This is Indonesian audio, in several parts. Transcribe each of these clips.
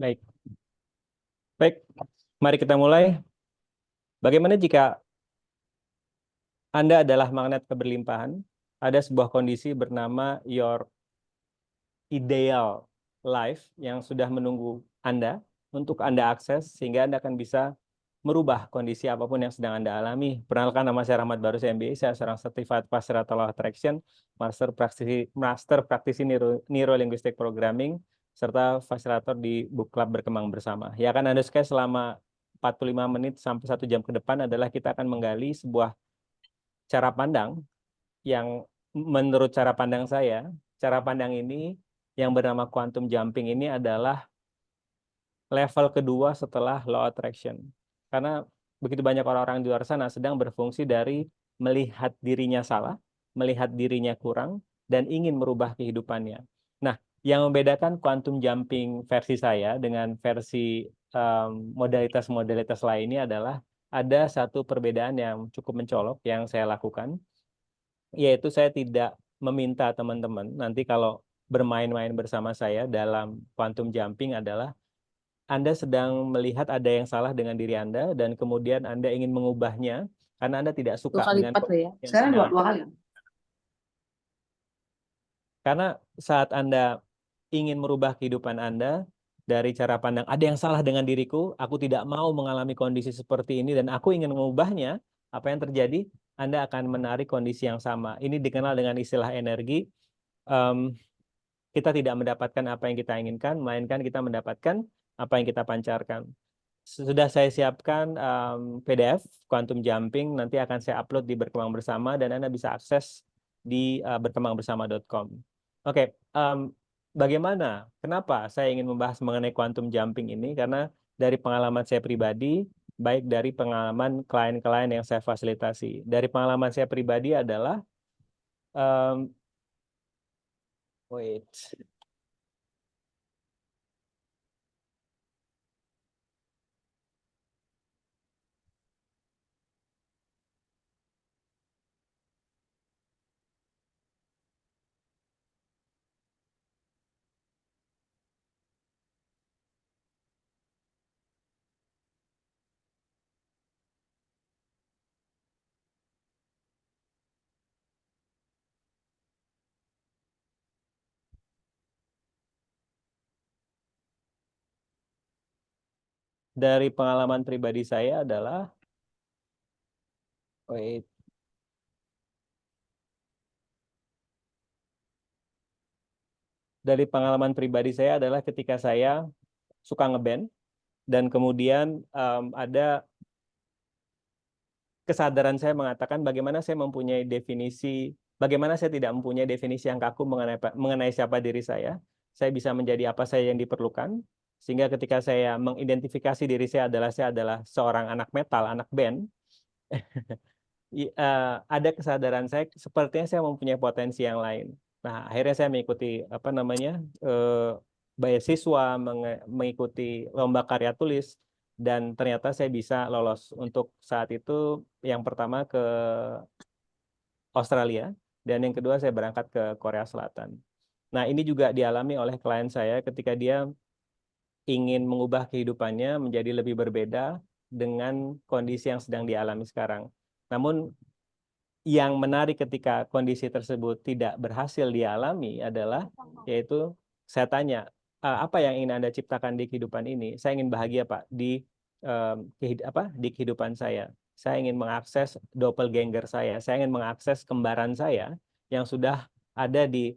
Baik, baik. Mari kita mulai. Bagaimana jika Anda adalah magnet keberlimpahan? Ada sebuah kondisi bernama your ideal life yang sudah menunggu Anda untuk Anda akses sehingga Anda akan bisa merubah kondisi apapun yang sedang Anda alami. Perkenalkan, nama saya Rahmat Barus MBA. Saya seorang Certified Facilitator Law Attraction, Master Praktisi Neuro Linguistic Programming, serta fasilitator di Book Club Berkembang Bersama. Ya, akan Anda sukai selama 45 menit sampai 1 jam ke depan adalah kita akan menggali sebuah cara pandang yang menurut cara pandang saya, cara pandang ini yang bernama quantum jumping ini adalah level kedua setelah law attraction. Karena begitu banyak orang-orang di luar sana sedang berfungsi dari melihat dirinya salah, melihat dirinya kurang, dan ingin merubah kehidupannya. Nah, yang membedakan quantum jumping versi saya dengan versi modalitas-modalitas lainnya adalah ada satu perbedaan yang cukup mencolok yang saya lakukan, yaitu saya tidak meminta teman-teman nanti kalau bermain-main bersama saya dalam quantum jumping adalah Anda sedang melihat ada yang salah dengan diri Anda dan kemudian Anda ingin mengubahnya karena Anda tidak Dua suka kali dengan lipat tuh ya. kondisi yang Sekarang sedang dua kali. karena saat Anda ingin merubah kehidupan Anda dari cara pandang ada yang salah dengan diriku, aku tidak mau mengalami kondisi seperti ini dan aku ingin mengubahnya, apa yang terjadi? Anda akan menarik kondisi yang sama. Ini dikenal dengan istilah energi. Em, kita tidak mendapatkan apa yang kita inginkan, melainkan kita mendapatkan apa yang kita pancarkan. Sudah saya siapkan PDF Quantum Jumping, nanti akan saya upload di Berkembang Bersama dan Anda bisa akses di berkembangbersama.com. Oke, bagaimana? Kenapa saya ingin membahas mengenai Quantum Jumping ini? Karena dari pengalaman saya pribadi, baik dari pengalaman klien-klien yang saya fasilitasi. Dari pengalaman saya pribadi adalah, wait, dari pengalaman pribadi saya adalah, wait, dari pengalaman pribadi saya adalah ketika saya suka ngeband dan kemudian ada kesadaran saya mengatakan bagaimana saya mempunyai definisi, bagaimana saya tidak mempunyai definisi yang kaku mengenai siapa diri saya. Saya bisa menjadi apa saya yang diperlukan, sehingga ketika saya mengidentifikasi diri saya adalah seorang anak metal, anak band, ada kesadaran saya sepertinya saya mempunyai potensi yang lain. Nah, akhirnya saya mengikuti apa namanya beasiswa, mengikuti lomba karya tulis, dan ternyata saya bisa lolos untuk saat itu yang pertama ke Australia dan yang kedua saya berangkat ke Korea Selatan. Nah, ini juga dialami oleh klien saya ketika dia ingin mengubah kehidupannya menjadi lebih berbeda dengan kondisi yang sedang dialami sekarang. Namun yang menarik ketika kondisi tersebut tidak berhasil dialami adalah, yaitu saya tanya, apa yang ingin Anda ciptakan di kehidupan ini? Saya ingin bahagia, Pak, di kehidupan saya. Saya ingin mengakses doppelganger saya ingin mengakses kembaran saya yang sudah ada di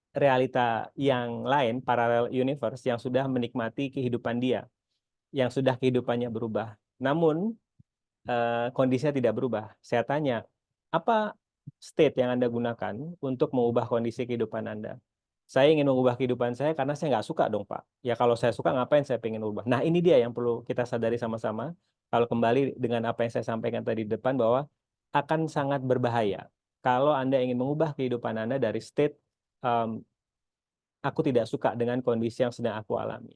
realita yang lain, parallel universe, yang sudah menikmati kehidupan dia, yang sudah kehidupannya berubah. Namun, kondisinya tidak berubah. Saya tanya, apa state yang Anda gunakan untuk mengubah kondisi kehidupan Anda? Saya ingin mengubah kehidupan saya karena saya nggak suka dong, Pak. Ya kalau saya suka, ngapain saya pengen ubah? Nah, ini dia yang perlu kita sadari sama-sama. Kalau kembali dengan apa yang saya sampaikan tadi di depan, bahwa akan sangat berbahaya kalau Anda ingin mengubah kehidupan Anda dari state, um, aku tidak suka dengan kondisi yang sedang aku alami.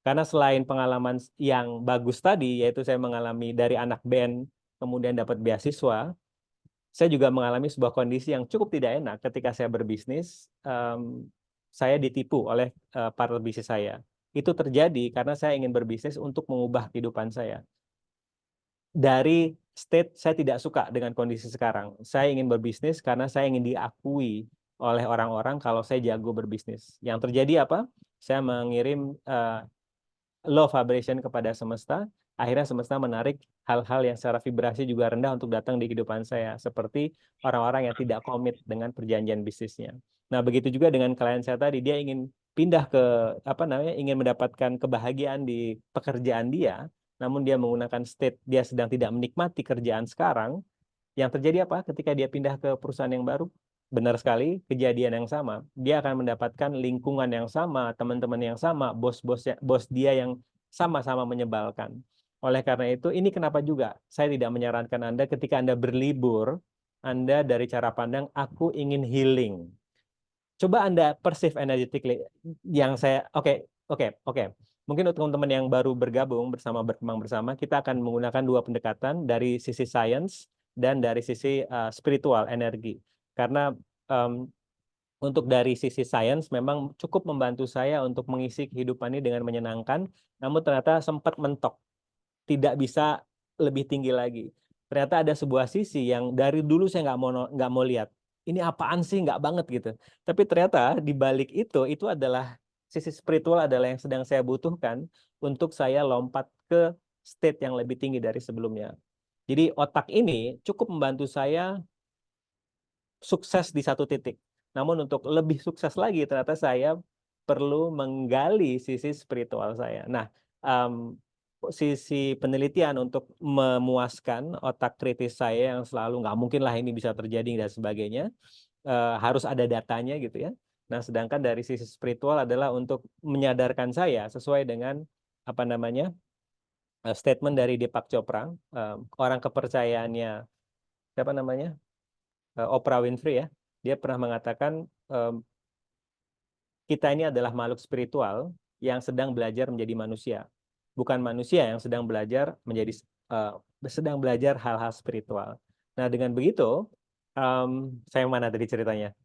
Karena selain pengalaman yang bagus tadi, yaitu saya mengalami dari anak band, kemudian dapat beasiswa, saya juga mengalami sebuah kondisi yang cukup tidak enak ketika saya berbisnis. Saya ditipu oleh partner bisnis saya. itu terjadi karena saya ingin berbisnis untuk mengubah kehidupan saya. Dari state saya tidak suka dengan kondisi sekarang. Saya ingin berbisnis karena saya ingin diakui oleh orang-orang kalau saya jago berbisnis. Yang terjadi apa? Saya mengirim low vibration kepada semesta, akhirnya semesta menarik hal-hal yang secara vibrasi juga rendah untuk datang di kehidupan saya, seperti orang-orang yang tidak komit dengan perjanjian bisnisnya. Nah, begitu juga dengan klien saya tadi, dia ingin pindah ke ingin mendapatkan kebahagiaan di pekerjaan dia, namun dia menggunakan state dia sedang tidak menikmati kerjaan sekarang. Yang terjadi apa? Ketika dia pindah ke perusahaan yang baru, benar sekali, kejadian yang sama. Dia akan mendapatkan lingkungan yang sama, teman-teman yang sama, bos dia yang sama-sama menyebalkan. Oleh karena itu, ini kenapa juga saya tidak menyarankan Anda ketika Anda berlibur, Anda dari cara pandang, aku ingin healing. Coba Anda perceive energetically oke. Mungkin untuk teman-teman yang baru bergabung bersama Berkembang Bersama, kita akan menggunakan dua pendekatan dari sisi science dan dari sisi spiritual energi. Karena untuk dari sisi science memang cukup membantu saya untuk mengisi kehidupan ini dengan menyenangkan, namun ternyata sempat mentok, tidak bisa lebih tinggi lagi. Ternyata ada sebuah sisi yang dari dulu saya nggak mau lihat. Ini apaan sih, nggak banget gitu. Tapi ternyata di balik itu adalah sisi spiritual adalah yang sedang saya butuhkan untuk saya lompat ke state yang lebih tinggi dari sebelumnya. Jadi otak ini cukup membantu saya sukses di satu titik. Namun untuk lebih sukses lagi ternyata saya perlu menggali sisi spiritual saya. Nah, sisi penelitian untuk memuaskan otak kritis saya yang selalu nggak mungkin lah ini bisa terjadi dan sebagainya, harus ada datanya gitu ya. Nah, sedangkan dari sisi spiritual adalah untuk menyadarkan saya sesuai dengan statement dari Deepak Chopra, orang kepercayaannya siapa namanya, Oprah Winfrey ya. Dia pernah mengatakan kita ini adalah makhluk spiritual yang sedang belajar menjadi manusia, bukan manusia yang sedang belajar hal-hal spiritual. Nah, dengan begitu, saya mana tadi ceritanya?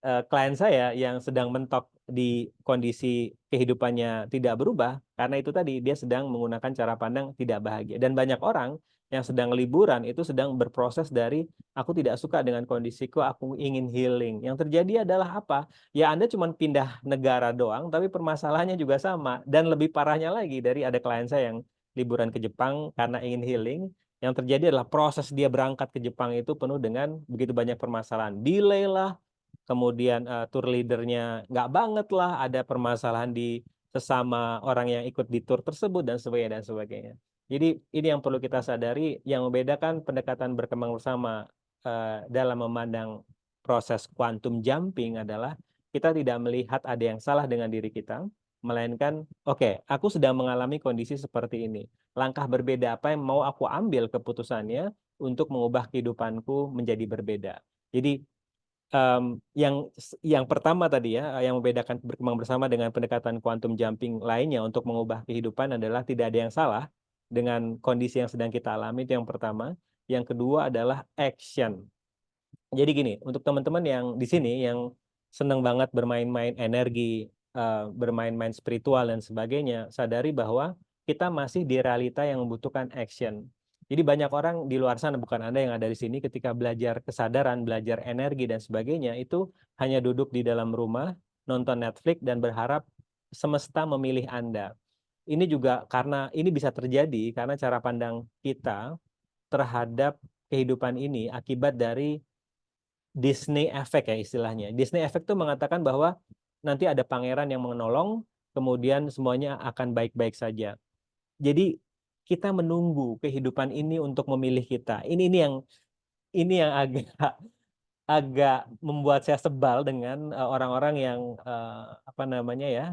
Klien saya yang sedang mentok di kondisi kehidupannya tidak berubah, karena itu tadi dia sedang menggunakan cara pandang tidak bahagia. Dan banyak orang yang sedang liburan itu sedang berproses dari aku tidak suka dengan kondisiku, aku ingin healing. Yang terjadi adalah apa? Ya Anda cuma pindah negara doang, tapi permasalahannya juga sama. Dan lebih parahnya lagi dari ada klien saya yang liburan ke Jepang karena ingin healing. Yang terjadi adalah proses dia berangkat ke Jepang itu penuh dengan begitu banyak permasalahan. Delay lah, kemudian tour leadernya nggak banget lah, ada permasalahan di sesama orang yang ikut di tour tersebut dan sebagainya dan sebagainya. Jadi ini yang perlu kita sadari, yang membedakan pendekatan berkembang bersama dalam memandang proses quantum jumping adalah kita tidak melihat ada yang salah dengan diri kita, melainkan oke, aku sedang mengalami kondisi seperti ini. Langkah berbeda apa yang mau aku ambil keputusannya untuk mengubah kehidupanku menjadi berbeda. Jadi yang pertama tadi ya, yang membedakan berkembang bersama dengan pendekatan quantum jumping lainnya untuk mengubah kehidupan adalah tidak ada yang salah dengan kondisi yang sedang kita alami, itu yang pertama. Yang kedua adalah action. Jadi gini, untuk teman-teman yang di sini yang senang banget bermain-main energi, bermain-main spiritual dan sebagainya, sadari bahwa kita masih di realita yang membutuhkan action. Jadi banyak orang di luar sana, bukan Anda yang ada di sini, ketika belajar kesadaran, belajar energi dan sebagainya, itu hanya duduk di dalam rumah, nonton Netflix dan berharap semesta memilih Anda. Ini juga karena ini bisa terjadi karena cara pandang kita terhadap kehidupan ini akibat dari Disney Effect ya istilahnya. Disney Effect itu mengatakan bahwa nanti ada pangeran yang menolong, kemudian semuanya akan baik-baik saja. Jadi kita menunggu kehidupan ini untuk memilih kita. Ini yang agak agak membuat saya sebal dengan orang-orang yang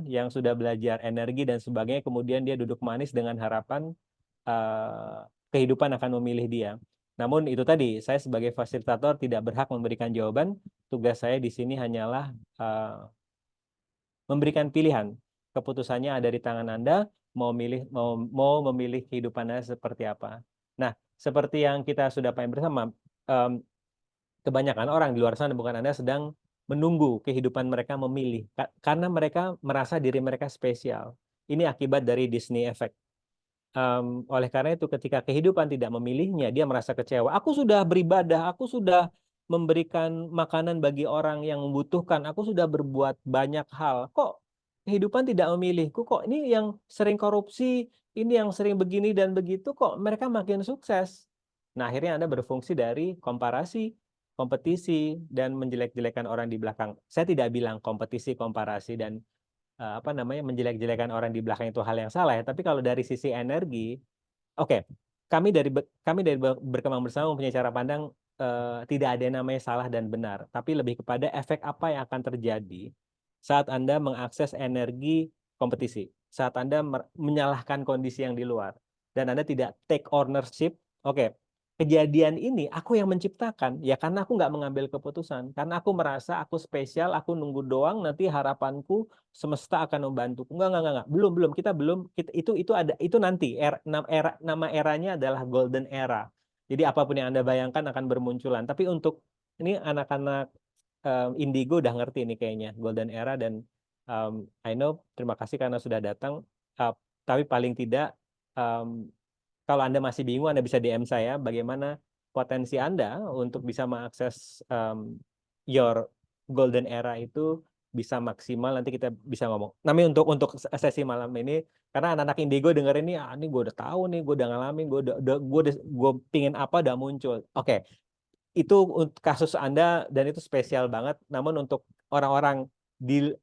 yang sudah belajar energi dan sebagainya, kemudian dia duduk manis dengan harapan kehidupan akan memilih dia. Namun itu tadi, saya sebagai fasilitator tidak berhak memberikan jawaban. Tugas saya di sini hanyalah memberikan pilihan. Keputusannya ada di tangan Anda, mau memilih kehidupan Anda seperti apa. Nah, seperti yang kita sudah pahami bersama, kebanyakan orang di luar sana, bukan Anda, sedang menunggu kehidupan mereka memilih karena mereka merasa diri mereka spesial. Ini akibat dari Disney Effect. Oleh karena itu ketika kehidupan tidak memilihnya, dia merasa kecewa. Aku sudah beribadah, aku sudah memberikan makanan bagi orang yang membutuhkan, aku sudah berbuat banyak hal. Kok kehidupan tidak memilihku? Kok ini yang sering korupsi, ini yang sering begini dan begitu, kok mereka makin sukses? Nah, akhirnya Anda berfungsi dari komparasi, kompetisi, dan menjelek-jelekan orang di belakang. Saya tidak bilang kompetisi, komparasi, dan apa namanya menjelek-jelekan orang di belakang itu hal yang salah ya. Tapi kalau dari sisi energi, oke, kami dari berkembang bersama mempunyai cara pandang tidak ada yang namanya salah dan benar, tapi lebih kepada efek apa yang akan terjadi saat Anda mengakses energi kompetisi, saat Anda menyalahkan kondisi yang di luar, dan Anda tidak take ownership. Oke, kejadian ini aku yang menciptakan, ya karena aku nggak mengambil keputusan, karena aku merasa aku spesial, aku nunggu doang, nanti harapanku semesta akan membantu. Enggak. Belum, itu ada, itu nanti nama eranya adalah golden era. Jadi apapun yang Anda bayangkan akan bermunculan. Tapi untuk ini anak-anak Indigo udah ngerti ini kayaknya golden era, dan I know, terima kasih karena sudah datang. Tapi paling tidak kalau Anda masih bingung, Anda bisa DM saya bagaimana potensi Anda untuk bisa mengakses your golden era itu bisa maksimal. Nanti kita bisa ngomong. Tapi untuk sesi malam ini, karena anak-anak Indigo dengerin ini, ini gue udah tahu nih, gue udah ngalamin, gue pingin apa udah muncul. Oke, itu kasus Anda dan itu spesial banget. Namun untuk orang-orang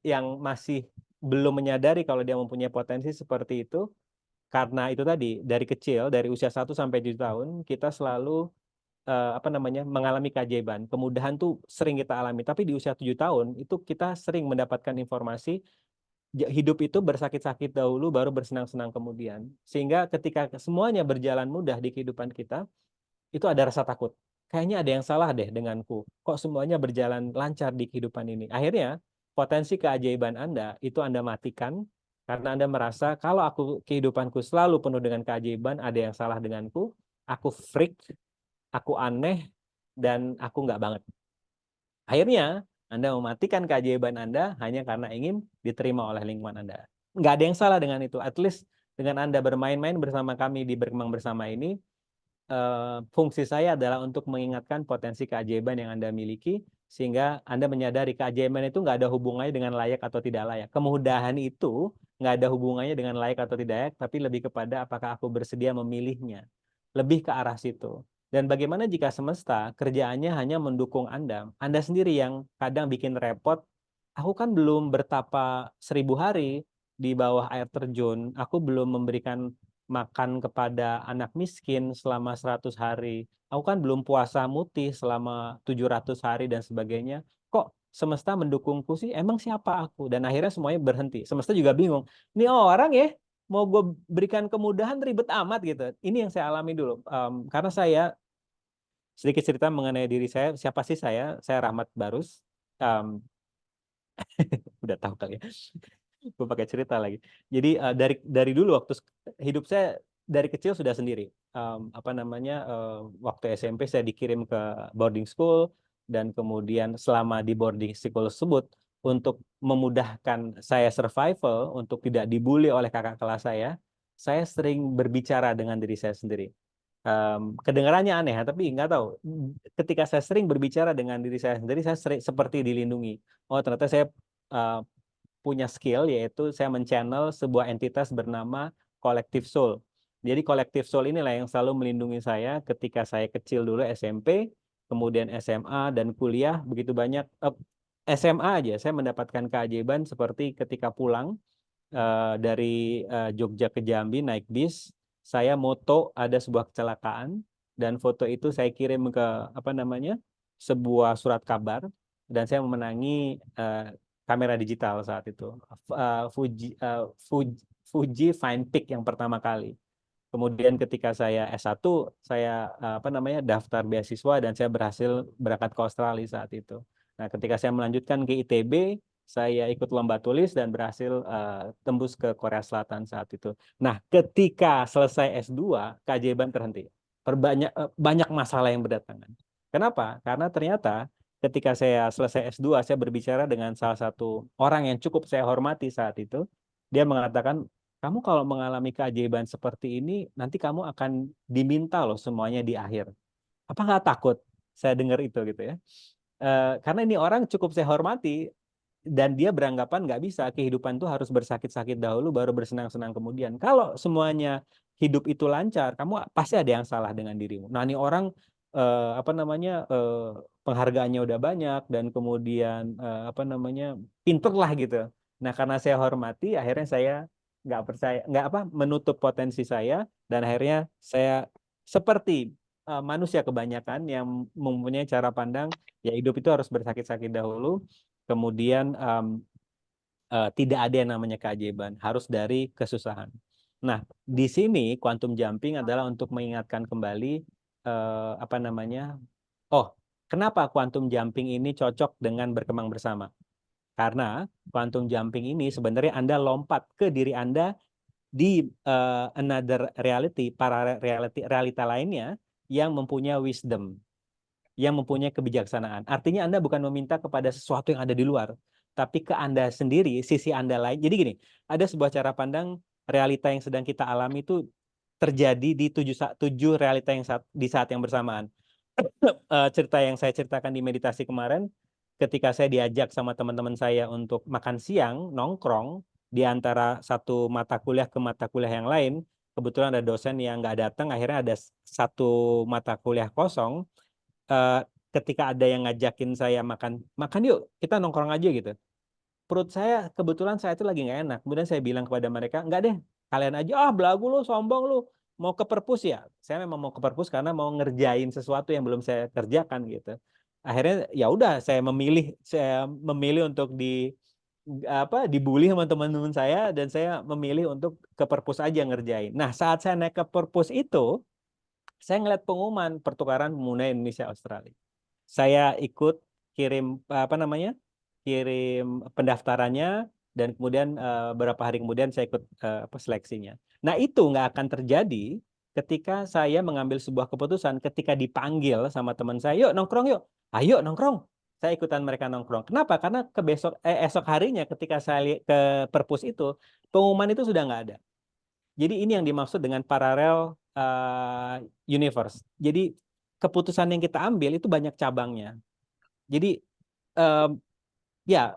yang masih belum menyadari kalau dia mempunyai potensi seperti itu, karena itu tadi dari kecil, dari usia 1 sampai 7 tahun kita selalu apa namanya mengalami keajaiban. Kemudahan tuh sering kita alami, tapi di usia 7 tahun itu kita sering mendapatkan informasi hidup itu bersakit-sakit dahulu baru bersenang-senang kemudian. Sehingga ketika semuanya berjalan mudah di kehidupan kita, itu ada rasa takut. Kayaknya ada yang salah deh denganku. Kok semuanya berjalan lancar di kehidupan ini? Akhirnya potensi keajaiban Anda itu Anda matikan karena Anda merasa kalau kehidupanku selalu penuh dengan keajaiban, ada yang salah denganku, aku freak, aku aneh, dan aku nggak banget. Akhirnya Anda mematikan keajaiban Anda hanya karena ingin diterima oleh lingkungan Anda. Nggak ada yang salah dengan itu. At least dengan Anda bermain-main bersama kami di Berkembang Bersama ini, fungsi saya adalah untuk mengingatkan potensi keajaiban yang Anda miliki, sehingga Anda menyadari keajaiban itu nggak ada hubungannya dengan layak atau tidak layak. Kemudahan itu nggak ada hubungannya dengan layak atau tidak layak, tapi lebih kepada apakah aku bersedia memilihnya. Lebih ke arah situ. Dan bagaimana jika semesta kerjaannya hanya mendukung Anda? Anda sendiri yang kadang bikin repot. Aku kan belum bertapa 1000 hari di bawah air terjun. Aku belum memberikan makan kepada anak miskin selama 100 hari. Aku kan belum puasa mutih selama 700 hari dan sebagainya. Kok semesta mendukungku sih? Emang siapa aku? Dan akhirnya semuanya berhenti. Semesta juga bingung. Ini orang ya, mau gue berikan kemudahan ribet amat gitu. Ini yang saya alami dulu. Karena saya sedikit cerita mengenai diri saya. Siapa sih saya? Saya Rahmat Barus. Udah tahu kali ya. Gue pakai cerita lagi. Jadi dari dulu waktu hidup saya dari kecil sudah sendiri. Apa namanya waktu SMP saya dikirim ke boarding school, dan kemudian selama di boarding school tersebut untuk memudahkan saya survival, untuk tidak dibully oleh kakak kelas saya sering berbicara dengan diri saya sendiri. Kedengarannya aneh, tapi nggak tahu. Ketika saya sering berbicara dengan diri saya sendiri, saya seperti dilindungi. Oh, ternyata saya punya skill, yaitu saya men-channel sebuah entitas bernama Collective Soul. Jadi Collective Soul inilah yang selalu melindungi saya ketika saya kecil dulu SMP, kemudian SMA dan kuliah begitu banyak. SMA aja saya mendapatkan keajaiban seperti ketika pulang dari Jogja ke Jambi naik bis, saya moto ada sebuah kecelakaan, dan foto itu saya kirim ke apa namanya sebuah surat kabar, dan saya memenangi kamera digital saat itu, Fuji Fine Pick yang pertama kali. Kemudian ketika saya S1, saya apa namanya daftar beasiswa dan saya berhasil berangkat ke Australia saat itu. Nah, ketika saya melanjutkan ke ITB, saya ikut lomba tulis dan berhasil tembus ke Korea Selatan saat itu. Nah, ketika selesai S2, keajaiban terhenti. Banyak masalah yang berdatangan. Kenapa? Karena ternyata ketika saya selesai S2, saya berbicara dengan salah satu orang yang cukup saya hormati saat itu. Dia mengatakan, kamu kalau mengalami keajaiban seperti ini, nanti kamu akan diminta loh semuanya di akhir. Apa nggak takut? Saya dengar itu gitu ya. Karena ini orang cukup saya hormati, dan dia beranggapan nggak bisa, kehidupan itu harus bersakit-sakit dahulu baru bersenang-senang kemudian. Kalau semuanya hidup itu lancar, kamu pasti ada yang salah dengan dirimu. Nah, ini orang apa namanya penghargaannya udah banyak, dan kemudian apa namanya pinter lah gitu. Nah, karena saya hormati, akhirnya saya nggak percaya, nggak apa menutup potensi saya, dan akhirnya saya seperti manusia kebanyakan yang mempunyai cara pandang ya hidup itu harus bersakit-sakit dahulu. Kemudian tidak ada yang namanya keajaiban, harus dari kesusahan. Nah, di sini quantum jumping adalah untuk mengingatkan kembali apa namanya? Oh, kenapa quantum jumping ini cocok dengan berkembang bersama? Karena quantum jumping ini sebenarnya Anda lompat ke diri Anda di another reality, para realita lainnya yang mempunyai wisdom, yang mempunyai kebijaksanaan. Artinya Anda bukan meminta kepada sesuatu yang ada di luar, tapi ke Anda sendiri, sisi Anda lain. Jadi gini, ada sebuah cara pandang realita yang sedang kita alami itu terjadi di tujuh realita yang di saat yang bersamaan. Cerita yang saya ceritakan di meditasi kemarin, ketika saya diajak sama teman-teman saya untuk makan siang, nongkrong, di antara satu mata kuliah ke mata kuliah yang lain, kebetulan ada dosen yang nggak datang, akhirnya ada satu mata kuliah kosong. eh, Ketika ada yang ngajakin saya makan, makan yuk, kita nongkrong aja gitu. Perut saya kebetulan saya itu lagi nggak enak. Kemudian saya bilang kepada mereka, nggak deh, kalian aja. Ah, belagu lu, sombong lu. Mau ke perpus ya? Saya memang mau ke perpus karena mau ngerjain sesuatu yang belum saya kerjakan gitu. Akhirnya ya udah, saya memilih untuk dibully sama teman-teman saya, dan saya memilih untuk ke perpus aja ngerjain. Nah, saat saya naik ke perpus itu, saya ngeliat pengumuman pertukaran pemuda Indonesia Australia. Saya ikut kirim apa namanya? Kirim pendaftarannya, dan kemudian beberapa hari kemudian saya ikut seleksinya. Nah, itu nggak akan terjadi ketika saya mengambil sebuah keputusan ketika dipanggil sama teman saya, yuk nongkrong yuk. Ayo nongkrong. Saya ikutan mereka nongkrong. Kenapa? Karena esok harinya ketika saya ke perpus itu, pengumuman itu sudah nggak ada. Jadi ini yang dimaksud dengan parallel universe. Jadi keputusan yang kita ambil itu banyak cabangnya. Jadi em, ya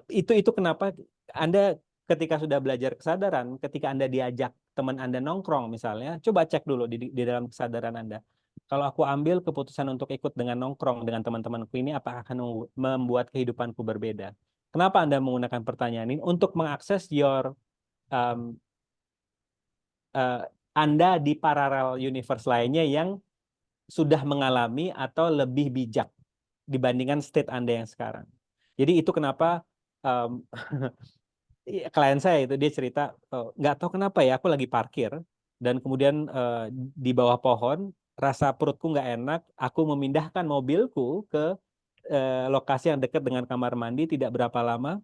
itu kenapa Anda ketika sudah belajar kesadaran, ketika Anda diajak teman Anda nongkrong misalnya, coba cek dulu di dalam kesadaran Anda. Kalau aku ambil keputusan untuk ikut dengan nongkrong dengan teman-temanku ini, apakah akan membuat kehidupanku berbeda? Kenapa Anda menggunakan pertanyaan ini? Untuk mengakses um, uh, Anda di parallel universe lainnya yang sudah mengalami atau lebih bijak dibandingkan state Anda yang sekarang. Jadi itu kenapa um, klien saya itu dia cerita, nggak tahu kenapa ya, aku lagi parkir dan kemudian di bawah pohon rasa perutku nggak enak, aku memindahkan mobilku ke lokasi yang dekat dengan kamar mandi. Tidak berapa lama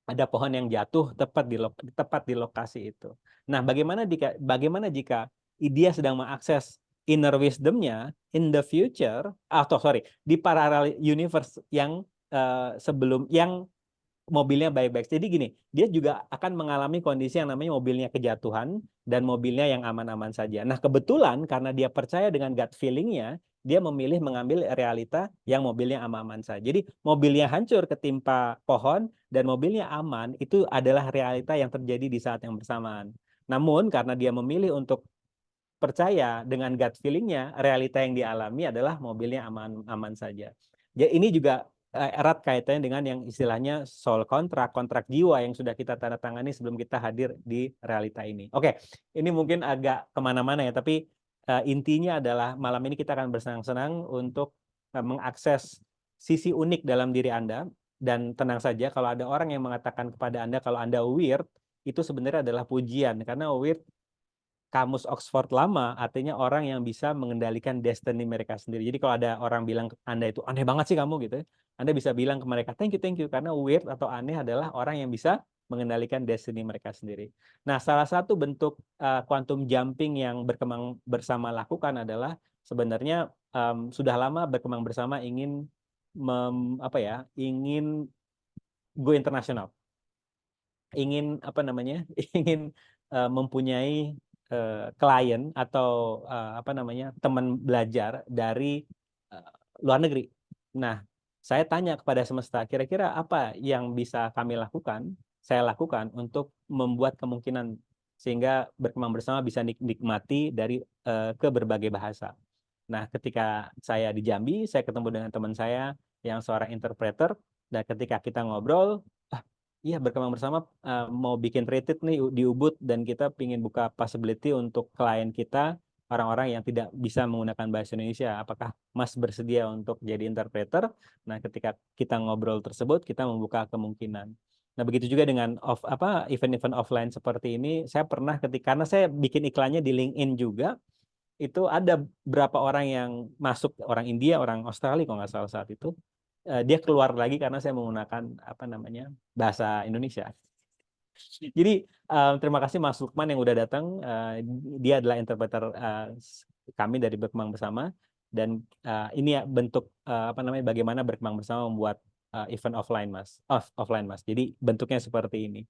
ada pohon yang jatuh tepat di lokasi itu. Nah, bagaimana jika dia sedang mengakses inner wisdom-nya in the future, atau sorry, di parallel universe yang sebelum yang mobilnya baik-baik. Jadi gini, dia juga akan mengalami kondisi yang namanya mobilnya kejatuhan dan mobilnya yang aman-aman saja. Nah, kebetulan karena dia percaya dengan gut feeling-nya, dia memilih mengambil realita yang mobilnya aman-aman saja. Jadi mobilnya hancur ketimpa pohon dan mobilnya aman, itu adalah realita yang terjadi di saat yang bersamaan. Namun karena dia memilih untuk percaya dengan gut feeling-nya, realita yang dialami adalah mobilnya aman-aman saja. Jadi ini juga erat kaitannya dengan yang istilahnya soul contract, kontrak jiwa yang sudah kita tanda tangani sebelum kita hadir di realita ini. Oke, ini mungkin agak kemana-mana ya, tapi intinya adalah malam ini kita akan bersenang-senang untuk mengakses sisi unik dalam diri Anda. Dan tenang saja, kalau ada orang yang mengatakan kepada Anda kalau Anda weird, itu sebenarnya adalah pujian, karena weird kamus Oxford lama artinya orang yang bisa mengendalikan destiny mereka sendiri. Jadi kalau ada orang bilang Anda itu aneh banget sih kamu gitu, Anda bisa bilang ke mereka thank you karena weird atau aneh adalah orang yang bisa mengendalikan destiny mereka sendiri. Nah, salah satu bentuk quantum jumping yang berkembang bersama lakukan adalah sebenarnya sudah lama berkembang bersama ingin apa ya, ingin go internasional, ingin apa namanya, ingin mempunyai klien atau apa namanya, teman belajar dari eh, luar negeri. Nah, saya tanya kepada semesta, kira-kira apa yang bisa kami lakukan, saya lakukan untuk membuat kemungkinan sehingga berkembang bersama bisa nikmati dari ke berbagai bahasa. Nah, ketika saya di Jambi, saya ketemu dengan teman saya yang seorang interpreter, dan ketika kita ngobrol, iya, berkembang bersama mau bikin retreat nih di Ubud, dan kita ingin buka possibility untuk klien kita orang-orang yang tidak bisa menggunakan bahasa Indonesia. Apakah Mas bersedia untuk jadi interpreter? Nah, ketika kita ngobrol tersebut, kita membuka kemungkinan. Nah, begitu juga dengan event-event offline seperti ini. Saya pernah karena saya bikin iklannya di LinkedIn juga, itu ada berapa orang yang masuk, orang India, orang Australia kalau nggak salah saat itu. Dia keluar lagi karena saya menggunakan apa namanya, bahasa Indonesia. Jadi terima kasih Mas Lukman yang udah datang. Dia adalah interpreter kami dari Berkembang Bersama, dan ini ya bentuk apa namanya, bagaimana Berkembang Bersama membuat event offline offline Mas. Jadi bentuknya seperti ini.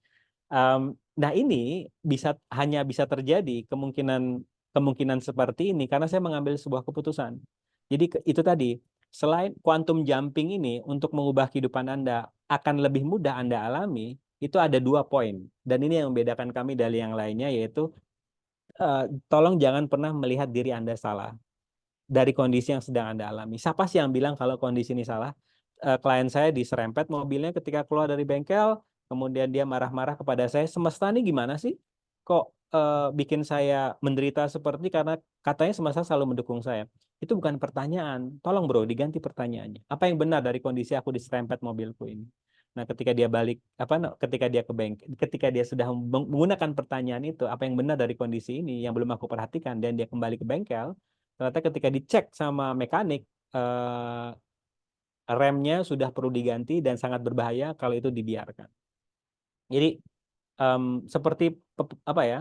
Nah, ini hanya bisa terjadi kemungkinan seperti ini karena saya mengambil sebuah keputusan. Jadi itu tadi, selain quantum jumping ini untuk mengubah kehidupan Anda akan lebih mudah Anda alami, itu ada 2 poin. Dan ini yang membedakan kami dari yang lainnya, yaitu tolong jangan pernah melihat diri Anda salah dari kondisi yang sedang Anda alami. Siapa sih yang bilang kalau kondisi ini salah? Klien saya diserempet mobilnya ketika keluar dari bengkel, kemudian dia marah-marah kepada saya, semesta ini gimana sih? Kok bikin saya menderita seperti, karena katanya semesta selalu mendukung saya. Itu bukan pertanyaan. Tolong bro, diganti pertanyaannya. Apa yang benar dari kondisi aku diserempet mobilku ini? Nah, ketika dia balik, ketika dia ke bengkel, ketika dia sudah menggunakan pertanyaan itu, apa yang benar dari kondisi ini yang belum aku perhatikan, dan dia kembali ke bengkel, ternyata ketika dicek sama mekanik, eh, remnya sudah perlu diganti dan sangat berbahaya kalau itu dibiarkan. Jadi seperti apa ya,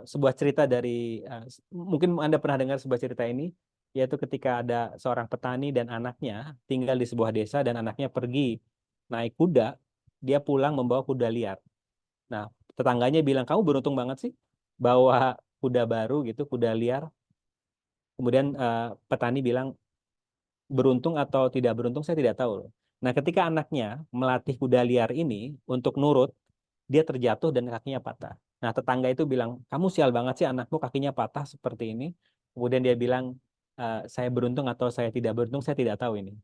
sebuah cerita dari mungkin Anda pernah dengar sebuah cerita ini, yaitu ketika ada seorang petani dan anaknya tinggal di sebuah desa, dan anaknya pergi naik kuda, dia pulang membawa kuda liar. Nah, tetangganya bilang, kamu beruntung banget sih bawa kuda baru gitu, kuda liar. Kemudian petani bilang, beruntung atau tidak beruntung saya tidak tahu loh. Nah, ketika anaknya melatih kuda liar ini untuk nurut, dia terjatuh dan kakinya patah. Nah, tetangga itu bilang, kamu sial banget sih, anakmu kakinya patah seperti ini. Kemudian dia bilang, saya beruntung atau saya tidak beruntung, saya tidak tahu ini.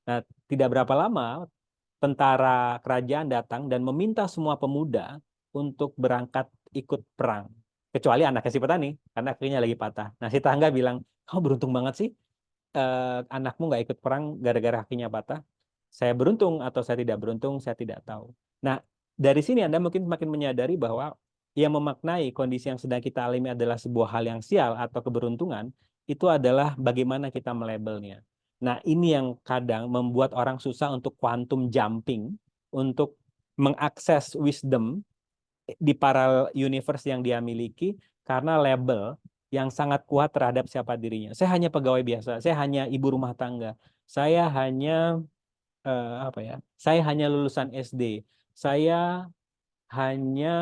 Nah, tidak berapa lama, tentara kerajaan datang dan meminta semua pemuda untuk berangkat ikut perang. Kecuali anaknya si petani, karena kakinya lagi patah. Nah, si tetangga bilang, kamu beruntung banget sih, anakmu nggak ikut perang gara-gara kakinya patah. Saya beruntung atau saya tidak beruntung, saya tidak tahu. Nah, dari sini Anda mungkin makin menyadari bahwa yang memaknai kondisi yang sedang kita alami adalah sebuah hal yang sial atau keberuntungan, itu adalah bagaimana kita melabelnya. Nah, ini yang kadang membuat orang susah untuk quantum jumping, untuk mengakses wisdom di parallel universe yang dia miliki, karena label yang sangat kuat terhadap siapa dirinya. Saya hanya pegawai biasa, saya hanya ibu rumah tangga, saya hanya apa ya? Saya hanya lulusan SD, saya hanya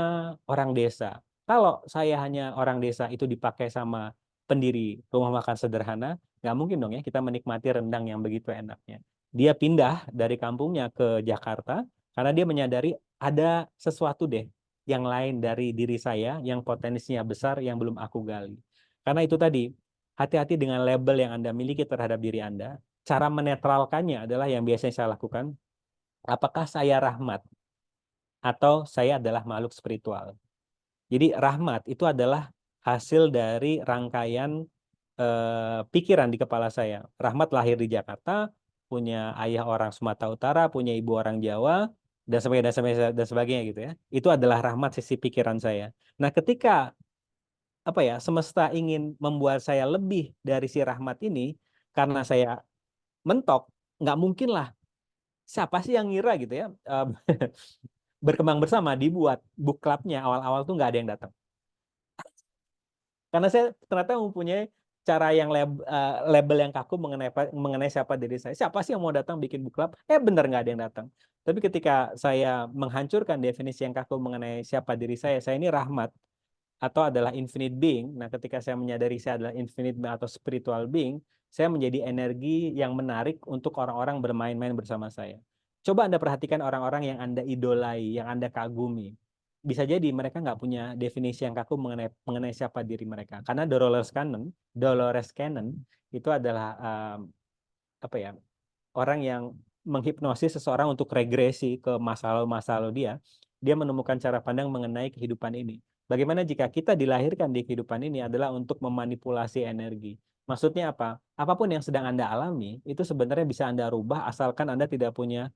orang desa. Kalau saya hanya orang desa itu dipakai sama pendiri rumah makan sederhana, nggak mungkin dong ya kita menikmati rendang yang begitu enaknya. Dia pindah dari kampungnya ke Jakarta karena dia menyadari ada sesuatu deh yang lain dari diri saya yang potensinya besar yang belum aku gali. Karena itu tadi, hati-hati dengan label yang Anda miliki terhadap diri Anda. Cara menetralkannya adalah yang biasanya saya lakukan. Apakah saya rahmat atau saya adalah makhluk spiritual? Jadi rahmat itu adalah hasil dari rangkaian pikiran di kepala saya. Rahmat lahir di Jakarta, punya ayah orang Sumatera Utara, punya ibu orang Jawa, dan sebagainya gitu ya. Itu adalah rahmat sisi pikiran saya. Nah, ketika apa ya, semesta ingin membuat saya lebih dari si rahmat ini, karena saya mentok, nggak mungkin lah. Siapa sih yang ngira gitu ya? Berkembang bersama dibuat book clubnya awal-awal tuh nggak ada yang datang. Karena saya ternyata mempunyai cara yang label yang kaku mengenai siapa diri saya. Siapa sih yang mau datang bikin book club? Bener nggak ada yang datang. Tapi ketika saya menghancurkan definisi yang kaku mengenai siapa diri saya ini Rahmat atau adalah infinite being. Nah, ketika saya menyadari saya adalah infinite being atau spiritual being, saya menjadi energi yang menarik untuk orang-orang bermain-main bersama saya. Coba Anda perhatikan orang-orang yang Anda idolai, yang Anda kagumi. Bisa jadi mereka nggak punya definisi yang kaku mengenai siapa diri mereka. Karena Dolores Cannon itu adalah apa ya, orang yang menghipnosis seseorang untuk regresi ke masa lalu dia. Dia menemukan cara pandang mengenai kehidupan ini. Bagaimana jika kita dilahirkan di kehidupan ini adalah untuk memanipulasi energi? Maksudnya apa? Apapun yang sedang Anda alami, itu sebenarnya bisa Anda rubah asalkan Anda tidak punya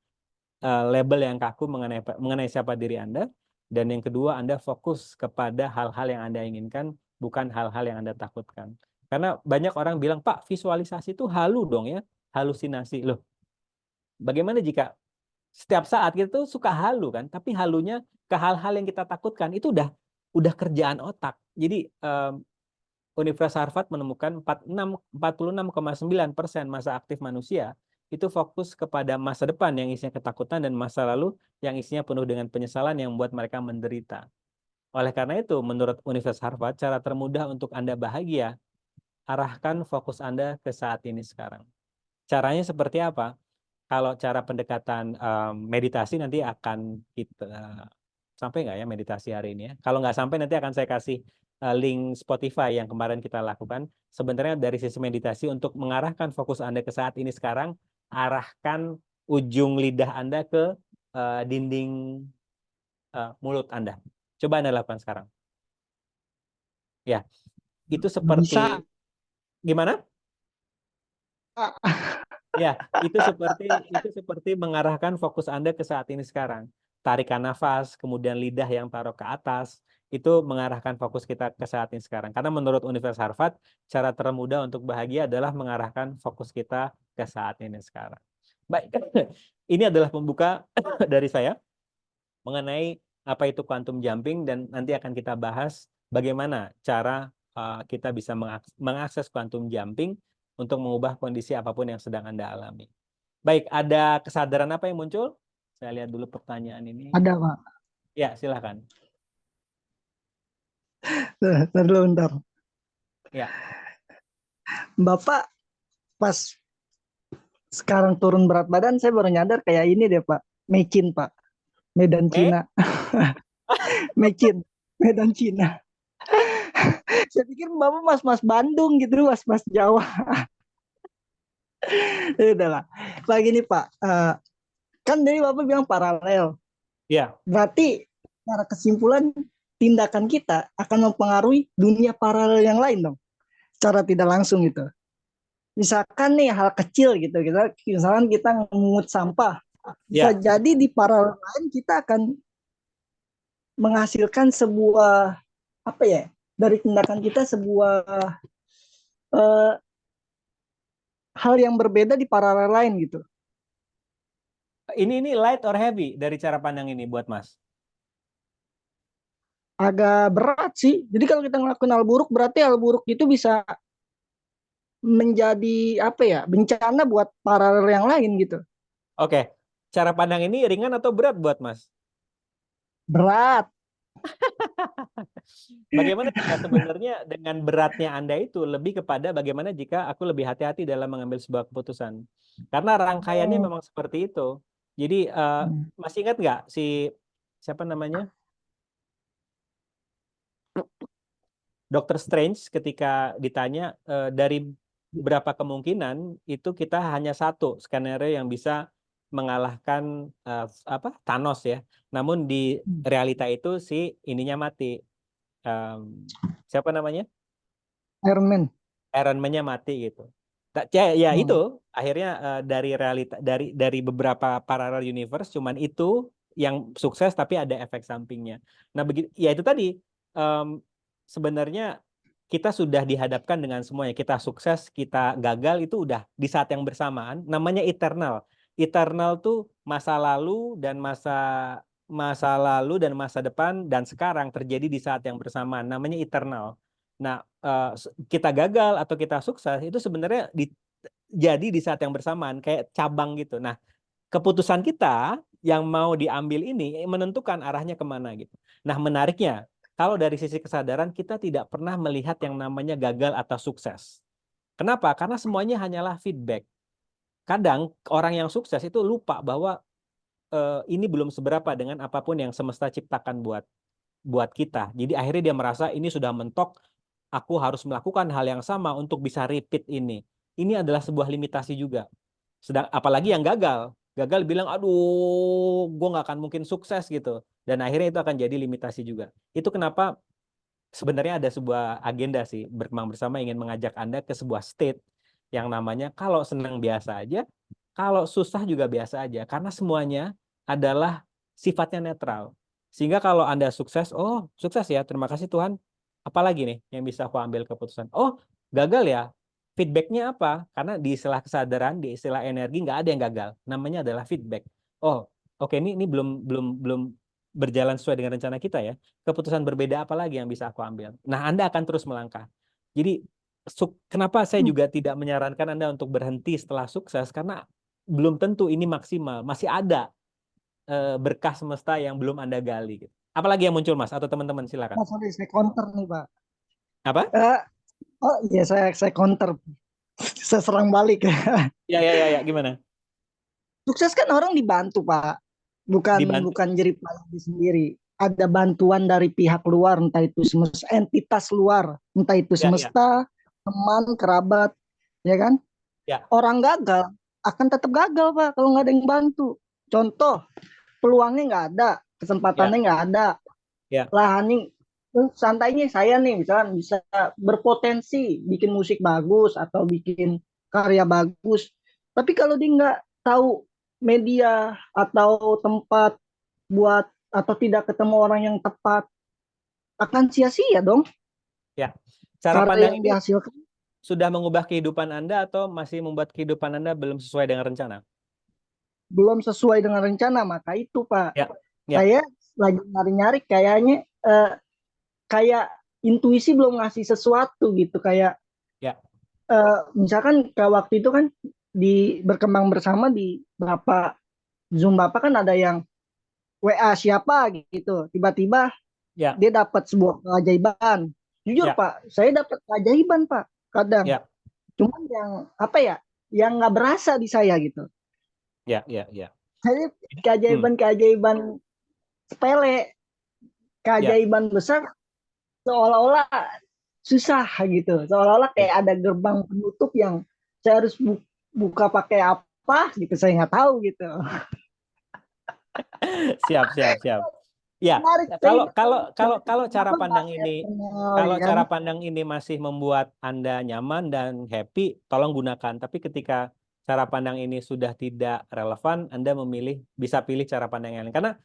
label yang kaku mengenai siapa diri Anda. Dan yang kedua, Anda fokus kepada hal-hal yang Anda inginkan, bukan hal-hal yang Anda takutkan. Karena banyak orang bilang, Pak, visualisasi itu halu dong ya, halusinasi. Loh, bagaimana jika setiap saat kita tuh suka halu kan, tapi halunya ke hal-hal yang kita takutkan, itu udah kerjaan otak. Jadi Universitas Harvard menemukan 46,9% masa aktif manusia itu fokus kepada masa depan yang isinya ketakutan dan masa lalu yang isinya penuh dengan penyesalan yang membuat mereka menderita. Oleh karena itu, menurut Universitas Harvard, cara termudah untuk Anda bahagia, arahkan fokus Anda ke saat ini sekarang. Caranya seperti apa? Kalau cara pendekatan meditasi nanti akan kita sampai nggak ya meditasi hari ini ya? Kalau nggak sampai nanti akan saya kasih link Spotify yang kemarin kita lakukan. Sebenarnya dari sisi meditasi untuk mengarahkan fokus Anda ke saat ini sekarang, arahkan ujung lidah Anda ke dinding mulut Anda. Coba Anda lakukan sekarang. Ya, itu Bisa. seperti gimana? Ya, itu seperti mengarahkan fokus Anda ke saat ini sekarang. Tarikan nafas, kemudian lidah yang taruh ke atas, itu mengarahkan fokus kita ke saat ini sekarang. Karena menurut Universitas Harvard, cara termudah untuk bahagia adalah mengarahkan fokus kita ke saat ini sekarang. Baik, ini adalah pembuka dari saya mengenai apa itu quantum jumping dan nanti akan kita bahas bagaimana cara kita bisa mengakses quantum jumping untuk mengubah kondisi apapun yang sedang Anda alami. Baik, ada kesadaran apa yang muncul? Saya lihat dulu pertanyaan ini. Ada, Pak. Ya, silakan. Bentar dulu, bentar. Ya. Bapak pas sekarang turun berat badan, saya baru nyadar kayak ini deh, Pak. Mecin, Pak. Medan Cina. Mecin. Medan Cina. Saya pikir Bapak mas-mas Bandung gitu, mas-mas Jawa. Udahlah. Pak gini, Pak. Kan dari Bapak bilang paralel. Ya. Berarti secara kesimpulan tindakan kita akan mempengaruhi dunia paralel yang lain dong. Secara tidak langsung gitu. Misalkan nih hal kecil gitu, misalkan kita mengut sampah, bisa Ya. jadi di paralel lain kita akan menghasilkan sebuah apa ya, dari tindakan kita sebuah eh, hal yang berbeda di paralel lain gitu. Ini light or heavy dari cara pandang ini buat Mas? Agak berat sih. Jadi kalau kita ngelakuin hal buruk, berarti hal buruk itu bisa menjadi apa ya, bencana buat paralel yang lain gitu. Oke. Cara pandang ini ringan atau berat buat Mas? Berat. Bagaimana jika sebenarnya dengan beratnya Anda itu lebih kepada bagaimana jika aku lebih hati-hati dalam mengambil sebuah keputusan? Karena rangkaiannya Oh. memang seperti itu. Jadi masih ingat nggak si siapa namanya Dr. Strange ketika ditanya dari berapa kemungkinan itu kita hanya satu skenario yang bisa mengalahkan Thanos ya. Namun di realita itu si ininya mati. Siapa namanya? Iron Man. Iron Man-nya mati gitu. Ya itu Oh. akhirnya dari realita dari beberapa parallel universe cuman itu yang sukses tapi ada efek sampingnya. Nah, begitu ya itu tadi em, sebenarnya kita sudah dihadapkan dengan semuanya. Kita sukses, kita gagal itu udah di saat yang bersamaan. Namanya eternal. Eternal tuh masa lalu dan masa lalu dan masa depan dan sekarang terjadi di saat yang bersamaan. Namanya eternal. Nah, kita gagal atau kita sukses itu sebenarnya jadi di saat yang bersamaan kayak cabang gitu. Nah, keputusan kita yang mau diambil ini menentukan arahnya kemana gitu. Nah, menariknya, kalau dari sisi kesadaran kita tidak pernah melihat yang namanya gagal atau sukses. Kenapa? Karena semuanya hanyalah feedback. Kadang orang yang sukses itu lupa bahwa ini belum seberapa dengan apapun yang semesta ciptakan buat kita. Jadi akhirnya dia merasa ini sudah mentok, aku harus melakukan hal yang sama untuk bisa repeat ini. Ini adalah sebuah limitasi juga. Sedang apalagi yang gagal bilang, aduh, gue nggak akan mungkin sukses gitu. Dan akhirnya itu akan jadi limitasi juga. Itu kenapa sebenarnya ada sebuah agenda sih berkembang bersama ingin mengajak Anda ke sebuah state yang namanya kalau senang biasa aja, kalau susah juga biasa aja. Karena semuanya adalah sifatnya netral. Sehingga kalau Anda sukses, oh sukses ya, terima kasih Tuhan. Apalagi nih yang bisa aku ambil keputusan? Oh gagal ya, feedbacknya apa? Karena di istilah kesadaran, di istilah energi nggak ada yang gagal. Namanya adalah feedback. Oh oke, ini belum berjalan sesuai dengan rencana kita ya. Keputusan berbeda apa lagi yang bisa aku ambil? Nah, Anda akan terus melangkah. Jadi, kenapa saya juga tidak menyarankan Anda untuk berhenti setelah sukses? Karena belum tentu ini maksimal. Masih ada berkah semesta yang belum Anda gali. Gitu. Apalagi yang muncul, Mas? Atau teman-teman, silakan. Mas, sorry, saya counter nih Pak. Apa? Eh, oh iya, saya counter, saya serang balik. Ya. Gimana? Sukses kan orang dibantu Pak, bukan Dibantu. bukan jerih payah sendiri. Ada bantuan dari pihak luar, entah itu semesta, entitas luar, entah itu Ya. semesta, teman, kerabat, ya kan? Ya. Orang gagal akan tetap gagal Pak kalau nggak ada yang bantu. Contoh, peluangnya nggak ada, Ya. kesempatannya nggak ada, Ya. lahanin santainya saya nih misalkan bisa berpotensi bikin musik bagus atau bikin karya bagus, tapi kalau dia nggak tahu media atau tempat buat atau tidak ketemu orang yang tepat, akan sia-sia dong Ya. Cara karya pandang yang ini dihasilkan. sudah mengubah kehidupan Anda atau masih membuat kehidupan Anda belum sesuai dengan rencana? Belum sesuai dengan rencana, maka itu Pak, Ya. Ya. saya lagi nyari-nyari kayaknya, kayak intuisi belum ngasih sesuatu gitu, kayak Ya. misalkan ke waktu itu kan di berkembang bersama di Bapak Zoom Bapak kan ada yang WA siapa gitu. Tiba-tiba Ya. dia dapat sebuah keajaiban. Jujur Ya. Pak, saya dapat keajaiban Pak kadang. Ya. Cuman yang apa ya, yang nggak berasa di saya gitu. Ya. Saya Hmm. keajaiban-keajaiban sepele, Ya. keajaiban besar seolah-olah susah gitu. Seolah-olah Ya. kayak ada gerbang penutup yang saya harus buka pakai apa gitu. Saya nggak tahu gitu. Siap. Ya, Menarik saya kalau kalau kalau kalau cara kenapa nggak pandang saya ini kenal kalau ya kan? cara pandang ini masih membuat Anda nyaman dan happy, tolong gunakan. Tapi ketika cara pandang ini sudah tidak relevan, Anda bisa pilih cara pandang yang lain. Karena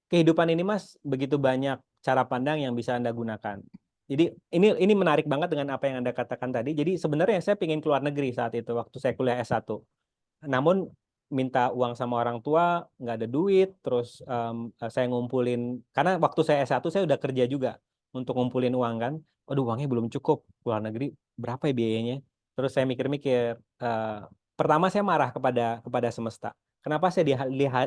kehidupan ini Mas begitu banyak cara pandang yang bisa Anda gunakan. Jadi ini menarik banget dengan apa yang Anda katakan tadi. Jadi sebenarnya saya ingin keluar negeri saat itu waktu saya kuliah S1. Namun minta uang sama orang tua nggak ada duit, terus saya ngumpulin karena waktu saya S1 saya udah kerja juga untuk ngumpulin uang kan. Aduh uangnya belum cukup, luar negeri berapa ya biayanya? Terus saya mikir-mikir, pertama saya marah kepada semesta. Kenapa saya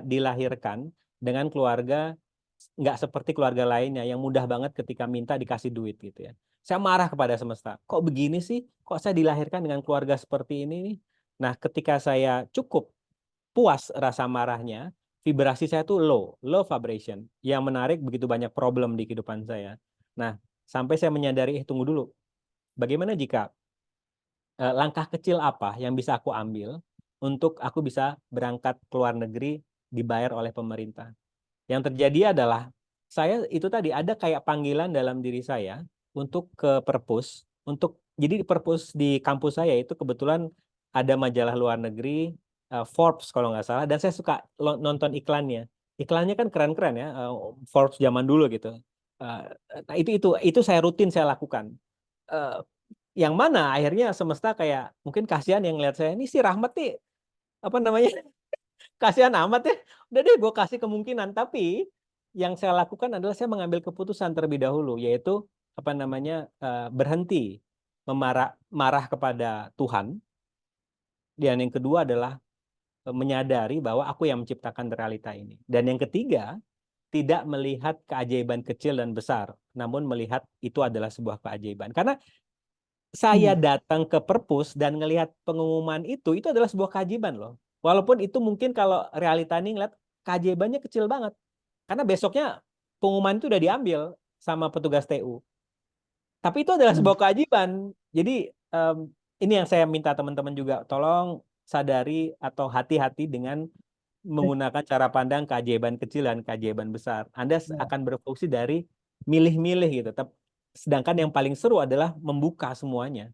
dilahirkan dengan keluarga nggak seperti keluarga lainnya yang mudah banget ketika minta dikasih duit gitu ya. Saya marah kepada semesta. Kok begini sih? Kok saya dilahirkan dengan keluarga seperti ini nih? Nah, ketika saya cukup puas rasa marahnya, vibrasi saya tuh low vibration. Yang menarik begitu banyak problem di kehidupan saya. Nah, sampai saya menyadari, tunggu dulu. Bagaimana jika langkah kecil apa yang bisa aku ambil untuk aku bisa berangkat ke luar negeri dibayar oleh pemerintah? Yang terjadi adalah saya itu tadi ada kayak panggilan dalam diri saya untuk ke perpus, jadi perpus di kampus saya itu kebetulan ada majalah luar negeri Forbes kalau nggak salah dan saya suka nonton iklannya. Iklannya kan keren-keren ya, Forbes zaman dulu gitu. Eh, Nah itu saya rutin saya lakukan. Eh, yang mana akhirnya semesta kayak mungkin kasihan yang lihat saya ini si Rahmat nih apa namanya kasihan amat ya. Udah deh gue kasih kemungkinan. Tapi yang saya lakukan adalah saya mengambil keputusan terlebih dahulu. Yaitu apa namanya berhenti marah kepada Tuhan, dan yang kedua adalah menyadari bahwa aku yang menciptakan realita ini, dan yang ketiga tidak melihat keajaiban kecil dan besar, namun melihat itu adalah sebuah keajaiban. Karena saya datang ke perpus dan ngelihat pengumuman itu adalah sebuah keajaiban loh. Walaupun itu mungkin kalau realita ini ngeliat keajaibannya kecil banget. Karena besoknya pengumuman itu udah diambil sama petugas TU. Tapi itu adalah sebuah keajaiban. Jadi ini yang saya minta teman-teman juga, tolong sadari atau hati-hati dengan menggunakan cara pandang keajaiban kecil dan keajaiban besar. Anda akan berfungsi dari milih-milih gitu. Sedangkan yang paling seru adalah membuka semuanya.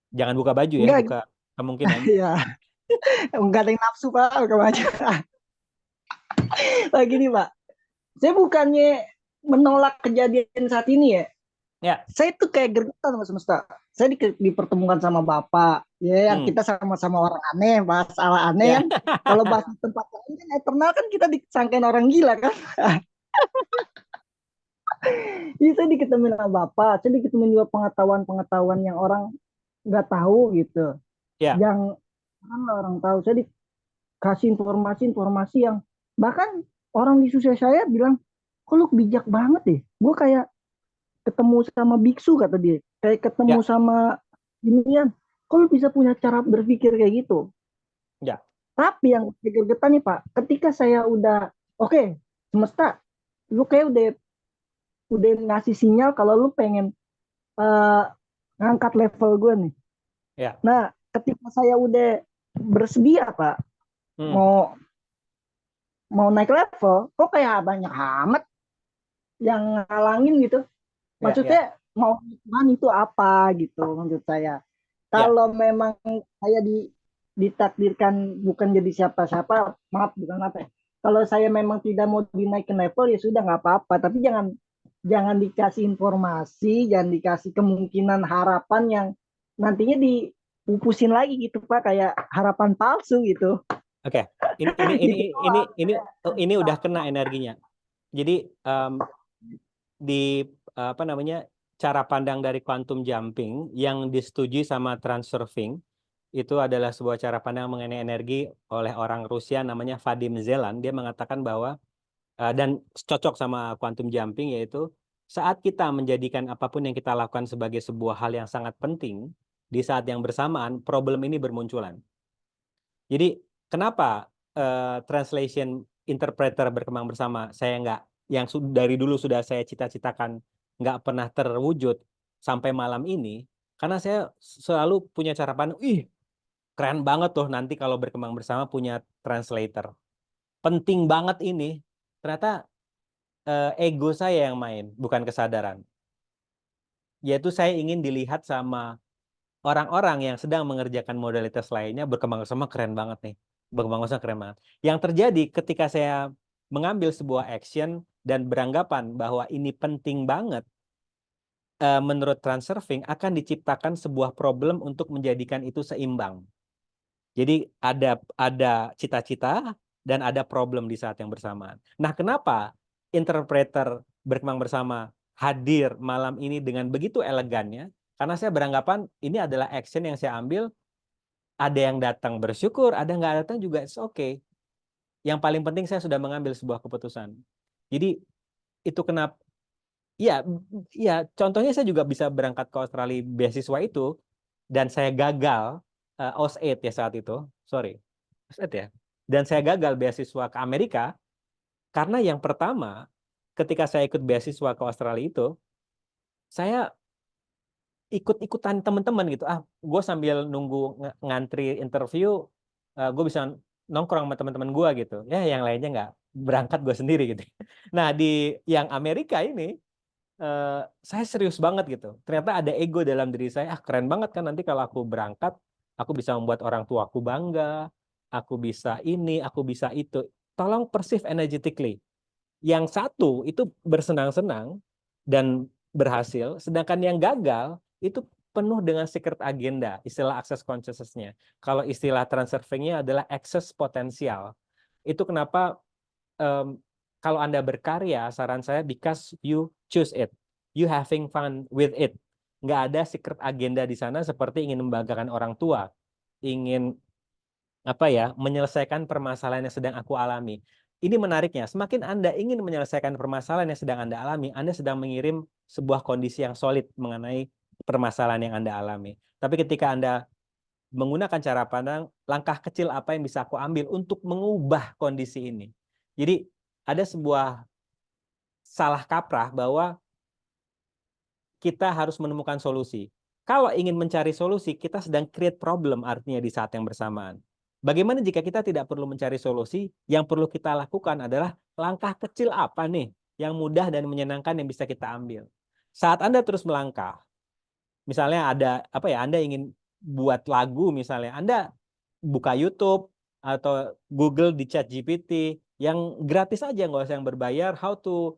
Jangan buka baju ya, Enggak, buka kemungkinan. ya, enggak ada yang nafsu Pak, kemana. Nah, gini Pak, saya bukannya menolak kejadian saat ini ya. Ya. Saya tuh kayak gergetan sama semesta. Saya dipertemukan sama Bapak, ya yang kita sama-sama orang aneh, bahas ala aneh kan. Kalau bahas di tempat lain kan eternal kan kita disangkain orang gila kan. Jadi saya diketemuin sama Bapak, saya diketemuin juga pengetahuan-pengetahuan yang orang nggak tahu gitu. Ya. Yang orang tahu, saya dikasih informasi-informasi yang bahkan orang di sosial saya bilang, kok lu bijak banget deh. Gue kayak ketemu sama biksu kata dia, kayak ketemu sama ginian. Kok lu bisa punya cara berpikir kayak gitu? Ya. Tapi yang gergetan nih Pak, ketika saya udah oke, semesta, lu kayak udah ngasih sinyal kalau lu pengen ngangkat level gue nih. Ya. Nah, ketika saya udah bersedia Pak, mau naik level, kok kayak banyak amat yang ngalangin gitu. Maksudnya mau Tuhan itu apa gitu menurut saya. Kalau memang saya ditakdirkan bukan jadi siapa-siapa, maaf bukan apa ya. Kalau saya memang tidak mau dinaikin level ya sudah nggak apa-apa. Tapi jangan dikasih informasi, jangan dikasih kemungkinan harapan yang nantinya dipupusin lagi gitu Pak, kayak harapan palsu gitu. Oke, ini udah kena energinya. Jadi di apa namanya cara pandang dari quantum jumping yang disetujui sama transurfing itu adalah sebuah cara pandang mengenai energi oleh orang Rusia namanya Vadim Zeland. Dia mengatakan bahwa dan cocok sama quantum jumping, yaitu saat kita menjadikan apapun yang kita lakukan sebagai sebuah hal yang sangat penting, di saat yang bersamaan problem ini bermunculan. Jadi kenapa translation interpreter berkembang bersama saya nggak, yang dari dulu sudah saya cita-citakan nggak pernah terwujud sampai malam ini, karena saya selalu punya cara pandang, keren banget tuh nanti kalau berkembang bersama punya translator. Penting banget ini. Ternyata ego saya yang main, bukan kesadaran. Yaitu saya ingin dilihat sama orang-orang yang sedang mengerjakan modalitas lainnya berkembang bersama, keren banget nih. Berkembang bersama keren banget. Yang terjadi ketika saya mengambil sebuah action dan beranggapan bahwa ini penting banget, menurut transurfing akan diciptakan sebuah problem untuk menjadikan itu seimbang. Jadi ada cita-cita dan ada problem di saat yang bersamaan. Nah, kenapa interpreter berkembang bersama hadir malam ini dengan begitu elegannya? Karena saya beranggapan ini adalah action yang saya ambil. Ada yang datang bersyukur, ada nggak datang juga it's okay. Yang paling penting saya sudah mengambil sebuah keputusan. Jadi itu kenapa? Ya, contohnya saya juga bisa berangkat ke Australia beasiswa itu dan saya gagal OS8 ya saat itu. Sorry. OS8 ya. Dan saya gagal beasiswa ke Amerika karena yang pertama ketika saya ikut beasiswa ke Australia itu saya ikut-ikutan teman-teman gitu. Gue sambil nunggu ngantri interview, gue bisa nongkrong sama teman-teman gue gitu. Ya, yang lainnya nggak, berangkat gue sendiri gitu. Nah, di yang Amerika ini, saya serius banget gitu. Ternyata ada ego dalam diri saya. Keren banget kan nanti kalau aku berangkat, aku bisa membuat orang tuaku bangga, aku bisa ini, aku bisa itu. Tolong perceive energetically. Yang satu itu bersenang-senang dan berhasil, sedangkan yang gagal itu penuh dengan secret agenda, istilah access consciousness-nya. Kalau istilah transurfing-nya adalah access potensial. Itu kenapa kalau Anda berkarya, saran saya because you choose it. you having fun with it. Nggak ada secret agenda di sana seperti ingin membanggakan orang tua, ingin menyelesaikan permasalahan yang sedang aku alami. Ini menariknya, semakin Anda ingin menyelesaikan permasalahan yang sedang Anda alami, Anda sedang mengirim sebuah kondisi yang solid mengenai permasalahan yang Anda alami. Tapi ketika Anda menggunakan cara pandang, langkah kecil apa yang bisa aku ambil untuk mengubah kondisi ini. Jadi ada sebuah salah kaprah bahwa kita harus menemukan solusi. Kalau ingin mencari solusi, kita sedang create problem artinya di saat yang bersamaan. Bagaimana jika kita tidak perlu mencari solusi, yang perlu kita lakukan adalah langkah kecil apa nih yang mudah dan menyenangkan yang bisa kita ambil. Saat Anda terus melangkah, misalnya Anda ingin buat lagu misalnya, Anda buka YouTube atau Google di ChatGPT yang gratis aja, nggak usah yang berbayar, how to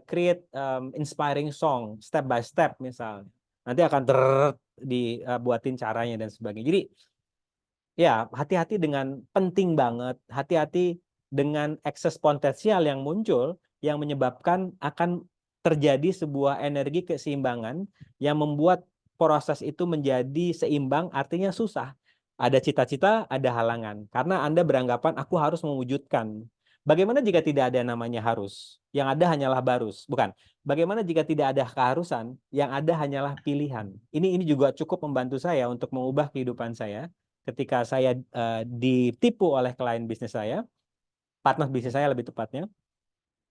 create inspiring song step by step misalnya. Nanti akan dibuatin caranya dan sebagainya. Jadi ya hati-hati dengan penting banget, hati-hati dengan ekses potensial yang muncul yang menyebabkan akan terjadi sebuah energi keseimbangan yang membuat proses itu menjadi seimbang, artinya susah. Ada cita-cita, ada halangan. Karena Anda beranggapan aku harus mewujudkan. Bagaimana jika tidak ada namanya harus? Yang ada hanyalah barus. Bukan. Bagaimana jika tidak ada keharusan? Yang ada hanyalah pilihan. Ini juga cukup membantu saya untuk mengubah kehidupan saya. Ketika saya ditipu oleh klien bisnis saya, partner bisnis saya lebih tepatnya,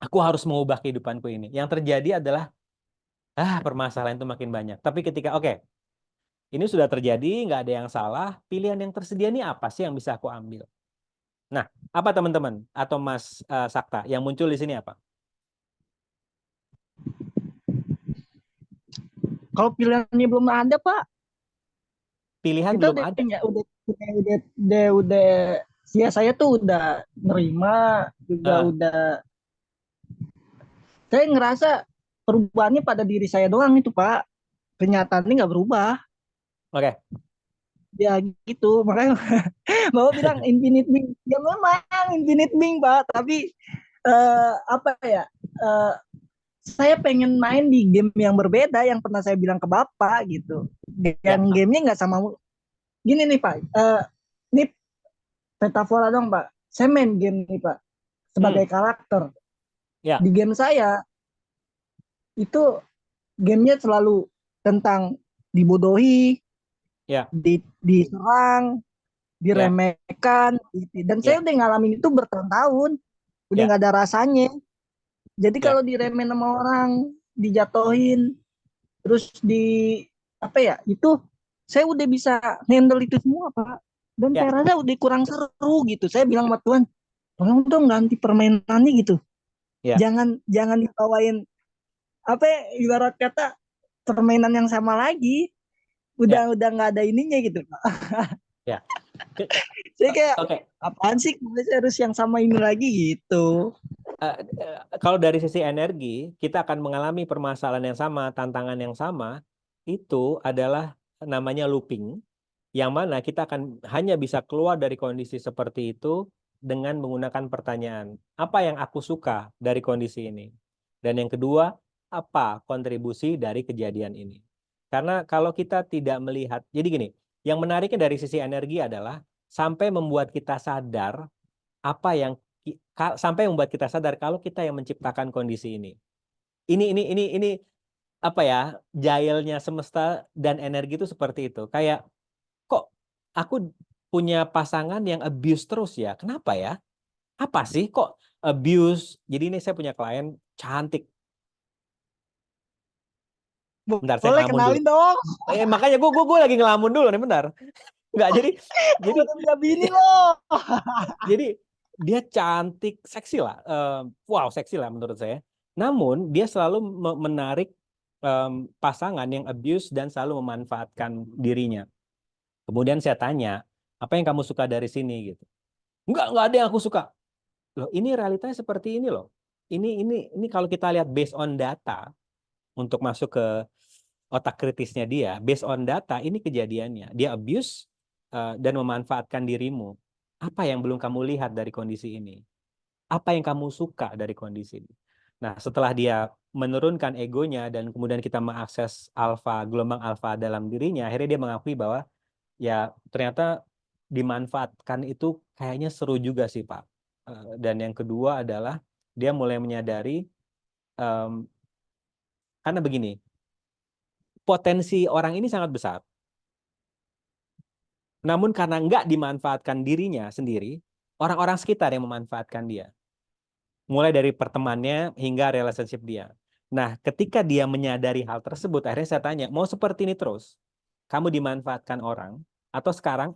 aku harus mengubah kehidupanku ini. Yang terjadi adalah permasalahan itu makin banyak. Tapi ketika ini sudah terjadi, nggak ada yang salah, pilihan yang tersedia ini apa sih yang bisa aku ambil? Nah, apa teman-teman atau Mas Sakta yang muncul di sini apa? Kalau pilihannya belum ada, Pak, Pilihan kita belum udah ada. udah ya saya tuh udah nerima juga Ah, udah saya ngerasa perubahannya pada diri saya doang itu, Pak. Kenyataannya nggak berubah. Oke. Ya gitu, makanya Bapak bilang infinite being. Ya memang infinite being, Pak. Tapi apa ya? eh, saya pengen main di game yang berbeda yang pernah saya bilang ke Bapak gitu. Yang Ya. gamenya nggak sama. Gini nih, Pak. Ini metafora dong, Pak. Saya main game nih, Pak. Hmm. Sebagai karakter. Ya. Di game saya itu gamenya selalu tentang dibodohi, Ya. diserang, Ya. diremehkan, gitu. Dan saya Ya. udah ngalamin itu bertahun-tahun, udah Ya. nggak ada rasanya. Jadi Ya. kalau diremehin sama orang, dijatohin, terus apa ya, itu saya udah bisa handle itu semua, Pak. Dan Ya. saya rasa udah kurang seru gitu. Saya bilang sama Tuhan, tolong dong ganti permainannya gitu. Ya. Jangan jangan dibawain apa ya, ibarat kata permainan yang sama lagi. Ya. Udah nggak ada ininya gitu, Pak. Ya. Saya kayak Oke. apaan sih, saya harus yang sama ini lagi gitu. Kalau dari sisi energi, kita akan mengalami permasalahan yang sama, tantangan yang sama, itu adalah namanya looping, yang mana kita akan hanya bisa keluar dari kondisi seperti itu dengan menggunakan pertanyaan, apa yang aku suka dari kondisi ini? Dan yang kedua, apa kontribusi dari kejadian ini? Karena kalau kita tidak melihat, jadi gini, yang menariknya dari sisi energi adalah sampai membuat kita sadar apa yang sampai membuat kita sadar kalau kita yang menciptakan kondisi ini. Ini apa ya? Jailnya semesta dan energi itu seperti itu. Kayak kok aku punya pasangan yang abuse terus ya? Kenapa ya? Apa sih kok abuse? Jadi ini saya punya klien cantik. Bentar, saya Boleh ngelamun dulu. kenalin dong. Makanya gue lagi ngelamun dulu nih, bentar. Enggak, jadi Udah punya bini loh. Jadi dia cantik, seksi lah. Wow, seksi lah menurut saya. Namun dia selalu menarik pasangan yang abuse dan selalu memanfaatkan dirinya. Kemudian saya tanya, apa yang kamu suka dari sini gitu? Enggak ada yang aku suka. Loh, ini realitanya seperti ini loh. Ini kalau kita lihat based on data untuk masuk ke otak kritisnya dia, based on data ini kejadiannya. Dia abuse dan memanfaatkan dirimu. Apa yang belum kamu lihat dari kondisi ini? Apa yang kamu suka dari kondisi ini? Nah, setelah dia menurunkan egonya dan kemudian kita mengakses gelombang alfa dalam dirinya, akhirnya dia mengakui bahwa ya ternyata dimanfaatkan itu kayaknya seru juga sih Pak. Dan yang kedua adalah dia mulai menyadari karena begini, potensi orang ini sangat besar. Namun karena nggak dimanfaatkan dirinya sendiri, orang-orang sekitar yang memanfaatkan dia. Mulai dari pertemanannya hingga relationship dia. Nah, ketika dia menyadari hal tersebut, akhirnya saya tanya, mau seperti ini terus? Kamu dimanfaatkan orang? Atau sekarang,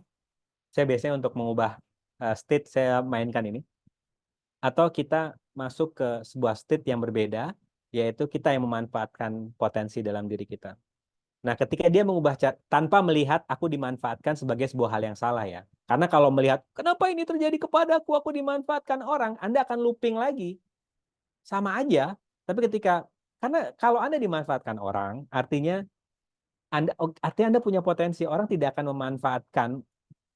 saya biasanya untuk mengubah state saya mainkan ini, atau kita masuk ke sebuah state yang berbeda, yaitu kita yang memanfaatkan potensi dalam diri kita. Nah, ketika dia mengubah tanpa melihat aku dimanfaatkan sebagai sebuah hal yang salah ya. Karena kalau melihat, kenapa ini terjadi kepadaku, aku dimanfaatkan orang, Anda akan looping lagi. Sama aja. Tapi karena kalau Anda dimanfaatkan orang, artinya Anda punya potensi. Orang tidak akan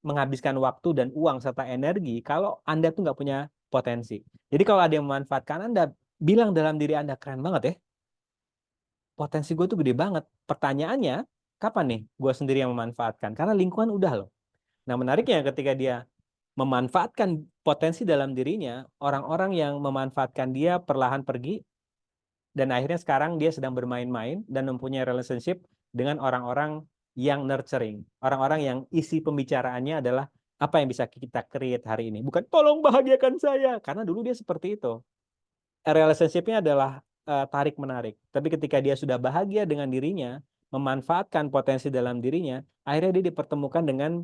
menghabiskan waktu dan uang serta energi kalau Anda tuh nggak punya potensi. Jadi kalau ada yang memanfaatkan Anda, bilang dalam diri Anda, keren banget ya. Potensi gue tuh gede banget. Pertanyaannya, kapan nih gue sendiri yang memanfaatkan? Karena lingkungan udah loh. Nah menariknya ketika dia memanfaatkan potensi dalam dirinya, orang-orang yang memanfaatkan dia perlahan pergi, dan akhirnya sekarang dia sedang bermain-main dan mempunyai relationship dengan orang-orang yang nurturing. Orang-orang yang isi pembicaraannya adalah apa yang bisa kita create hari ini. Bukan tolong bahagiakan saya. Karena dulu dia seperti itu. Relationship-nya adalah tarik-menarik. Tapi ketika dia sudah bahagia dengan dirinya, memanfaatkan potensi dalam dirinya, akhirnya dia dipertemukan dengan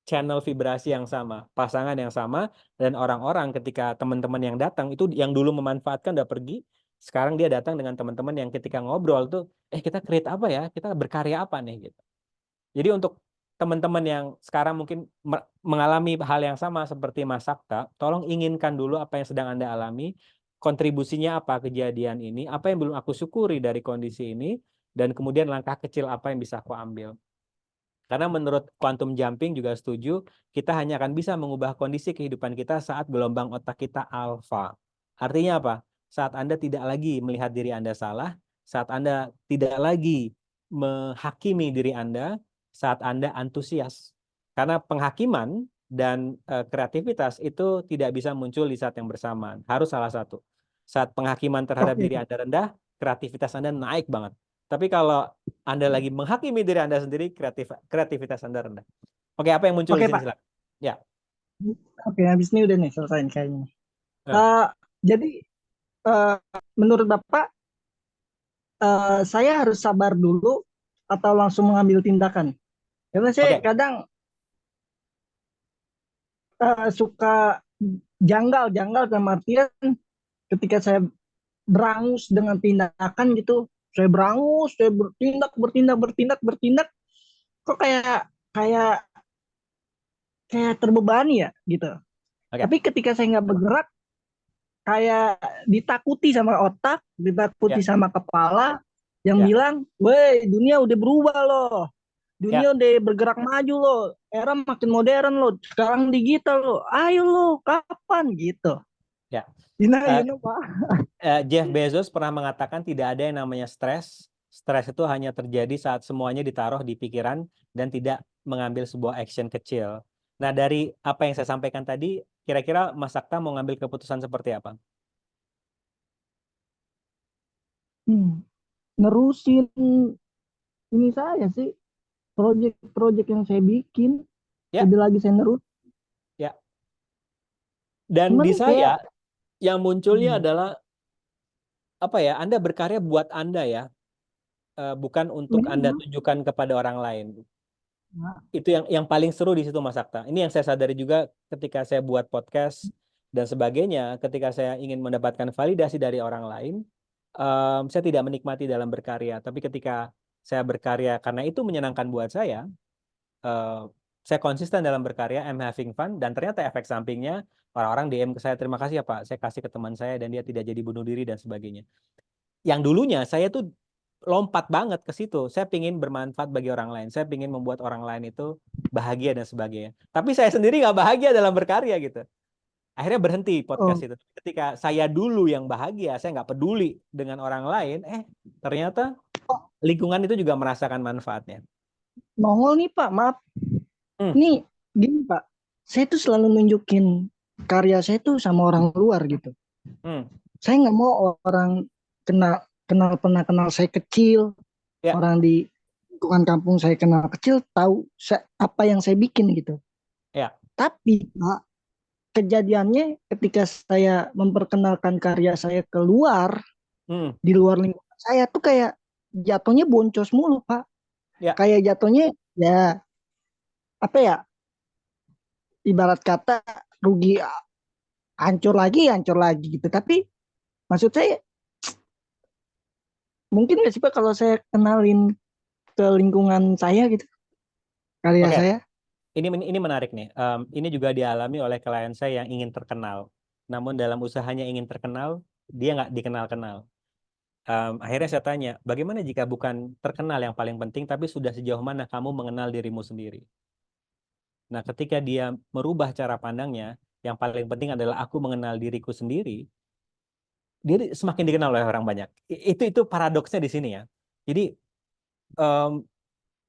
channel vibrasi yang sama, pasangan yang sama, dan orang-orang ketika teman-teman yang datang, itu yang dulu memanfaatkan udah pergi, sekarang dia datang dengan teman-teman yang ketika ngobrol tuh, kita create apa ya, kita berkarya apa nih gitu. Jadi untuk teman-teman yang sekarang mungkin mengalami hal yang sama seperti Mas Sakta, tolong inginkan dulu apa yang sedang Anda alami, kontribusinya apa kejadian ini, apa yang belum aku syukuri dari kondisi ini, dan kemudian langkah kecil apa yang bisa aku ambil. Karena menurut quantum jumping juga setuju, kita hanya akan bisa mengubah kondisi kehidupan kita saat gelombang otak kita alfa. Artinya apa? Saat Anda tidak lagi melihat diri Anda salah, saat Anda tidak lagi menghakimi diri Anda, saat Anda antusias. Karena penghakiman dan kreativitas itu tidak bisa muncul di saat yang bersamaan. Harus salah satu. Saat penghakiman terhadap Oke, diri Anda rendah, kreativitas Anda naik banget. Tapi kalau Anda lagi menghakimi diri Anda sendiri, kreativitas Anda rendah. Oke, apa yang muncul di oke sini Pak. silakan. Ya. Oke, habis ini udah nih selesai nih kayaknya. Nah, Eh, jadi eh, menurut Bapak, saya harus sabar dulu atau langsung mengambil tindakan? Karena saya oke. kadang suka janggal dalam artian ketika saya berangus dengan tindakan gitu, saya berangus, saya bertindak, kok kayak kayak kayak terbebani ya gitu. Oke. Tapi ketika saya nggak bergerak, kayak ditakuti sama otak, ditakuti Ya. sama kepala yang Ya. bilang, "Woi, dunia udah berubah loh. Ya. Dunia udah bergerak maju loh. Era makin modern loh. Sekarang digital loh. Ayo loh, kapan?" gitu. Ya. You Eh, know, Pak. Jeff Bezos pernah mengatakan tidak ada yang namanya stres. Stres itu hanya terjadi saat semuanya ditaruh di pikiran dan tidak mengambil sebuah action kecil. Nah, dari apa yang saya sampaikan tadi, kira-kira Mas Sakta mau ngambil keputusan seperti apa? Nerusin ini saya sih, proyek-proyek yang saya bikin, Ya, lebih lagi saya nerus. ya. Dan Cuman di kayak, saya yang munculnya hmm, adalah apa ya? Anda berkarya buat Anda ya, bukan untuk Anda memang, tunjukkan kepada orang lain. nah, Itu yang paling seru di situ Mas Sakta. Ini yang saya sadari juga ketika saya buat podcast dan sebagainya, ketika saya ingin mendapatkan validasi dari orang lain, saya tidak menikmati dalam berkarya. Tapi ketika saya berkarya karena itu menyenangkan buat eh, saya konsisten dalam berkarya, I'm having fun, dan ternyata efek sampingnya orang-orang DM ke saya, terima kasih ya Pak, saya kasih ke teman saya dan dia tidak jadi bunuh diri dan sebagainya. Yang dulunya saya tuh lompat banget ke situ. Saya pingin bermanfaat bagi orang lain. Saya pingin membuat orang lain itu bahagia dan sebagainya. Tapi saya sendiri nggak bahagia dalam berkarya gitu. Akhirnya berhenti podcast Oh, itu. Ketika saya dulu yang bahagia, saya nggak peduli dengan orang lain, ternyata lingkungan itu juga merasakan manfaatnya. nongol nih Pak, maaf. Hmm, Nih, gini Pak. Saya tuh selalu nunjukin karya saya tuh sama orang luar gitu. hmm, Saya nggak mau orang kenal kenal pernah kenal saya kecil, ya, orang di lingkungan kampung saya kenal kecil tahu apa yang saya bikin gitu. ya, Tapi Pak, kejadiannya ketika saya memperkenalkan karya saya keluar hmm, di luar lingkungan saya tuh kayak jatuhnya boncos mulu Pak. ya, Kayak jatuhnya ya apa ya, ibarat kata rugi, hancur lagi gitu. Tapi maksud saya mungkin nggak sih Pak kalau saya kenalin ke lingkungan saya gitu karya oke. saya. Ini menarik nih. Ini juga dialami oleh klien saya yang ingin terkenal. Namun dalam usahanya ingin terkenal, dia nggak dikenal-kenal. Akhirnya saya tanya, bagaimana jika bukan terkenal yang paling penting, tapi sudah sejauh mana kamu mengenal dirimu sendiri? Nah, ketika dia merubah cara pandangnya, yang paling penting adalah aku mengenal diriku sendiri, dia semakin dikenal oleh orang banyak. Itu paradoksnya di sini ya. Jadi, em,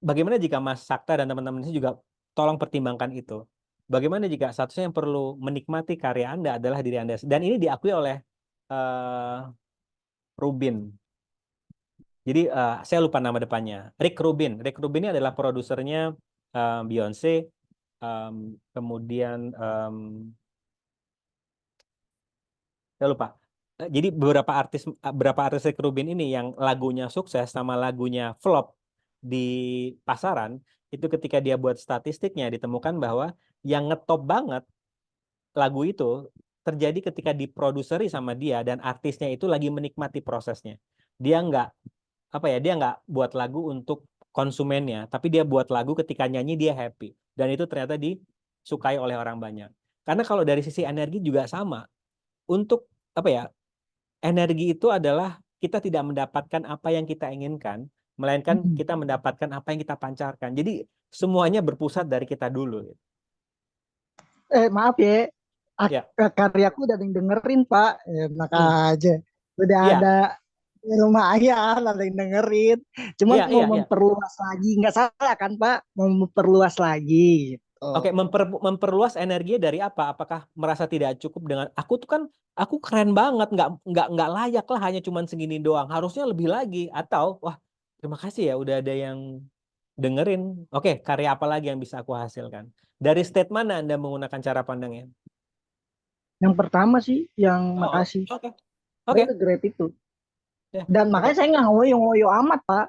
bagaimana jika Mas Sakta dan teman-teman ini juga tolong pertimbangkan itu. Bagaimana jika satu-satunya yang perlu menikmati karya Anda adalah diri Anda. Dan ini diakui oleh eh, Rubin. Jadi saya lupa nama depannya. Rick Rubin. Rick Rubin ini adalah produsernya Beyonce. Kemudian saya lupa. Jadi beberapa artis Rick Rubin ini yang lagunya sukses sama lagunya flop di pasaran, itu ketika dia buat statistiknya ditemukan bahwa yang ngetop banget lagu itu terjadi ketika diproduseri sama dia dan artisnya itu lagi menikmati prosesnya. Dia nggak dia nggak buat lagu untuk konsumennya, tapi dia buat lagu ketika nyanyi dia happy dan itu ternyata disukai oleh orang banyak. Karena kalau dari sisi energi juga sama. Untuk apa ya? Energi itu adalah kita tidak mendapatkan apa yang kita inginkan, melainkan Hmm. kita mendapatkan apa yang kita pancarkan. Jadi semuanya berpusat dari kita dulu. Maaf ya, Ya, karyaku udah ada yang dengerin Pak. Enak hmm. aja. Udah Iya, ada, ya lumayan ada yang dengerin. Cuman iya, mau iya, iya. memperluas lagi, nggak salah kan Pak? Mau memperluas lagi gitu. Oke, memperluas energinya dari apa? Apakah merasa tidak cukup dengan aku tuh kan aku keren banget, nggak layak lah hanya cuman segini doang. Harusnya lebih lagi atau wah terima kasih ya udah ada yang dengerin. Oke, karya apa lagi yang bisa aku hasilkan? Dari state mana Anda menggunakan cara pandangnya? Yang pertama sih, yang Oh, makasih. oke, Saya oke, regret itu. ya, Dan oke. makanya saya nggak ngoyo-ngoyo amat Pak.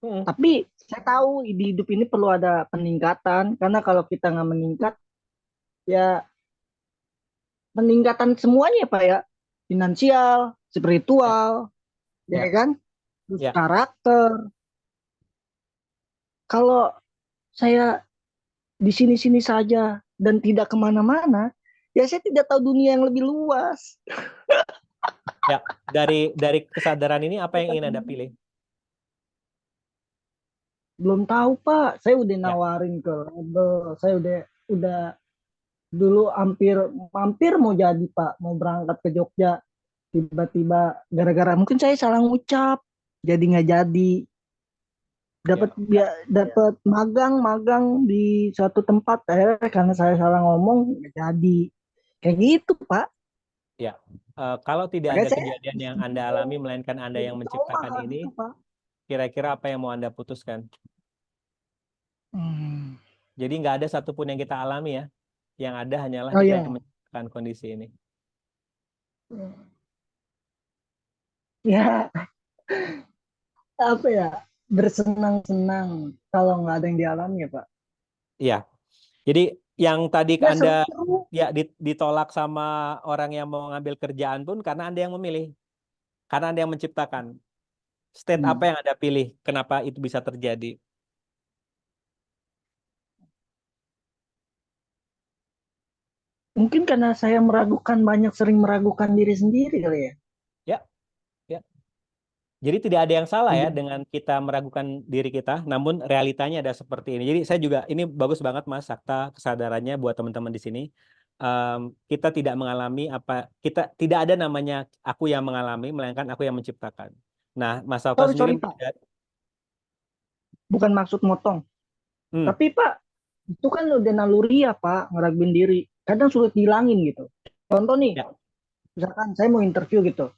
Mm, Tapi saya tahu di hidup ini perlu ada peningkatan. Karena kalau kita nggak meningkat, ya peningkatan semuanya Pak ya. Finansial, ya, spiritual, ya ya, kan? Terus ya. karakter. Kalau saya di sini-sini saja dan tidak kemana-mana, ya saya tidak tahu dunia yang lebih luas. Ya, dari kesadaran ini apa yang ingin Anda pilih? Belum tahu Pak, saya udah Ya, nawarin ke label, saya udah dulu hampir hampir mau jadi Pak, mau berangkat ke Jogja, tiba-tiba gara-gara mungkin saya salah ngucap, jadi nggak jadi. ya, Dapat magang di suatu tempat, karena saya salah ngomong nggak jadi. Kayak gitu Pak. ya. Kalau tidak Makanya ada saya kejadian yang Anda alami, melainkan Anda jadi yang trauma menciptakan ini, gitu Pak. kira-kira apa yang mau Anda putuskan? Hmm. Jadi nggak ada satupun yang kita alami ya. Yang ada hanyalah Oh kita yang ya, menciptakan kondisi ini. ya apa ya, bersenang-senang kalau nggak ada yang dialami ya Pak. Iya. Jadi yang tadi Ya Anda seru. ya ditolak sama orang yang mau ngambil kerjaan pun karena Anda yang memilih. Karena Anda yang menciptakan. State apa Hmm. yang Anda pilih? Kenapa itu bisa terjadi? Mungkin karena saya sering meragukan diri sendiri kali ya. Ya, ya. Jadi tidak ada yang salah ya Jadi, dengan kita meragukan diri kita, namun realitanya ada seperti ini. Jadi saya juga ini bagus banget Mas Sakta kesadarannya buat teman-teman di sini. kita tidak mengalami kita tidak ada namanya aku yang mengalami, melainkan aku yang menciptakan. Nah, Mas Saufan Sorry, sendiri sorry Pak, bukan maksud motong. hmm, Tapi Pak, itu kan udah naluri ya Pak, ngeraguin diri. Kadang sulit dihilangin gitu. Contoh nih, ya, misalkan saya mau interview gitu.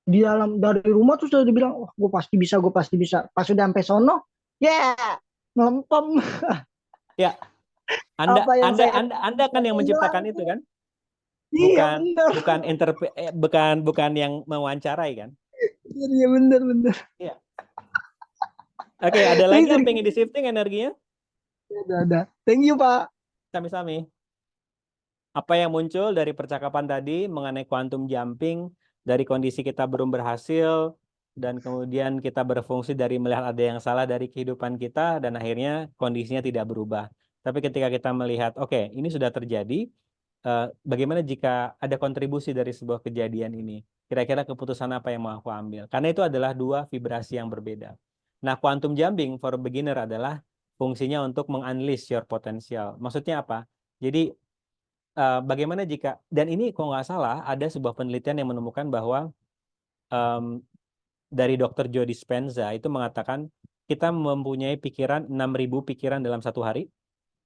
Di dalam dari rumah tuh sudah dibilang, wah gue pasti bisa, gue pasti bisa. Pas sudah sampai sono, ya yeah, melempem. ya, Apa yang saya Anda kan yang hilang. menciptakan itu kan, Iya bukan benar. bukan yang mewawancarai kan? Iya benar benar. Iya. Oke, ada Tapi lagi yang sering pengen di shifting energinya? ada. Thank you Pak. Sami-sami. Apa yang muncul dari percakapan tadi mengenai quantum jumping, dari kondisi kita belum berhasil, dan kemudian kita berfungsi dari melihat ada yang salah dari kehidupan kita, dan akhirnya kondisinya tidak berubah. Tapi ketika kita melihat, oke, ini sudah terjadi, bagaimana jika ada kontribusi dari sebuah kejadian ini? Kira-kira keputusan apa yang mau aku ambil? Karena itu adalah dua vibrasi yang berbeda. Nah, quantum jumping for beginner adalah fungsinya untuk meng-unleash your potential. Maksudnya apa? Jadi bagaimana jika, dan ini kalau nggak salah ada sebuah penelitian yang menemukan bahwa em, dari Dr. Joe Dispenza itu mengatakan kita mempunyai pikiran 6.000 pikiran dalam satu hari,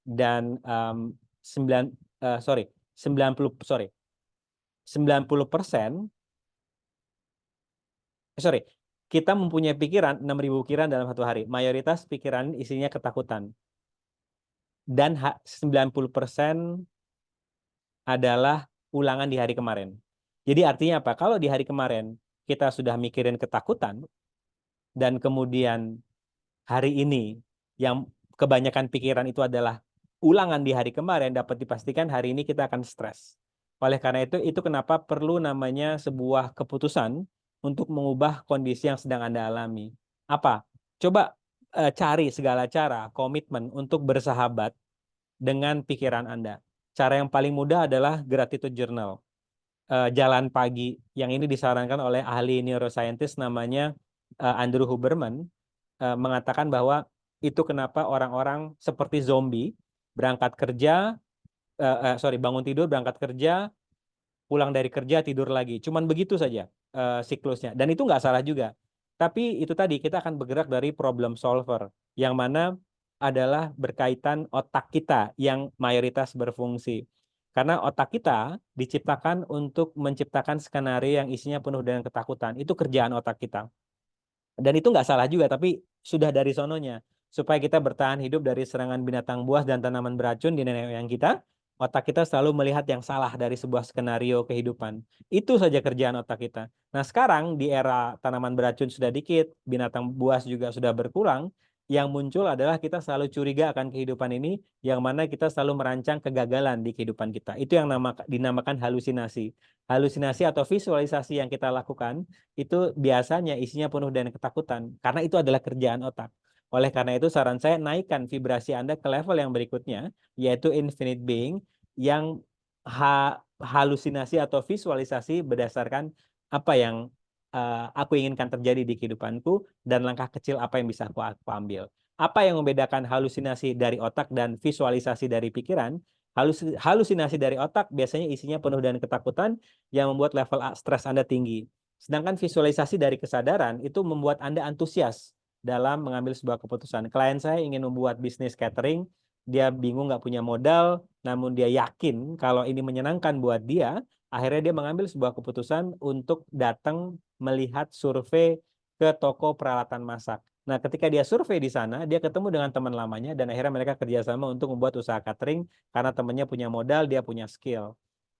dan 9 sorry 90 sorry 90% sorry kita mempunyai pikiran 6.000 pikiran dalam satu hari, mayoritas pikiran isinya ketakutan, dan 90% adalah ulangan di hari kemarin. Jadi artinya apa? Kalau di hari kemarin kita sudah mikirin ketakutan, dan kemudian hari ini yang kebanyakan pikiran itu adalah ulangan di hari kemarin, dapat dipastikan hari ini kita akan stres. Oleh karena itu kenapa perlu namanya sebuah keputusan untuk mengubah kondisi yang sedang Anda alami. Apa? Coba cari segala cara, komitmen untuk bersahabat dengan pikiran Anda. Cara yang paling mudah adalah gratitude journal, jalan pagi, yang ini disarankan oleh ahli neuroscientist namanya Andrew Huberman, mengatakan bahwa itu kenapa orang-orang seperti zombie berangkat kerja, bangun tidur, berangkat kerja, pulang dari kerja, tidur lagi. Cuman begitu saja siklusnya. Dan itu nggak salah juga. Tapi itu tadi kita akan bergerak dari problem solver, yang mana adalah berkaitan otak kita yang mayoritas berfungsi. Karena otak kita diciptakan untuk menciptakan skenario yang isinya penuh dengan ketakutan. Itu kerjaan otak kita. Dan itu nggak salah juga, tapi sudah dari sononya. Supaya kita bertahan hidup dari serangan binatang buas dan tanaman beracun di nenek moyang kita, otak kita selalu melihat yang salah dari sebuah skenario kehidupan. Itu saja kerjaan otak kita. Nah, sekarang di era tanaman beracun sudah dikit, binatang buas juga sudah berkurang, yang muncul adalah kita selalu curiga akan kehidupan ini, yang mana kita selalu merancang kegagalan di kehidupan kita. Itu yang dinamakan halusinasi. Halusinasi atau visualisasi yang kita lakukan itu biasanya isinya penuh dengan ketakutan, karena itu adalah kerjaan otak. Oleh karena itu saran saya, naikkan vibrasi Anda ke level yang berikutnya, yaitu infinite being, yang halusinasi atau visualisasi berdasarkan apa yang aku inginkan terjadi di kehidupanku, dan langkah kecil apa yang bisa aku ambil. Apa yang membedakan halusinasi dari otak dan visualisasi dari pikiran? Halusinasi dari otak biasanya isinya penuh dengan ketakutan yang membuat level stres Anda tinggi. Sedangkan visualisasi dari kesadaran itu membuat Anda antusias dalam mengambil sebuah keputusan. Klien saya ingin membuat bisnis catering, dia bingung nggak punya modal, namun dia yakin kalau ini menyenangkan buat dia, akhirnya dia mengambil sebuah keputusan untuk datang melihat survei ke toko peralatan masak. Nah, ketika dia survei di sana, dia ketemu dengan teman lamanya, dan akhirnya mereka kerjasama untuk membuat usaha catering karena temannya punya modal, dia punya skill.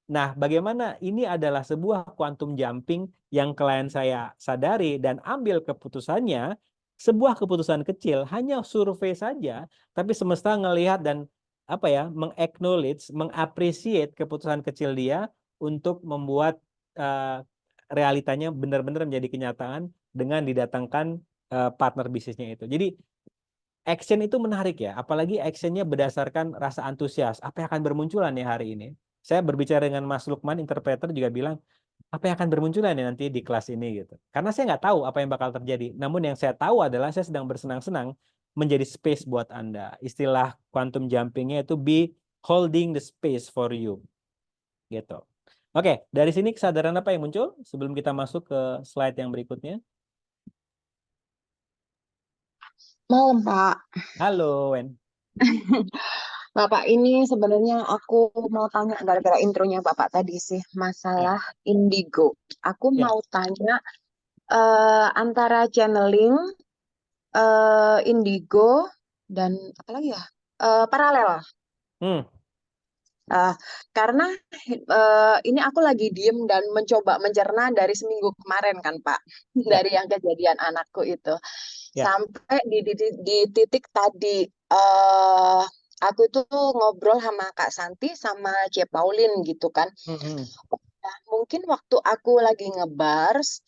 Nah, bagaimana ini adalah sebuah quantum jumping yang klien saya sadari dan ambil keputusannya, sebuah keputusan kecil, hanya survei saja, tapi semesta ngelihat dan apa ya, mengaknowledge, mengapresiasi keputusan kecil dia untuk membuat uh, realitanya benar-benar menjadi kenyataan dengan didatangkan partner bisnisnya itu. Jadi action itu menarik ya, apalagi actionnya berdasarkan rasa antusias. Apa yang akan bermunculan ya hari ini? Saya berbicara dengan Mas Lukman, interpreter, juga bilang, apa yang akan bermunculan ya nanti di kelas ini gitu. Karena saya nggak tahu apa yang bakal terjadi. Namun yang saya tahu adalah saya sedang bersenang-senang menjadi space buat Anda. Istilah quantum jumpingnya itu be holding the space for you. gitu. Oke, dari sini kesadaran apa yang muncul sebelum kita masuk ke slide yang berikutnya? Malam, Pak. Halo, Wen. Bapak, ini sebenarnya aku mau tanya gara-gara intronya Bapak tadi sih, Ya, masalah indigo. Aku ya. mau tanya antara channeling, indigo, dan apa lagi ya? Paralel. Hmm, Eh, karena ini aku lagi diem dan mencoba mencerna dari seminggu kemarin kan Pak, ya, dari yang kejadian anakku itu. ya. Sampai di titik tadi aku itu ngobrol sama Kak Santi sama C Pauline gitu kan. Hmm, hmm, Nah, mungkin waktu aku lagi ngebars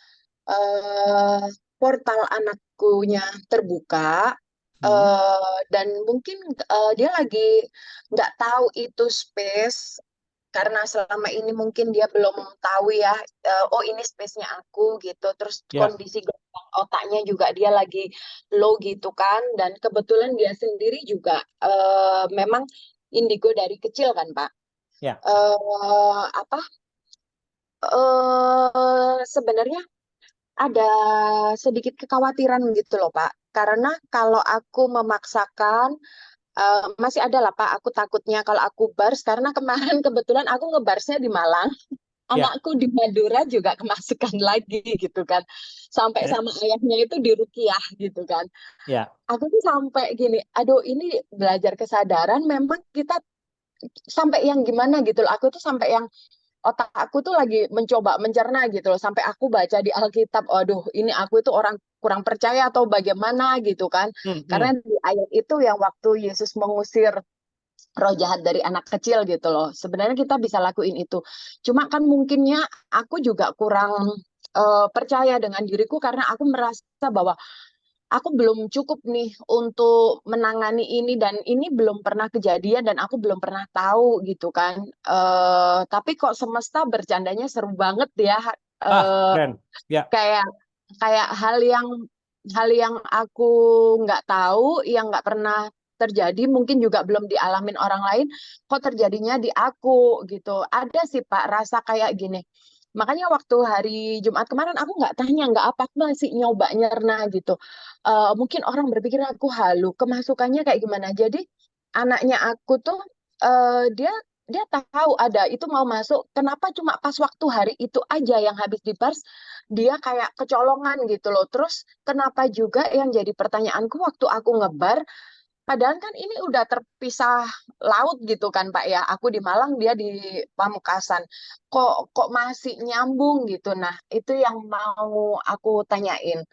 eh portal anakkunya terbuka, hmm. dan mungkin dia lagi nggak tahu itu space karena selama ini mungkin dia belum tahu ya, oh ini space-nya aku gitu, terus Ya, kondisi gelombang otaknya juga dia lagi low gitu kan, dan kebetulan dia sendiri juga memang indigo dari kecil kan Pak. ya. Apa sebenarnya ada sedikit kekhawatiran gitu loh Pak, karena kalau aku memaksakan, masih ada lah Pak, aku takutnya kalau aku bars, karena kemarin kebetulan aku ngebarsnya di Malang, Ya, anakku di Madura juga kemasukan lagi gitu kan, sampai ya, sama ayahnya itu diruqyah gitu kan. ya, Aku tuh sampai gini, aduh ini belajar kesadaran memang kita sampai yang gimana gitu loh. Aku tuh sampai yang otak aku tuh lagi mencoba mencerna gitu loh. Sampai aku baca di Alkitab, aduh ini aku itu orang kurang percaya atau bagaimana gitu kan. hmm, hmm. Karena di ayat itu yang waktu Yesus mengusir roh jahat dari anak kecil gitu loh. Sebenarnya kita bisa lakuin itu. Cuma kan mungkinnya aku juga kurang percaya dengan diriku karena aku merasa bahwa aku belum cukup nih untuk menangani ini dan ini belum pernah kejadian dan aku belum pernah tahu gitu kan. Tapi kok semesta bercandanya seru banget ya. Ah, Eh, keren. Ya, kayak kayak hal yang aku nggak tahu, yang nggak pernah terjadi, mungkin juga belum dialamin orang lain, kok terjadinya di aku gitu. Ada sih Pak rasa kayak gini. Makanya waktu hari Jumat kemarin aku nggak tanya, nggak apa, aku masih nyoba nyerna gitu. Mungkin orang berpikir aku halu, kemasukannya kayak gimana. Jadi anaknya aku tuh dia dia tahu ada itu mau masuk. Kenapa cuma pas waktu hari itu aja yang habis dibars dia kayak kecolongan gitu loh. Terus kenapa juga yang jadi pertanyaanku waktu aku ngebar, padahal kan ini udah terpisah laut gitu kan Pak ya. Aku di Malang, dia di Pamekasan. Kok kok masih nyambung gitu. Nah, itu yang mau aku tanyain.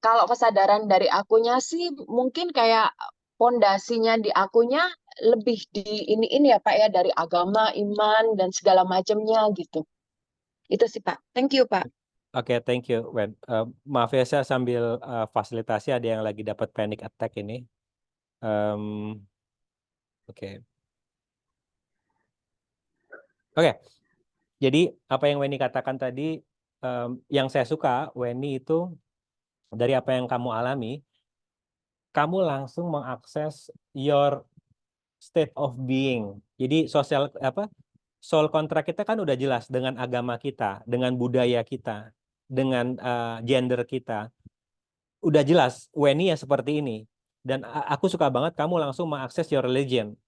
Kalau kesadaran dari akunya sih mungkin kayak pondasinya di akunya lebih di ini ya Pak ya, dari agama, iman dan segala macamnya gitu. Itu sih Pak. Thank you Pak. oke, thank you, Wen. Maaf ya, saya sambil fasilitasi ada yang lagi dapat panic attack ini. Em, oke, oke. Jadi apa yang Weni katakan tadi, yang saya suka, Weni itu dari apa yang kamu alami, kamu langsung mengakses your state of being. Jadi sosial apa? Soul contract kita kan udah jelas dengan agama kita, dengan budaya kita, dengan gender kita. Udah jelas Weni ya seperti ini. Dan aku suka banget kamu langsung mengakses your religion,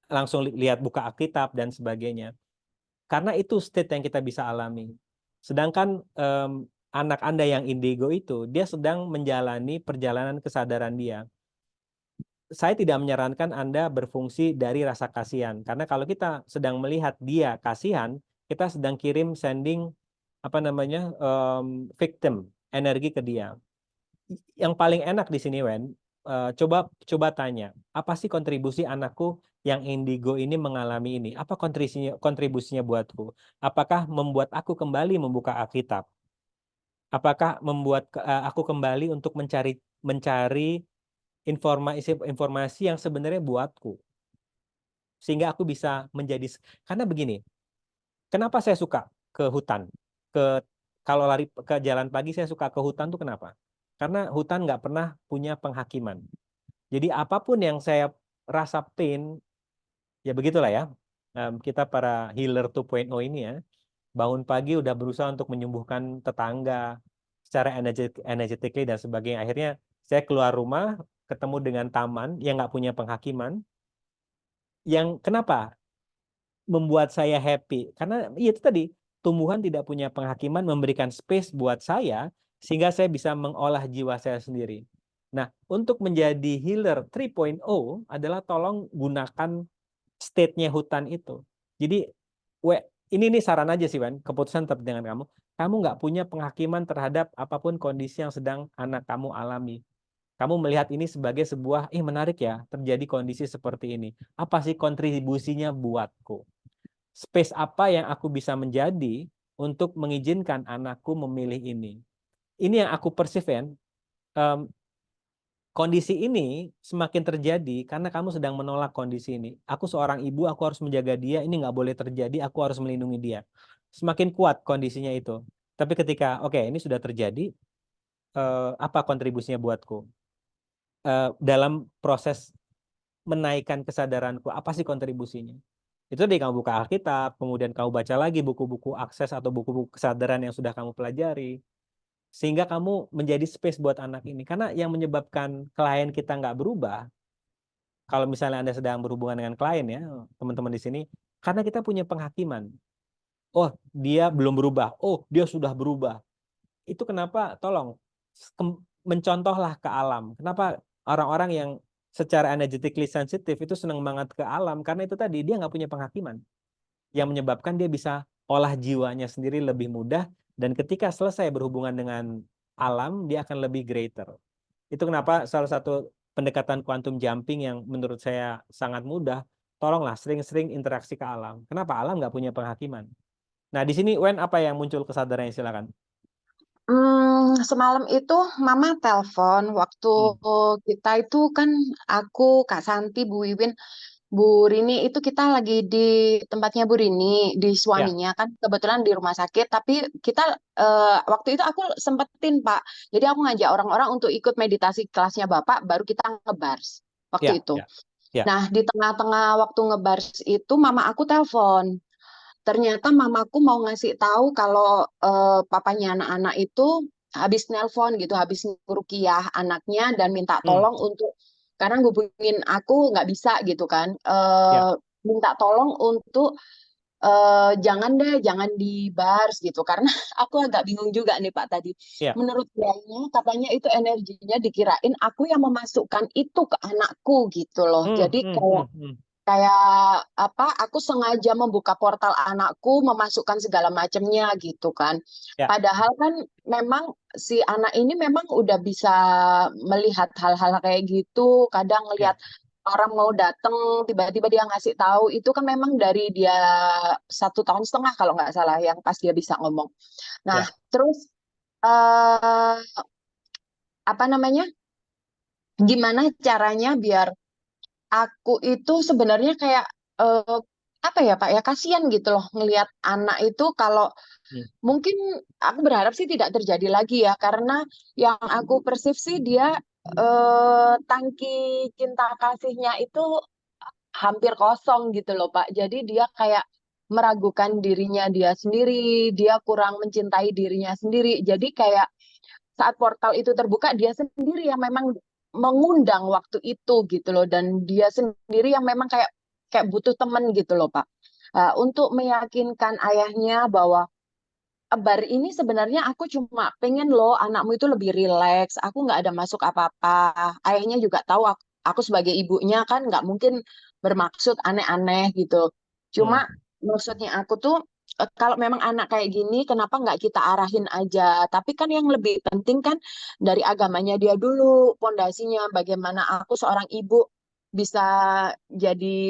langsung lihat buka Alkitab dan sebagainya. Karena itu state yang kita bisa alami. Sedangkan anak Anda yang indigo itu, dia sedang menjalani perjalanan kesadaran dia. Saya tidak menyarankan Anda berfungsi dari rasa kasihan. Karena kalau kita sedang melihat dia kasihan, kita sedang kirim sending apa namanya victim energi ke dia. Yang paling enak di sini, Wen, coba coba tanya, apa sih kontribusi anakku yang indigo ini mengalami ini? Apa kontribusinya buatku? Apakah membuat aku kembali membuka Alkitab? Apakah membuat aku kembali untuk mencari mencari informasi yang sebenarnya buatku, sehingga aku bisa menjadi, karena begini, kenapa saya suka ke hutan, ke kalau lari ke jalan pagi saya suka ke hutan tuh kenapa? Karena hutan nggak pernah punya penghakiman. Jadi apapun yang saya rasa pain, ya begitulah ya. kita para healer 2.0 ini ya, bangun pagi udah berusaha untuk menyembuhkan tetangga secara energetically dan sebagainya. Akhirnya saya keluar rumah, ketemu dengan taman yang nggak punya penghakiman, yang kenapa membuat saya happy? Karena ya itu tadi, tumbuhan tidak punya penghakiman, memberikan space buat saya, sehingga saya bisa mengolah jiwa saya sendiri. Nah, untuk menjadi healer 3.0 adalah tolong gunakan state-nya hutan itu. Jadi, ini nih saran aja sih, Wan, keputusan tetap dengan kamu. Kamu nggak punya penghakiman terhadap apapun kondisi yang sedang anak kamu alami. Kamu melihat ini sebagai sebuah, menarik ya, terjadi kondisi seperti ini. Apa sih kontribusinya buatku? Space apa yang aku bisa menjadi untuk mengizinkan anakku memilih ini? Ini yang aku perceive, Wan. Kondisi ini semakin terjadi karena kamu sedang menolak kondisi ini. Aku seorang ibu, aku harus menjaga dia, ini nggak boleh terjadi, aku harus melindungi dia. Semakin kuat kondisinya itu. Tapi ketika, oke, ini sudah terjadi, apa kontribusinya buatku? Dalam proses menaikkan kesadaranku, apa sih kontribusinya? Itu tadi kamu buka Alkitab, kemudian kamu baca lagi buku-buku akses atau buku-buku kesadaran yang sudah kamu pelajari. Sehingga kamu menjadi space buat anak ini. Karena yang menyebabkan klien kita nggak berubah, kalau misalnya Anda sedang berhubungan dengan klien ya, teman-teman di sini, karena kita punya penghakiman. Oh, dia belum berubah. Oh, dia sudah berubah. Itu kenapa, tolong, mencontohlah ke alam. Kenapa orang-orang yang secara energetically sensitif itu senang banget ke alam? Karena itu tadi, dia nggak punya penghakiman. Yang menyebabkan dia bisa olah jiwanya sendiri lebih mudah, dan ketika selesai berhubungan dengan alam, dia akan lebih greater. Itu kenapa salah satu pendekatan quantum jumping yang menurut saya sangat mudah, tolonglah sering-sering interaksi ke alam. Kenapa? Alam nggak punya penghakiman. Nah, di sini Wen, apa yang muncul kesadarannya? Silakan. Semalam itu Mama telepon waktu Hmm. kita itu kan aku, Kak Santi, Bu Wiwin, Bu Rini itu kita lagi di tempatnya Bu Rini di Ya, suaminya kan kebetulan di rumah sakit tapi kita waktu itu aku sempetin Pak. Jadi aku ngajak orang-orang untuk ikut meditasi kelasnya Bapak baru kita ngebars waktu ya, itu. ya, ya. Nah, di tengah-tengah waktu ngebars itu mama aku telepon. Ternyata mamaku mau ngasih tahu kalau papanya anak-anak itu habis nelpon gitu, habis rukiah anaknya dan minta Hmm. tolong untuk karena ngubungin aku nggak bisa gitu kan, Ya, minta tolong untuk jangan deh, jangan di bars gitu. Karena aku agak bingung juga nih Pak tadi. ya. Menurut dianya katanya itu energinya dikirain aku yang memasukkan itu ke anakku gitu loh. Hmm, Jadi hmm, kayak hmm, hmm. kayak apa aku sengaja membuka portal anakku memasukkan segala macamnya gitu kan Ya, padahal kan memang si anak ini memang udah bisa melihat hal-hal kayak gitu kadang ya, lihat orang mau datang tiba-tiba dia ngasih tahu itu kan memang dari dia 1 tahun setengah kalau nggak salah yang pas dia bisa ngomong nah ya, terus eh, apa namanya gimana caranya biar aku itu sebenarnya kayak eh, apa ya Pak ya kasihan gitu loh ngelihat anak itu kalau hmm. mungkin aku berharap sih tidak terjadi lagi ya karena yang aku persepsi dia tangki cinta kasihnya itu hampir kosong gitu loh Pak. Jadi dia kayak meragukan dirinya dia sendiri, dia kurang mencintai dirinya sendiri. Jadi kayak saat portal itu terbuka dia sendiri yang memang mengundang waktu itu gitu loh dan dia sendiri yang memang kayak kayak butuh teman gitu loh Pak. Untuk meyakinkan ayahnya bahwa Bar ini sebenarnya aku cuma pengen loh anakmu itu lebih rileks. Aku nggak ada masuk apa-apa. Ayahnya juga tahu aku sebagai ibunya kan nggak mungkin bermaksud aneh-aneh gitu. Hmm. Cuma maksudnya aku tuh kalau memang anak kayak gini kenapa nggak kita arahin aja. Tapi kan yang lebih penting kan dari agamanya dia dulu, pondasinya bagaimana aku seorang ibu bisa jadi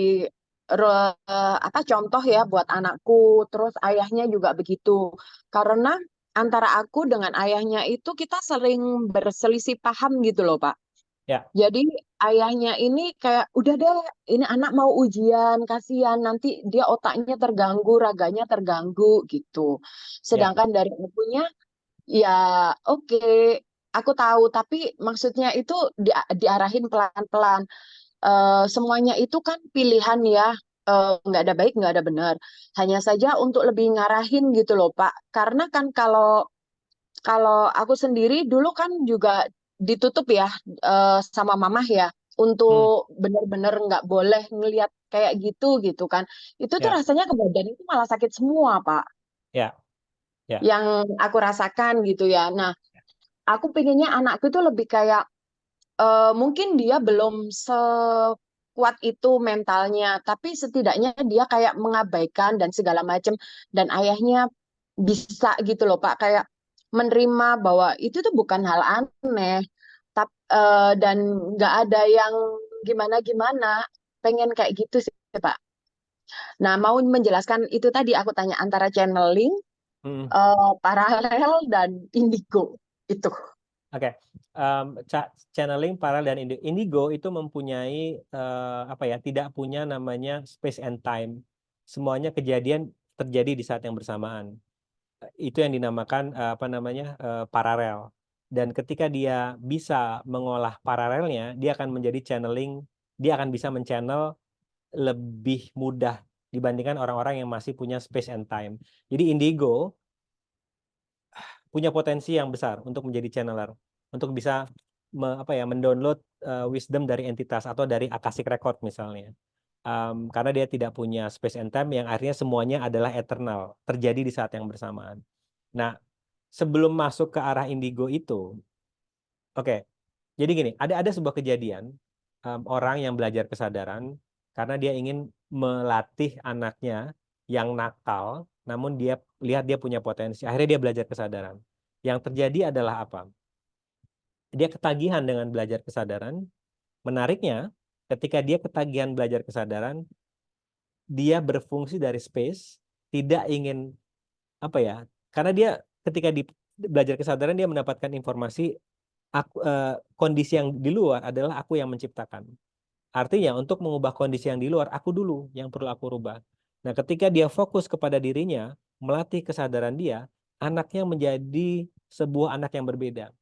apa contoh ya buat anakku. Terus ayahnya juga begitu. Karena antara aku dengan ayahnya itu kita sering berselisih paham gitu loh, Pak. Ya, Jadi ayahnya ini kayak udah deh, ini anak mau ujian, kasihan nanti dia otaknya terganggu, raganya terganggu gitu. ya, Sedangkan dari ibunya ya oke, aku tahu tapi maksudnya itu diarahin pelan-pelan. Semuanya itu kan pilihan ya. nggak ada baik, nggak ada benar. Hanya saja untuk lebih ngarahin gitu loh, Pak. Karena kan kalau kalau aku sendiri dulu kan juga ditutup ya sama mamah ya Hmm, untuk benar-benar nggak boleh ngelihat kayak gitu kan. Itu tuh ya, rasanya ke badan itu malah sakit semua, Pak. ya, ya, Yang aku rasakan gitu ya. Nah, aku pengennya anakku itu lebih kayak mungkin dia belum sekuat itu mentalnya, tapi setidaknya dia kayak mengabaikan dan segala macam dan ayahnya bisa gitu loh Pak, kayak menerima bahwa itu tuh bukan hal aneh, dan nggak ada yang gimana-gimana, pengen kayak gitu sih Pak. Nah, mau menjelaskan itu tadi aku tanya antara channeling, hmm. paralel dan indigo itu. Oke. Channeling, parallel, dan indigo itu mempunyai apa ya? Tidak punya namanya space and time. Semuanya kejadian terjadi di saat yang bersamaan. Itu yang dinamakan apa namanya paralel. Dan ketika dia bisa mengolah paralelnya, dia akan menjadi channeling. Dia akan bisa menchannel lebih mudah dibandingkan orang-orang yang masih punya space and time. Jadi indigo punya potensi yang besar untuk menjadi channeler, untuk bisa apa ya, mendownload wisdom dari entitas atau dari akashic record misalnya. Karena dia tidak punya space and time yang akhirnya semuanya adalah eternal, terjadi di saat yang bersamaan. Nah, sebelum masuk ke arah indigo itu, oke, jadi gini, ada sebuah kejadian, orang yang belajar kesadaran karena dia ingin melatih anaknya yang nakal, namun dia lihat dia punya potensi. Akhirnya dia belajar kesadaran. Yang terjadi adalah apa? Dia ketagihan dengan belajar kesadaran. Menariknya, ketika dia ketagihan belajar kesadaran, dia berfungsi dari space, tidak ingin apa ya? Karena dia ketika di belajar kesadaran dia mendapatkan informasi kondisi yang di luar adalah aku yang menciptakan. Artinya untuk mengubah kondisi yang di luar, aku dulu yang perlu aku rubah. Nah, ketika dia fokus kepada dirinya, melatih kesadaran dia, anaknya menjadi sebuah anak yang berbeda.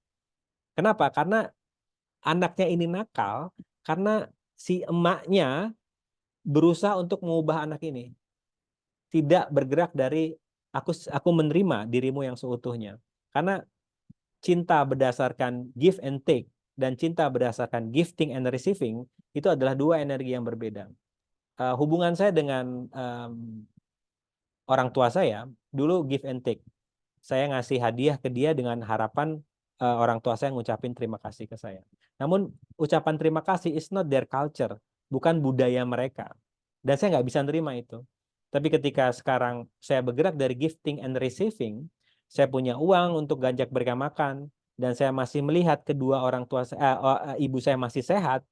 Kenapa? Karena anaknya ini nakal, karena si emaknya berusaha untuk mengubah anak ini. Tidak bergerak dari aku menerima dirimu yang seutuhnya. Karena cinta berdasarkan give and take dan cinta berdasarkan gifting and receiving itu adalah dua energi yang berbeda. Hubungan saya dengan orang tua saya dulu give and take. Saya ngasih hadiah ke dia dengan harapan orang tua saya ngucapin terima kasih ke saya. Namun ucapan terima kasih is not their culture, bukan budaya mereka. Dan saya nggak bisa nerima itu. Tapi ketika sekarang saya bergerak dari gifting and receiving, saya punya uang untuk gajak mereka makan, dan saya masih melihat kedua orang tua ibu saya masih sehat,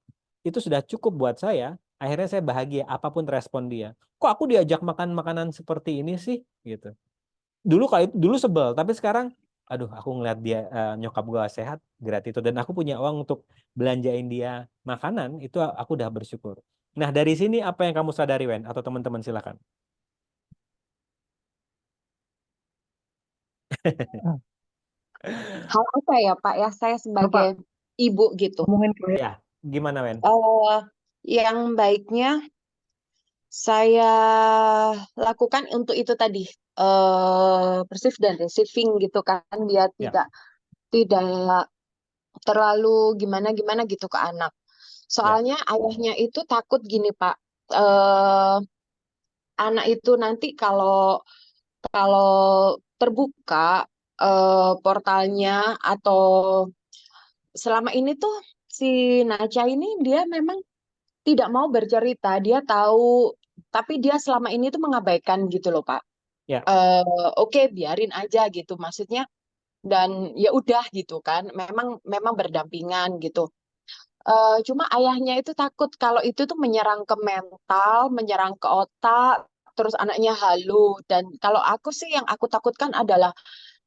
itu sudah cukup buat saya. Akhirnya saya bahagia apapun respon dia. Kok aku diajak makan makanan seperti ini sih? Gitu. Dulu sebel, tapi sekarang aduh aku ngeliat dia nyokap gue sehat, gratitude, dan aku punya uang untuk belanjain dia makanan, itu aku udah bersyukur. Nah, dari sini apa yang kamu sadari, Wen, atau teman-teman silakan. Ah, Hal apa ya Pak ya, saya Bapak sebagai ibu gitu. ngomongin kayak Ya, gimana, Wen? eh yang baiknya saya lakukan untuk itu tadi, perceive dan receiving gitu kan, biar Ya, tidak tidak terlalu gimana-gimana gitu ke anak. ya, Soalnya ayahnya itu takut gini Pak, eh anak itu nanti kalau kalau terbuka portalnya atau selama ini tuh si Naca ini dia memang tidak mau bercerita, dia tahu, tapi dia selama ini tuh mengabaikan gitu loh, Pak. ya. Oke, biarin aja gitu, maksudnya, dan ya udah gitu kan, memang memang berdampingan gitu. Cuma ayahnya itu takut kalau itu tuh menyerang ke mental, menyerang ke otak, terus anaknya halu. Dan kalau aku sih yang aku takutkan adalah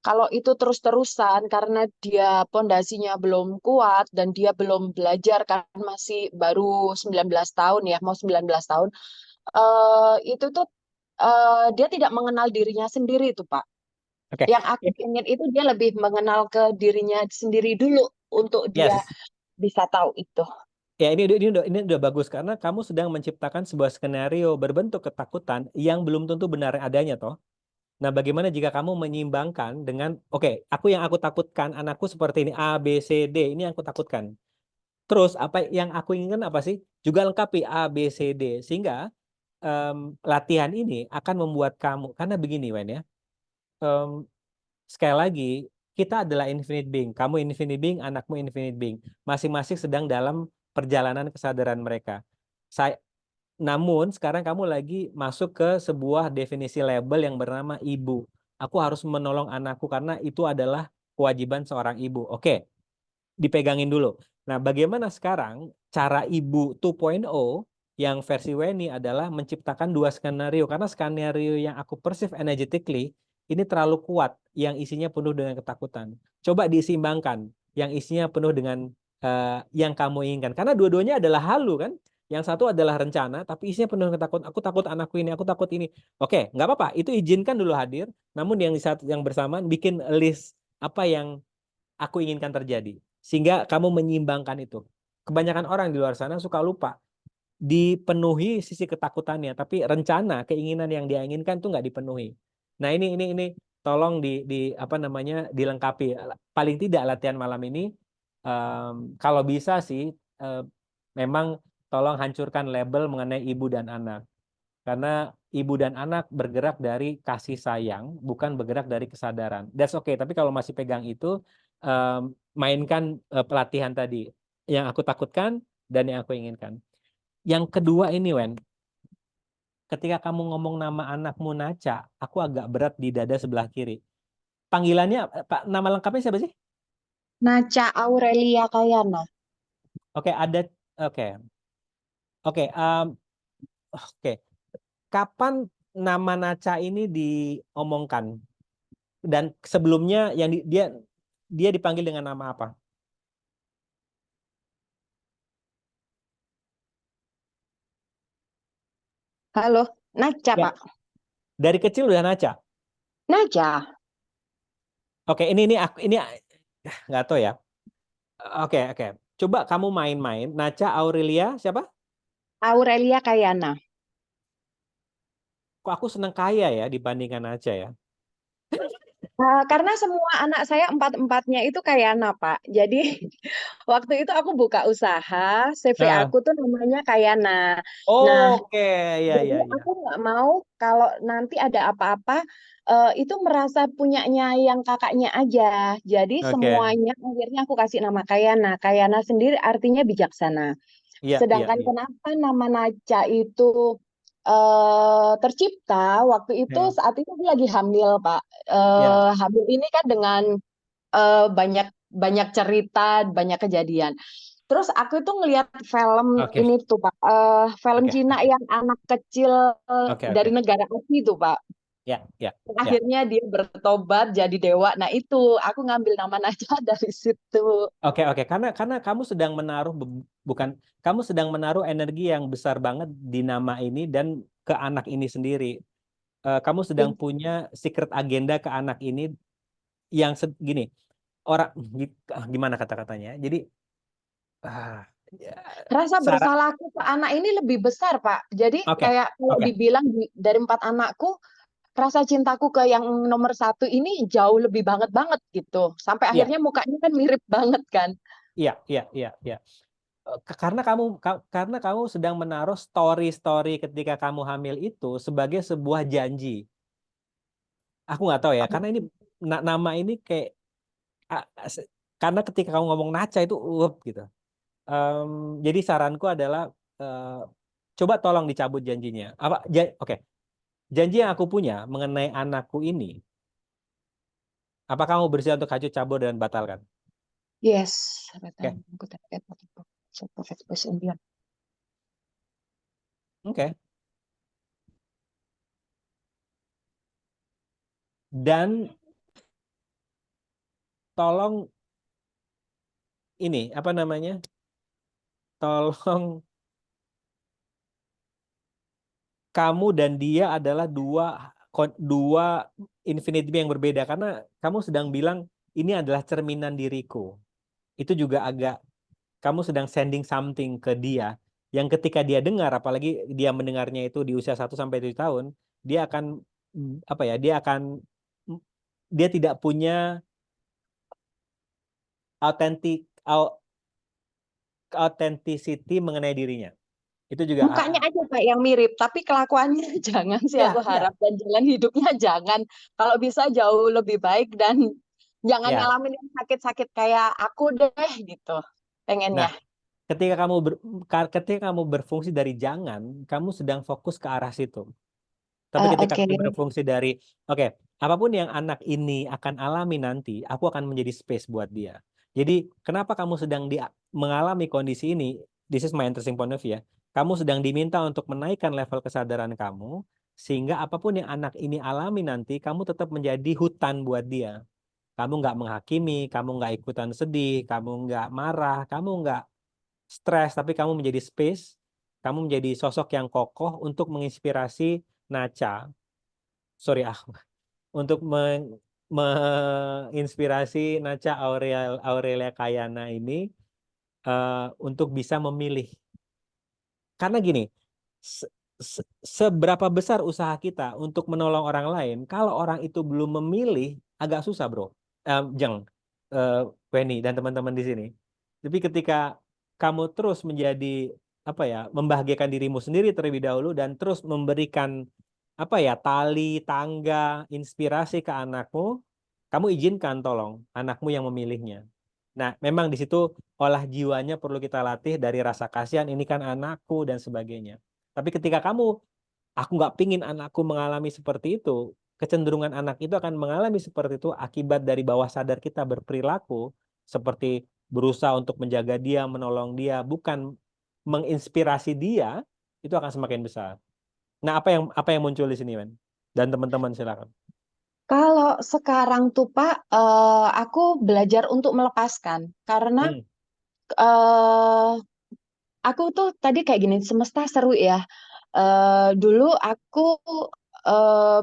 kalau itu terus-terusan karena dia pondasinya belum kuat dan dia belum belajar kan masih baru 19 tahun ya, mau 19 tahun. Itu tuh dia tidak mengenal dirinya sendiri tuh, Pak. Oke. Yang aku Ini, ingin itu dia lebih mengenal ke dirinya sendiri dulu untuk dia yes. bisa tahu itu. Ya, ini udah bagus karena kamu sedang menciptakan sebuah skenario berbentuk ketakutan yang belum tentu benar adanya toh. Nah, bagaimana jika kamu menyeimbangkan dengan oke, yang aku takutkan anakku seperti ini A B C D, ini yang aku takutkan. Terus apa yang aku inginkan apa sih? Juga lengkapi A B C D sehingga latihan ini akan membuat kamu karena begini Wen ya. Em, Sekali lagi, kita adalah infinite being. Kamu infinite being, anakmu infinite being. Masing-masing sedang dalam perjalanan kesadaran mereka. Saya, namun sekarang kamu lagi masuk ke sebuah definisi label yang bernama ibu. Aku harus menolong anakku karena itu adalah kewajiban seorang ibu. Oke, dipegangin dulu. Nah, bagaimana sekarang cara ibu 2.0 yang versi Weni adalah menciptakan dua skenario karena skenario yang aku perceive energetically ini terlalu kuat yang isinya penuh dengan ketakutan. Coba diseimbangkan yang isinya penuh dengan yang kamu inginkan karena dua-duanya adalah halu kan. Yang satu adalah rencana tapi isinya penuh dengan ketakutan. Aku takut anakku ini, aku takut ini. Oke, nggak apa-apa. Itu izinkan dulu hadir. Namun yang di saat yang bersamaan bikin list apa yang aku inginkan terjadi. Sehingga kamu menyimbangkan itu. Kebanyakan orang di luar sana suka lupa. Dipenuhi sisi ketakutannya, tapi rencana, keinginan yang dia inginkan tuh nggak dipenuhi. Nah, ini tolong apa namanya dilengkapi. Paling tidak latihan malam ini kalau bisa sih memang tolong hancurkan label mengenai ibu dan anak. Karena ibu dan anak bergerak dari kasih sayang, bukan bergerak dari kesadaran. That's okay. Tapi kalau masih pegang itu, mainkan pelatihan tadi. Yang aku takutkan dan yang aku inginkan. Yang kedua ini, Wen. Ketika kamu ngomong nama anakmu Naca, aku agak berat di dada sebelah kiri. Panggilannya, Pak, nama lengkapnya siapa sih? Naca Aurelia Kayana. Oke, ada. Oke, oke, oke. Kapan nama Naca ini diomongkan? Dan sebelumnya yang dia dipanggil dengan nama apa? Halo, Naca, Ya, Pak. dari kecil udah Naca. Naca. Oke, ini nggak tahu ya. Oke, oke. Coba kamu main-main. Naca Aurelia siapa? Aurelia Kayana. Kok aku seneng kaya ya dibandingkan Naca ya? Karena semua anak saya empat-empatnya itu Kayana, Pak. Jadi waktu itu aku buka usaha, CV Nah, aku tuh namanya Kayana. Nah, oke, ya, jadi ya, ya. aku nggak mau kalau nanti ada apa-apa itu merasa punyanya yang kakaknya aja. Jadi Oke, semuanya akhirnya aku kasih nama Kayana. Kayana sendiri artinya bijaksana. iya, iya, Sedangkan iya. kenapa nama Naca itu tercipta waktu itu Ya, saat itu aku lagi hamil, Pak. ya. Hamil ini kan dengan banyak banyak cerita, banyak kejadian. Terus aku tuh ngelihat film Oke, ini tuh Pak, film oke, Cina oke, yang anak kecil oke, dari oke. negara asing tuh Pak. Ya, ya, ya. Akhirnya dia bertobat jadi dewa. Nah itu aku ngambil nama Najwa dari situ. Oke, oke. Karena kamu sedang menaruh bukan kamu sedang menaruh energi yang besar banget di nama ini dan ke anak ini sendiri. Kamu sedang punya secret agenda ke anak ini yang gini orang gimana kata-katanya. Jadi ah, ya, Rasa Sarah, bersalahku ke anak ini lebih besar Pak. Jadi oke, kayak kalau oke, dibilang dari empat anakku, rasa cintaku ke yang nomor satu ini jauh lebih banget banget gitu. Sampai iya, akhirnya mukanya kan mirip banget kan. iya, iya, iya, iya. Karena kamu sedang menaruh story-story ketika kamu hamil itu sebagai sebuah janji. Aku nggak tahu ya, karena ini nama ini kayak ah, se- karena ketika kamu ngomong Naca itu gitu. Em, jadi saranku adalah coba tolong dicabut janjinya. Oke, janji yang aku punya mengenai anakku ini, apa kamu bersedia untuk hajut cabur dan batalkan? Yes, Oke, aku terkait waktu oke. Dan tolong ini apa namanya? Tolong kamu dan dia adalah dua infinite being yang berbeda karena kamu sedang bilang ini adalah cerminan diriku. Itu juga agak kamu sedang sending something ke dia yang ketika dia dengar, apalagi dia mendengarnya itu di usia 1 sampai 7 tahun, dia akan apa ya? Dia tidak punya autentik authenticity mengenai dirinya. Itu juga Mukanya aja Pak yang mirip, tapi kelakuannya jangan sih aku ya, ya, harap, dan jalan hidupnya jangan. Kalau bisa jauh lebih baik dan jangan ya. ngalamin yang sakit-sakit kayak aku deh gitu. Nah, Pengennya. ketika kamu berfungsi dari jangan, kamu sedang fokus ke arah situ. Tapi ketika Oke. kamu berfungsi dari, oke, apapun yang anak ini akan alami nanti, aku akan menjadi space buat dia. Jadi, kenapa kamu sedang mengalami kondisi ini? This is my interesting point of view ya. Kamu sedang diminta untuk menaikkan level kesadaran kamu, sehingga apapun yang anak ini alami nanti, kamu tetap menjadi hutan buat dia. Kamu nggak menghakimi, kamu nggak ikutan sedih, kamu nggak marah, kamu nggak stres, tapi kamu menjadi space, kamu menjadi sosok yang kokoh untuk menginspirasi Nacha, sorry untuk menginspirasi Nacha Aurelia Kayana ini untuk bisa memilih. Karena gini, seberapa besar usaha kita untuk menolong orang lain, kalau orang itu belum memilih, agak susah, bro. Jeng, Weni dan teman-teman di sini. Tapi ketika kamu terus menjadi apa ya, membahagiakan dirimu sendiri terlebih dahulu dan terus memberikan apa ya, tali, tangga, inspirasi ke anakmu, kamu izinkan tolong anakmu yang memilihnya. Nah, memang di situ olah jiwanya perlu kita latih dari rasa kasihan, ini kan anakku dan sebagainya. Tapi ketika aku nggak pingin anakku mengalami seperti itu, kecenderungan anak itu akan mengalami seperti itu akibat dari bawah sadar kita berperilaku seperti berusaha untuk menjaga dia, menolong dia, bukan menginspirasi dia, itu akan semakin besar. Nah, apa yang muncul di sini, Men? Dan teman-teman silakan. Kalau sekarang tuh Pak, aku belajar untuk melepaskan karena Hmm, eh aku tuh tadi kayak gini, semesta seru ya. Dulu aku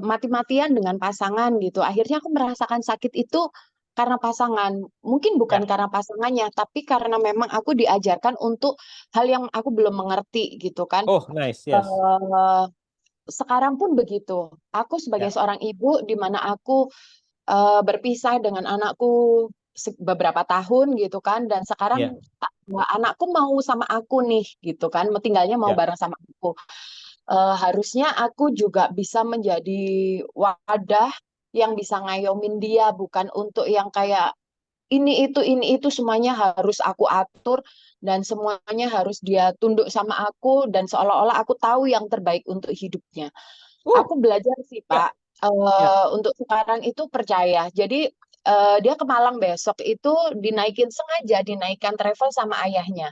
mati-matian dengan pasangan gitu. Akhirnya aku merasakan sakit itu karena pasangan. Mungkin bukan ya. karena pasangannya, tapi karena memang aku diajarkan untuk hal yang aku belum mengerti gitu kan. Oh, nice, yes. Eh, Sekarang pun begitu. Aku sebagai Ya, seorang ibu, di mana aku berpisah dengan anakku beberapa tahun gitu kan, dan ya, sekarang anakku mau sama aku nih gitu kan, tinggalnya mau ya, bareng sama aku. Harusnya aku juga bisa menjadi wadah yang bisa ngayomin dia, bukan untuk yang kayak ini itu semuanya harus aku atur dan semuanya harus dia tunduk sama aku dan seolah-olah aku tahu yang terbaik untuk hidupnya. uh, Aku belajar sih ya, Pak, ya, untuk sekarang itu percaya. Jadi dia ke Malang besok itu dinaikkan travel sama ayahnya.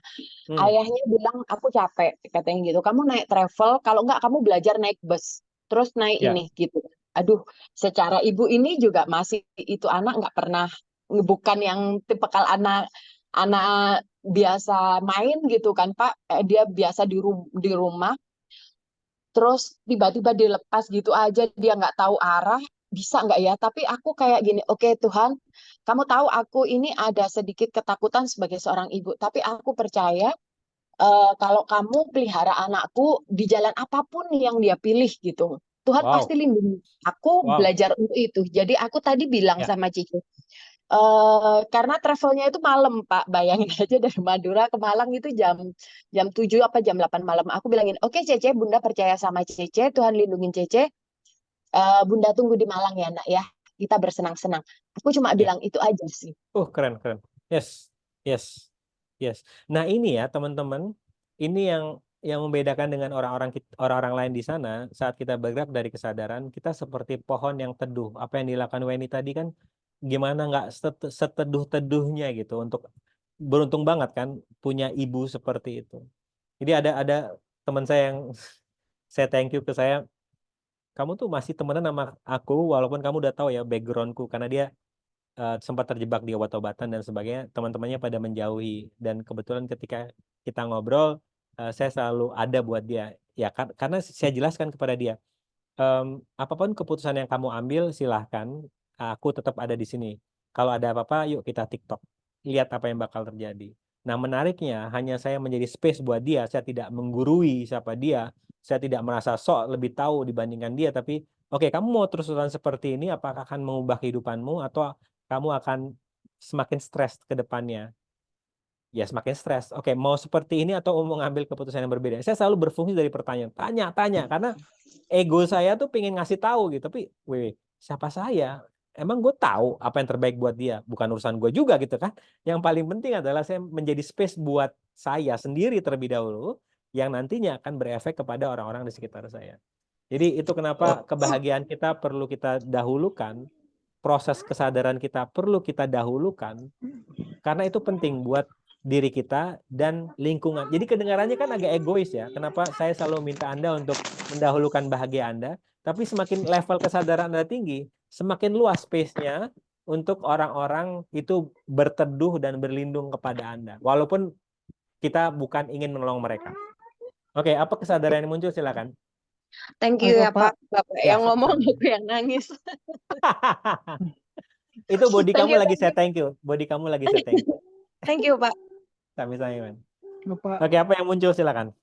hmm, Ayahnya bilang aku capek katanya gitu. Kamu naik travel, kalau enggak kamu belajar naik bus, terus naik ya, ini gitu. Aduh, secara ibu ini juga masih itu anak nggak pernah, bukan yang tipikal anak anak biasa main gitu kan Pak. Dia biasa di rumah terus tiba-tiba dilepas gitu aja dia nggak tahu arah, bisa nggak ya, tapi aku kayak gini, oke Tuhan, kamu tahu aku ini ada sedikit ketakutan sebagai seorang ibu, tapi aku percaya kalau kamu pelihara anakku di jalan apapun yang dia pilih gitu, Tuhan pasti wow, lindungi. Aku wow, belajar untuk itu. Jadi aku tadi bilang ya, sama Cici, karena travelnya itu malam, Pak. Bayangin aja dari Madura ke Malang itu jam jam 7 apa jam 8 malam. Aku bilangin, "Oke, Cece, Bunda percaya sama Cece, Tuhan lindungin Cece. Bunda tunggu di Malang ya, Nak ya. Kita bersenang-senang." Aku cuma ya. bilang itu aja sih. Keren, keren. Yes, yes, yes. Nah, ini ya, teman-teman, ini yang membedakan dengan orang-orang lain di sana saat kita bergerak dari kesadaran, kita seperti pohon yang teduh. Apa yang dilakukan Weni tadi kan gimana nggak seteduh-teduhnya gitu untuk beruntung banget kan punya ibu seperti itu. Jadi ada teman saya yang saya thank you ke saya, kamu tuh masih temenan sama aku walaupun kamu udah tahu ya backgroundku karena dia sempat terjebak di obat-obatan dan sebagainya, teman-temannya pada menjauhi dan kebetulan ketika kita ngobrol, saya selalu ada buat dia. Ya karena saya jelaskan kepada dia, apapun keputusan yang kamu ambil silahkan, aku tetap ada di sini. Kalau ada apa-apa, yuk kita TikTok. Lihat apa yang bakal terjadi. Nah, menariknya hanya saya menjadi space buat dia, saya tidak menggurui siapa dia, saya tidak merasa sok lebih tahu dibandingkan dia, tapi oke, kamu mau terus-terusan seperti ini, apakah akan mengubah kehidupanmu atau kamu akan semakin stres ke depannya? Ya, semakin stres. Oke, mau seperti ini atau mau mengambil keputusan yang berbeda? Saya selalu berfungsi dari pertanyaan, tanya, karena ego saya tuh pengen ngasih tahu gitu, tapi weh, siapa saya? Emang gue tahu apa yang terbaik buat dia, bukan urusan gue juga gitu kan. Yang paling penting adalah saya menjadi space buat saya sendiri terlebih dahulu, yang nantinya akan berefek kepada orang-orang di sekitar saya. Jadi itu kenapa kebahagiaan kita perlu kita dahulukan, proses kesadaran kita perlu kita dahulukan, karena itu penting buat diri kita dan lingkungan. Jadi kedengarannya kan agak egois ya. Kenapa saya selalu minta Anda untuk mendahulukan bahagia Anda, tapi semakin level kesadaran Anda tinggi, semakin luas space-nya untuk orang-orang itu berteduh dan berlindung kepada Anda. Walaupun kita bukan ingin menolong mereka. Oke, apa kesadaran yang muncul? Silakan. Thank you ya Pak. Pak. Bapak Ya, yang ngomong, sama-sama. aku yang nangis. Itu body Thank kamu you, lagi thank saya you. thank you. Body kamu lagi saya thank you. Thank you, Pak. Sami-sami, Man. Bapak, Oke, apa yang muncul? Silakan.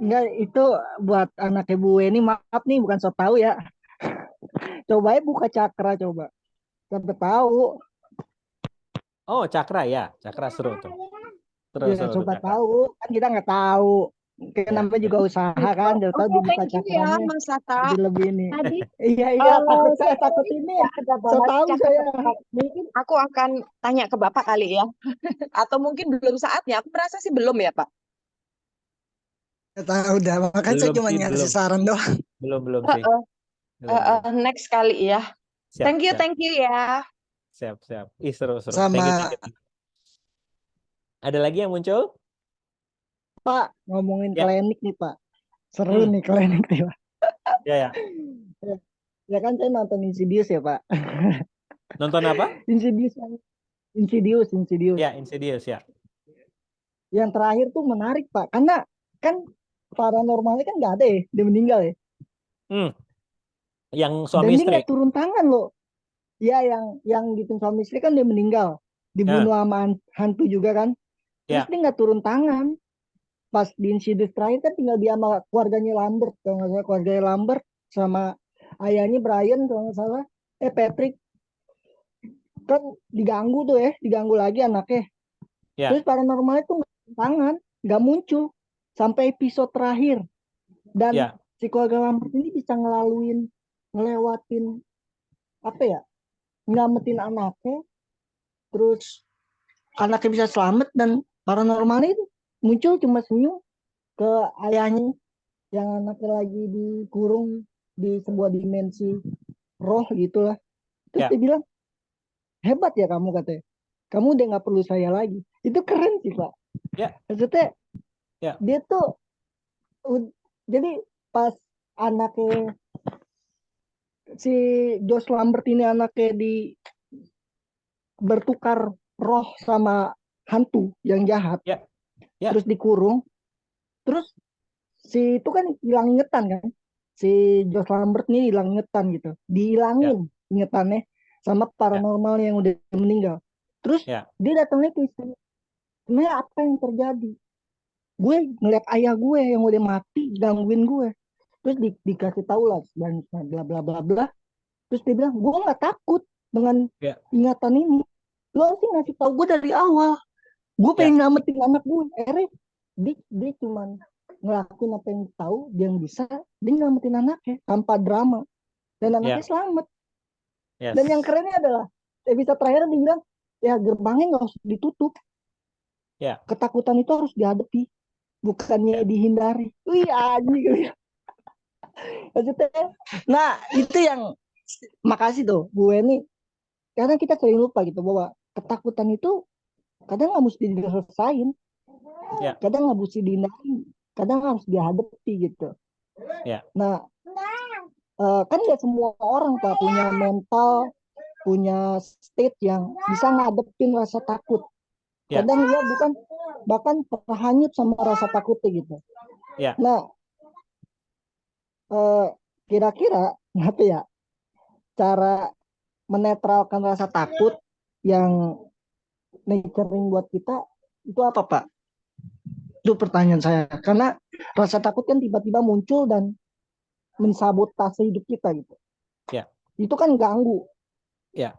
enggak itu buat anak ibu ini, maaf nih bukan so tahu ya. Coba aja buka cakra coba. Sampai tahu. Oh, cakra ya. Cakra seru tuh. Ya Seru tuh coba cakra. tahu. Kan kita nggak tahu. Ya, Kenapa ya. juga usaha kan. Jadi tahu Oke, dibuka thank you ya cakranya. Mas Sata. Jadi lebih ini. Tadi Iya iya saya saya takut ini ini. ya ada So bahas tahu saya. cakra. Mungkin aku akan tanya ke Bapak kali ya. Atau mungkin belum saatnya. Aku merasa sih belum ya, Pak. Nggak tahu udah. Makanya saya Belum cuma sih, ngasih belum. saran doang. Belum sih. Heeh, Belum. next kali ya. Siap, siap. Thank you ya. Siap. Ih, seru. Thank you, thank Sama you. Ada lagi yang muncul? Pak ngomongin Ya. klinik nih Pak. Seru Hmm. nih klinik nih Pak. Ya. Ya, ya kan saya nonton Insidious ya Pak. Nonton apa? Insidious yang Insidious. Ya, Insidious ya. Yang terakhir tuh menarik Pak, karena kan paranormalnya kan nggak ada ya, dia meninggal ya. Hmm. Yang Dan suami dia istri. nggak turun tangan loh. Ya yang gitu suami istri kan dia meninggal, Ya, dibunuh sama hantu juga kan. Terus ya, dia nggak turun tangan. Pas di Insidious terakhir kan tinggal dia sama keluarganya Lambert, kalau nggak salah keluarganya Lambert sama ayahnya Brian kalau nggak salah. Patrick kan diganggu lagi anaknya. ya, Terus paranormal itu nggak turun tangan, nggak muncul sampai episode terakhir. Dan ya, si keluarga Lambert ini bisa ngelewatin apa ya, nyelamatin anaknya, terus anaknya bisa selamat dan paranormalnya itu muncul cuma senyum ke ayahnya yang anaknya lagi dikurung di sebuah dimensi roh gitulah. Terus ya, dia bilang, hebat ya kamu, katanya, kamu udah nggak perlu saya lagi. Itu keren sih Pak. ya, Maksudnya ya, dia tuh jadi pas anaknya si Josh Lambert ini anaknya bertukar roh sama hantu yang jahat, ya, ya, terus dikurung, terus si itu kan hilang ingatan kan, si Josh Lambert ini hilang ingatan gitu, ya, dihilangin ingetannya sama ya, paranormal yang udah meninggal. Terus ya, dia datangnya ke istri, sebenarnya apa yang terjadi, gue ngeliat ayah gue yang udah mati gangguin gue. Terus dikasih tahu lah dan bla bla bla bla. Terus dia bilang, gue nggak takut dengan ya, ingatan ini, lo sih ngasih tahu gue dari awal, gue ya, pengen nyelamatin anak gue. Akhirnya dia cuman ngelakuin apa yang tahu dia yang bisa, dia nyelamatin anaknya tanpa drama dan anaknya ya, selamat. Dan yang yes, kerennya adalah episode terakhir dia bilang, ya gerbangnya nggak usah ditutup, ya, ketakutan itu harus dihadapi bukannya ya, dihindari. Wih anjing. Maksudnya, nah itu yang makasih tuh gue nih, karena kita sering lupa gitu bahwa ketakutan itu kadang nggak mesti diselesain, ya, kadang nggak mesti dihindari, kadang harus dihadapi gitu. ya, Nah, kan nggak semua orang Pak punya mental, punya state yang bisa ngadepin rasa takut. ya, Kadang dia bukan bahkan terhanyut sama rasa takutnya gitu. ya. Nah, eh, kira-kira apa ya cara menetralkan rasa takut yang nurturing buat kita itu apa, Pak? Itu pertanyaan saya. Karena rasa takut kan tiba-tiba muncul dan mensabotase hidup kita gitu. Ya, Itu kan ganggu, ya.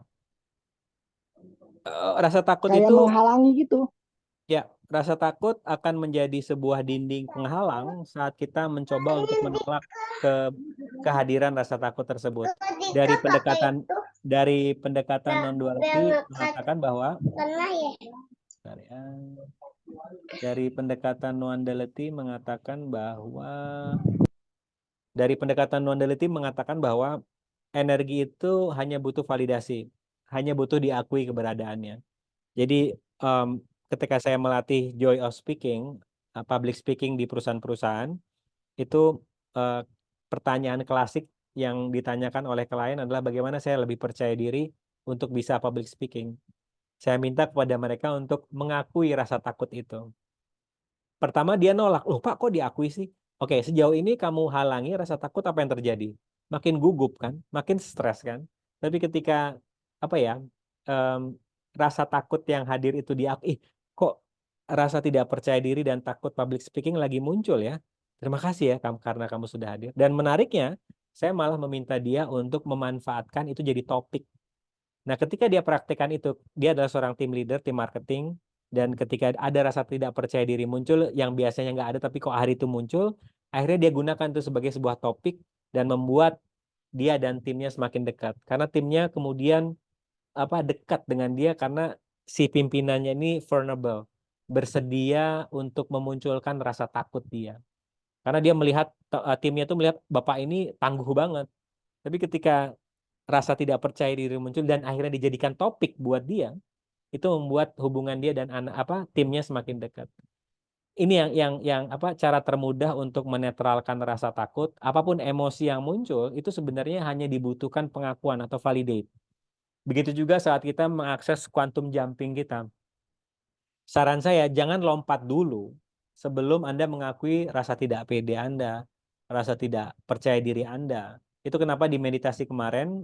Rasa takut kayak itu, menghalangi gitu. ya, rasa takut akan menjadi sebuah dinding penghalang saat kita mencoba untuk menolak ke kehadiran rasa takut tersebut. Dari pendekatan non duality mengatakan bahwa bentar ya. Dari pendekatan non duality mengatakan bahwa energi itu hanya butuh validasi, hanya butuh diakui keberadaannya. Jadi ketika saya melatih joy of speaking, public speaking di perusahaan-perusahaan, itu pertanyaan klasik yang ditanyakan oleh klien adalah bagaimana saya lebih percaya diri untuk bisa public speaking. Saya minta kepada mereka untuk mengakui rasa takut itu. Pertama dia nolak, loh Pak kok diakui sih? Oke, sejauh ini kamu halangi rasa takut, apa yang terjadi? Makin gugup kan, makin stres kan. Tapi ketika apa ya, rasa takut yang hadir itu diakui, kok rasa tidak percaya diri dan takut public speaking lagi muncul ya. Terima kasih ya karena kamu sudah hadir. Dan menariknya, saya malah meminta dia untuk memanfaatkan itu jadi topik. Nah, ketika dia praktekkan itu, dia adalah seorang tim leader, tim marketing, dan ketika ada rasa tidak percaya diri muncul, yang biasanya nggak ada, tapi kok hari itu muncul, akhirnya dia gunakan itu sebagai sebuah topik, dan membuat dia dan timnya semakin dekat. Karena timnya kemudian dekat dengan dia, karena si pimpinannya ini vulnerable, bersedia untuk memunculkan rasa takut dia. Karena dia melihat, timnya itu melihat, Bapak ini tangguh banget. Tapi ketika rasa tidak percaya diri muncul dan akhirnya dijadikan topik buat dia, itu membuat hubungan dia dan timnya semakin dekat. Ini yang cara termudah untuk menetralkan rasa takut. Apapun emosi yang muncul itu sebenarnya hanya dibutuhkan pengakuan atau validate. Begitu juga saat kita mengakses quantum jumping kita. Saran saya jangan lompat dulu sebelum Anda mengakui rasa tidak pede Anda, rasa tidak percaya diri Anda. Itu kenapa di meditasi kemarin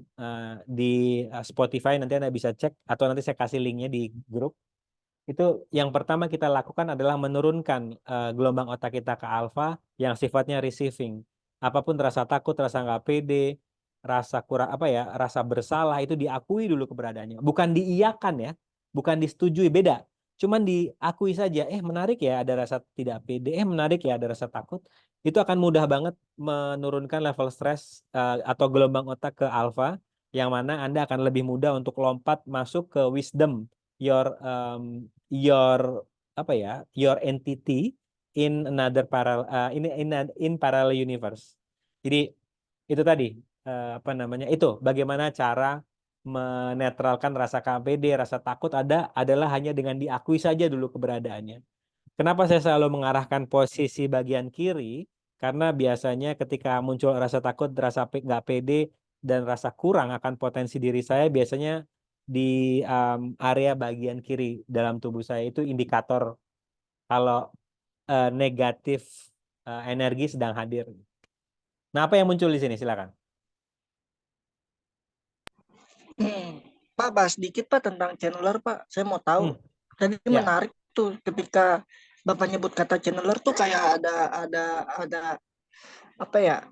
di Spotify nanti Anda bisa cek, atau nanti saya kasih linknya di grup. Itu yang pertama kita lakukan adalah menurunkan gelombang otak kita ke alfa yang sifatnya receiving. Apapun rasa takut, rasa nggak pede, rasa kurang rasa bersalah, itu diakui dulu keberadaannya. Bukan diiyakan ya, bukan disetujui, beda. Cuman diakui saja, menarik ya ada rasa tidak pede, menarik ya ada rasa takut. Itu akan mudah banget menurunkan level stres atau gelombang otak ke alfa, yang mana Anda akan lebih mudah untuk lompat masuk ke wisdom, your your entity in another in parallel universe. Jadi itu tadi itu bagaimana cara menetralkan rasa KPD, rasa takut adalah hanya dengan diakui saja dulu keberadaannya. Kenapa saya selalu mengarahkan posisi bagian kiri? Karena biasanya ketika muncul rasa takut, rasa nggak pede, dan rasa kurang akan potensi diri saya, biasanya di area bagian kiri dalam tubuh saya. Itu indikator kalau negatif energi sedang hadir. Nah, apa yang muncul di sini? Silakan. Pak, bahas dikit Pak tentang channeler Pak. Saya mau tahu. Tadi Ya. menarik tuh ketika Bapak nyebut kata channeler tuh kayak ada apa ya?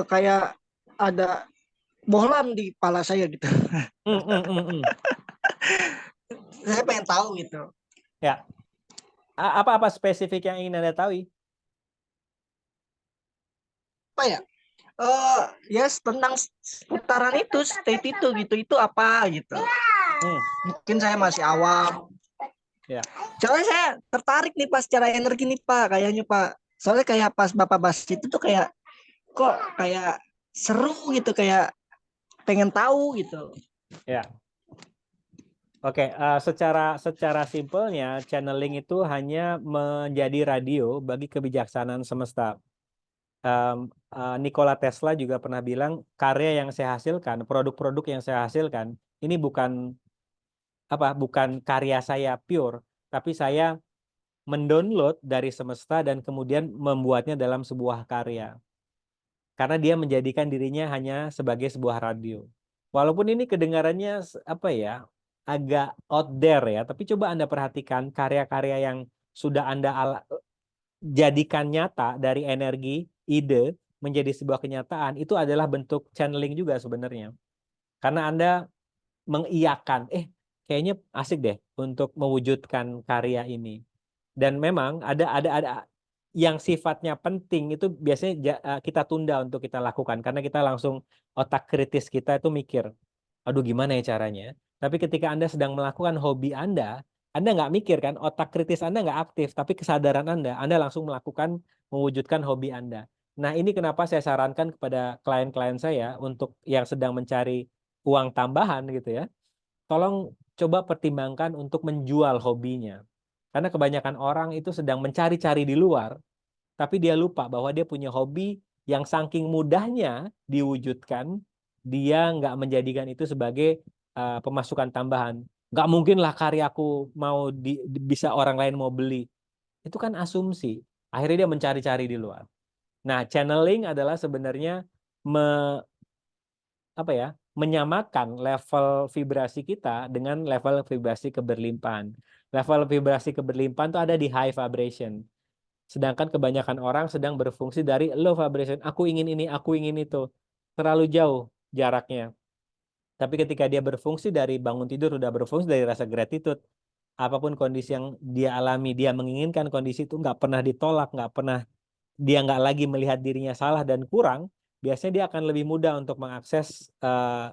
Kayak ada bohlam di kepala saya gitu. Saya pengen tahu gitu. Ya. Apa spesifik yang ingin Anda tahu? Apa ya? Ya tentang seputaran itu, state itu apa gitu. Mungkin saya masih awam. Ya. Soalnya saya tertarik nih Pak secara energi nih Pak, kayaknya Pak. Soalnya kayak pas Bapak bahas itu tuh kayak kok kayak seru gitu, kayak pengen tahu gitu. Ya. Oke, secara simpelnya channeling itu hanya menjadi radio bagi kebijaksanaan semesta. Nikola Tesla juga pernah bilang, karya yang saya hasilkan, produk-produk yang saya hasilkan, ini bukan karya saya pure, tapi saya mendownload dari semesta dan kemudian membuatnya dalam sebuah karya. Karena dia menjadikan dirinya hanya sebagai sebuah radio. Walaupun ini kedengarannya agak out there ya, tapi coba Anda perhatikan karya-karya yang sudah Anda jadikan nyata dari energi, ide menjadi sebuah kenyataan, itu adalah bentuk channeling juga sebenarnya. Karena Anda mengiyakan, kayaknya asik deh untuk mewujudkan karya ini. Dan memang ada yang sifatnya penting itu biasanya kita tunda untuk kita lakukan karena kita langsung otak kritis kita itu mikir, aduh gimana ya caranya. Tapi ketika Anda sedang melakukan hobi Anda nggak mikir kan, otak kritis Anda nggak aktif, tapi kesadaran Anda langsung melakukan mewujudkan hobi Anda. Nah ini kenapa saya sarankan kepada klien-klien saya untuk yang sedang mencari uang tambahan gitu ya, tolong coba pertimbangkan untuk menjual hobinya. Karena kebanyakan orang itu sedang mencari-cari di luar, tapi dia lupa bahwa dia punya hobi yang saking mudahnya diwujudkan, dia nggak menjadikan itu sebagai pemasukan tambahan. Nggak mungkin lah karyaku mau bisa orang lain mau beli. Itu kan asumsi. Akhirnya dia mencari-cari di luar. Nah, channeling adalah sebenarnya menyamakan level vibrasi kita dengan level vibrasi keberlimpahan. Level vibrasi keberlimpahan itu ada di high vibration. Sedangkan kebanyakan orang sedang berfungsi dari low vibration. Aku ingin ini, aku ingin itu. Terlalu jauh jaraknya. Tapi ketika dia berfungsi dari bangun tidur, udah berfungsi dari rasa gratitude. Apapun kondisi yang dia alami, dia menginginkan kondisi itu nggak pernah ditolak, dia nggak lagi melihat dirinya salah dan kurang, biasanya dia akan lebih mudah untuk mengakses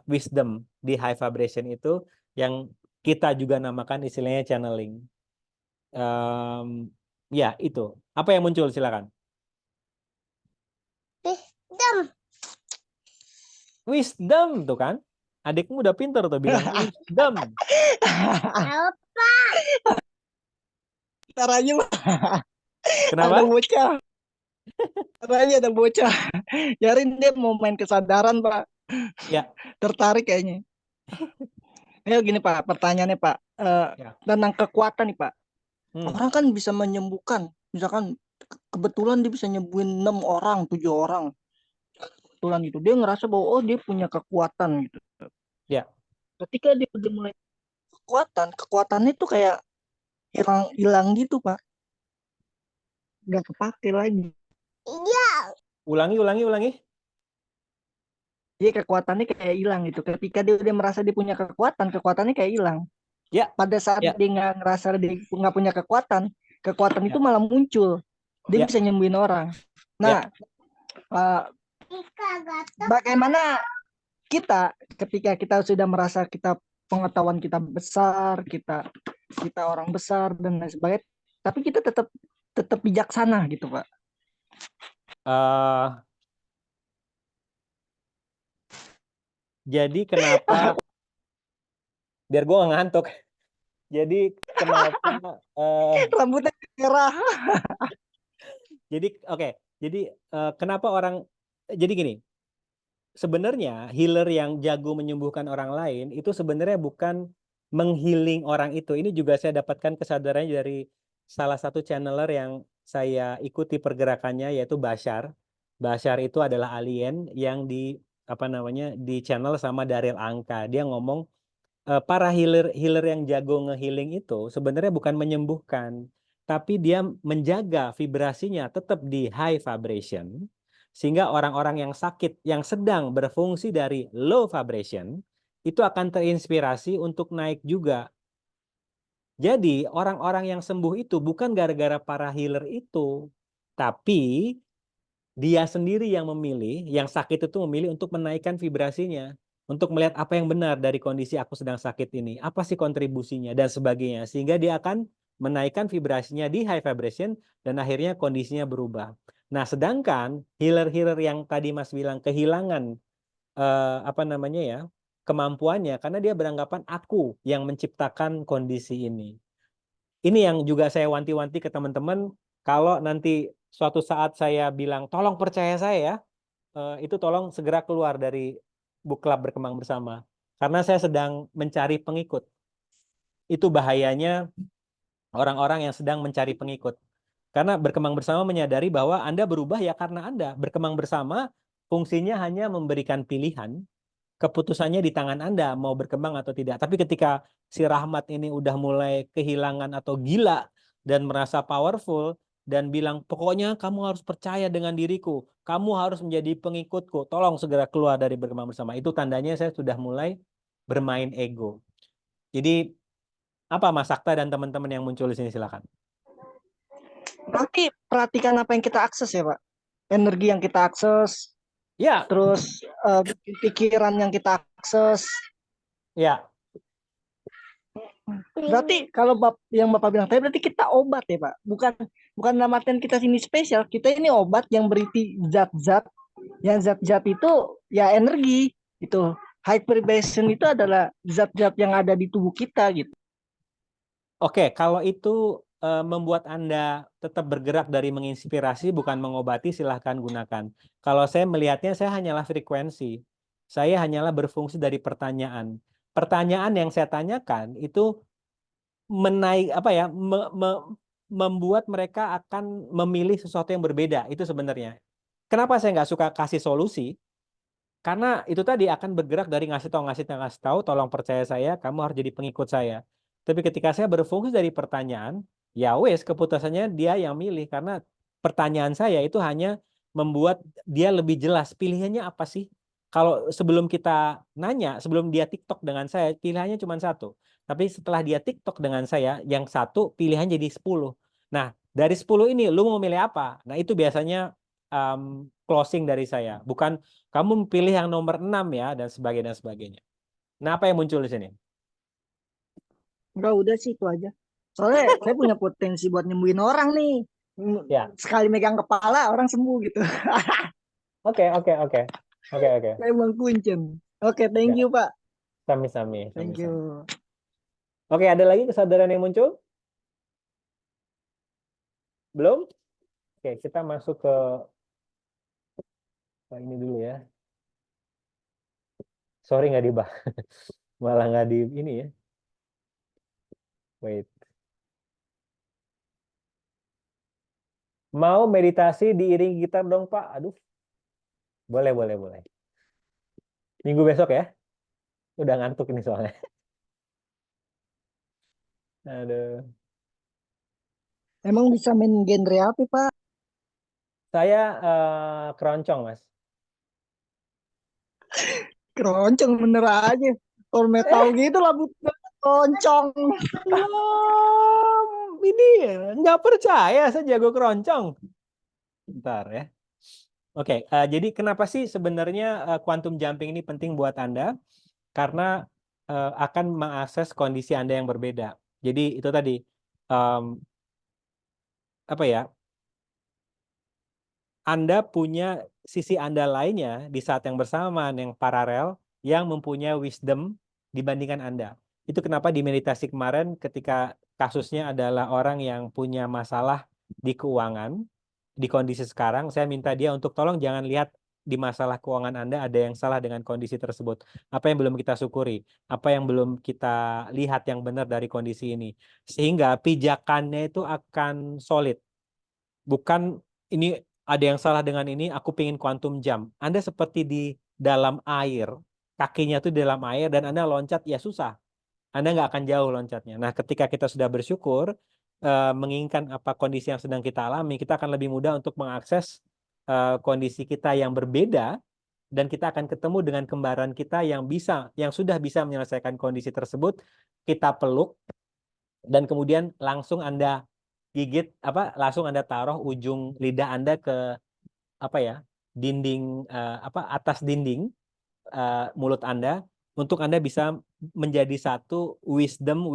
wisdom di high vibration itu yang kita juga namakan istilahnya channeling. Ya, itu. Apa yang muncul? Silakan. Wisdom. Wisdom tuh kan. Adikmu udah pinter tuh bilang wisdom. Apa? Ntar aja, Pak. Kenapa? Ada bocah. Ntar aja ada bocah. Biarin dia mau main kesadaran, Pak. Ya. Tertarik kayaknya. Ayo gini, Pak. Pertanyaannya, Pak. Ya. Tentang kekuatan nih, Pak. Hmm. Orang kan bisa menyembuhkan. Misalkan kebetulan dia bisa nyembuhin 6 orang, 7 orang. Kebetulan gitu. Dia ngerasa bahwa oh dia punya kekuatan gitu. Ya. Ketika dia udah mulai kekuatannya tuh kayak hilang gitu, Pak. Nggak kepake lagi. Iya. Ulangi. Dia kekuatannya kayak hilang gitu. Ketika dia udah merasa dia punya kekuatannya kayak hilang. Ya. Pada saat Ya. dia nggak ngerasa dia nggak punya kekuatan Ya. itu malah muncul. Dia Ya. bisa nyembuhin orang. Nah, bagaimana kita ketika kita sudah merasa kita pengetahuan kita besar, kita orang besar dan lain sebagainya, tapi kita tetap bijaksana gitu, Pak. Jadi kenapa biar gue nggak ngantuk. Jadi kenapa Rambutnya merah. Jadi oke. Jadi kenapa orang jadi gini. Sebenarnya healer yang jago menyembuhkan orang lain itu sebenarnya bukan menghealing orang itu. Ini juga saya dapatkan kesadarannya dari salah satu channeler yang saya ikuti pergerakannya yaitu Bashar. Bashar itu adalah alien yang di channel sama Daryl Anka. Dia ngomong para healer yang jago ngehealing itu sebenarnya bukan menyembuhkan, tapi dia menjaga vibrasinya tetap di high vibration. Sehingga orang-orang yang sakit, yang sedang berfungsi dari low vibration, itu akan terinspirasi untuk naik juga. Jadi orang-orang yang sembuh itu bukan gara-gara para healer itu, tapi dia sendiri yang memilih, yang sakit itu memilih untuk menaikkan vibrasinya. Untuk melihat apa yang benar dari kondisi aku sedang sakit ini. Apa sih kontribusinya dan sebagainya. Sehingga dia akan menaikkan vibrasinya di high vibration dan akhirnya kondisinya berubah. Nah, sedangkan healer-healer yang tadi Mas bilang kehilangan kemampuannya karena dia beranggapan aku yang menciptakan kondisi ini. Ini yang juga saya wanti-wanti ke teman-teman, kalau nanti suatu saat saya bilang tolong percaya saya ya, itu tolong segera keluar dari book club berkembang bersama. Karena saya sedang mencari pengikut. Itu bahayanya orang-orang yang sedang mencari pengikut. Karena berkembang bersama menyadari bahwa Anda berubah ya karena Anda. Berkembang bersama fungsinya hanya memberikan pilihan. keputusannya di tangan Anda mau berkembang atau tidak. Tapi ketika si Rahmat ini udah mulai kehilangan atau gila dan merasa powerful dan bilang, pokoknya kamu harus percaya dengan diriku, kamu harus menjadi pengikutku, tolong segera keluar dari berkembang bersama. Itu tandanya saya sudah mulai bermain ego. Jadi apa Mas Sakta dan teman-teman yang muncul di sini, silakan. Berarti perhatikan apa yang kita akses ya Pak. Energi yang kita akses, Ya, terus pikiran yang kita akses. ya. Berarti kalau yang Bapak bilang tadi berarti kita obat ya Pak. Bukan dalam artian kita sini spesial. Kita ini obat yang berisi zat-zat. Yang zat-zat itu ya energi. Itu high vibration itu adalah zat-zat yang ada di tubuh kita gitu. Oke, kalau itu membuat Anda tetap bergerak dari menginspirasi bukan mengobati, silahkan gunakan. Kalau saya melihatnya, saya hanyalah frekuensi. Saya hanyalah berfungsi dari pertanyaan. Pertanyaan yang saya tanyakan itu membuat mereka akan memilih sesuatu yang berbeda. Itu sebenarnya. Kenapa saya nggak suka kasih solusi? Karena itu tadi akan bergerak dari ngasih tahu, tolong percaya saya, kamu harus jadi pengikut saya. Tapi ketika saya berfungsi dari pertanyaan, ya wes keputusannya dia yang milih. Karena pertanyaan saya itu hanya membuat dia lebih jelas pilihannya apa sih. Kalau sebelum kita nanya, sebelum dia TikTok dengan saya, pilihannya cuma satu. Tapi setelah dia TikTok dengan saya, yang satu pilihan jadi 10. Nah, dari 10 ini, lu mau milih apa? Nah, itu biasanya closing dari saya. Bukan kamu pilih yang nomor 6 ya, dan sebagainya dan sebagainya. Nah, apa yang muncul di sini? Enggak, udah sih itu aja. Soalnya saya punya potensi buat nyembuhin orang nih. Ya. Sekali megang kepala orang sembuh gitu. Oke. Saya Bang Kuncen. Oke, thank Ya, you Pak. sami-sami. Thank you. Oke, ada lagi kesadaran yang muncul? Belum? Oke, kita masuk ke ini dulu ya. Sorry nggak dibahas. Malah nggak di ini ya. Wait. Mau meditasi diiringi gitar dong, Pak? Aduh. Boleh. Minggu besok ya. Udah ngantuk ini soalnya. Aduh. Emang bisa main genre apa Pak? Saya keroncong, Mas. Keroncong bener aja. Kalau metal gitu lah keroncong. Ini nggak percaya saya jago keroncong. Bentar ya. Oke, jadi kenapa sih sebenarnya quantum jumping ini penting buat Anda? Karena akan mengakses kondisi Anda yang berbeda. Jadi itu tadi, apa ya? Anda punya sisi Anda lainnya di saat yang bersamaan yang paralel yang mempunyai wisdom dibandingkan Anda. Itu kenapa di meditasi kemarin ketika kasusnya adalah orang yang punya masalah di keuangan, di kondisi sekarang, saya minta dia untuk tolong jangan lihat di masalah keuangan Anda ada yang salah dengan kondisi tersebut. Apa yang belum kita syukuri? Apa yang belum kita lihat yang benar dari kondisi ini? Sehingga pijakannya itu akan solid. Bukan ini ada yang salah dengan ini, aku pengen quantum jump. Anda seperti di dalam air, kakinya tuh di dalam air, dan Anda loncat, ya susah. Anda nggak akan jauh loncatnya. Nah, ketika kita sudah bersyukur, menginginkan apa kondisi yang sedang kita alami, kita akan lebih mudah untuk mengakses kondisi kita yang berbeda, dan kita akan ketemu dengan kembaran kita yang sudah bisa menyelesaikan kondisi tersebut, kita peluk, dan kemudian langsung Anda gigit langsung Anda taruh ujung lidah Anda ke dinding atas dinding mulut Anda untuk Anda bisa menjadi satu wisdom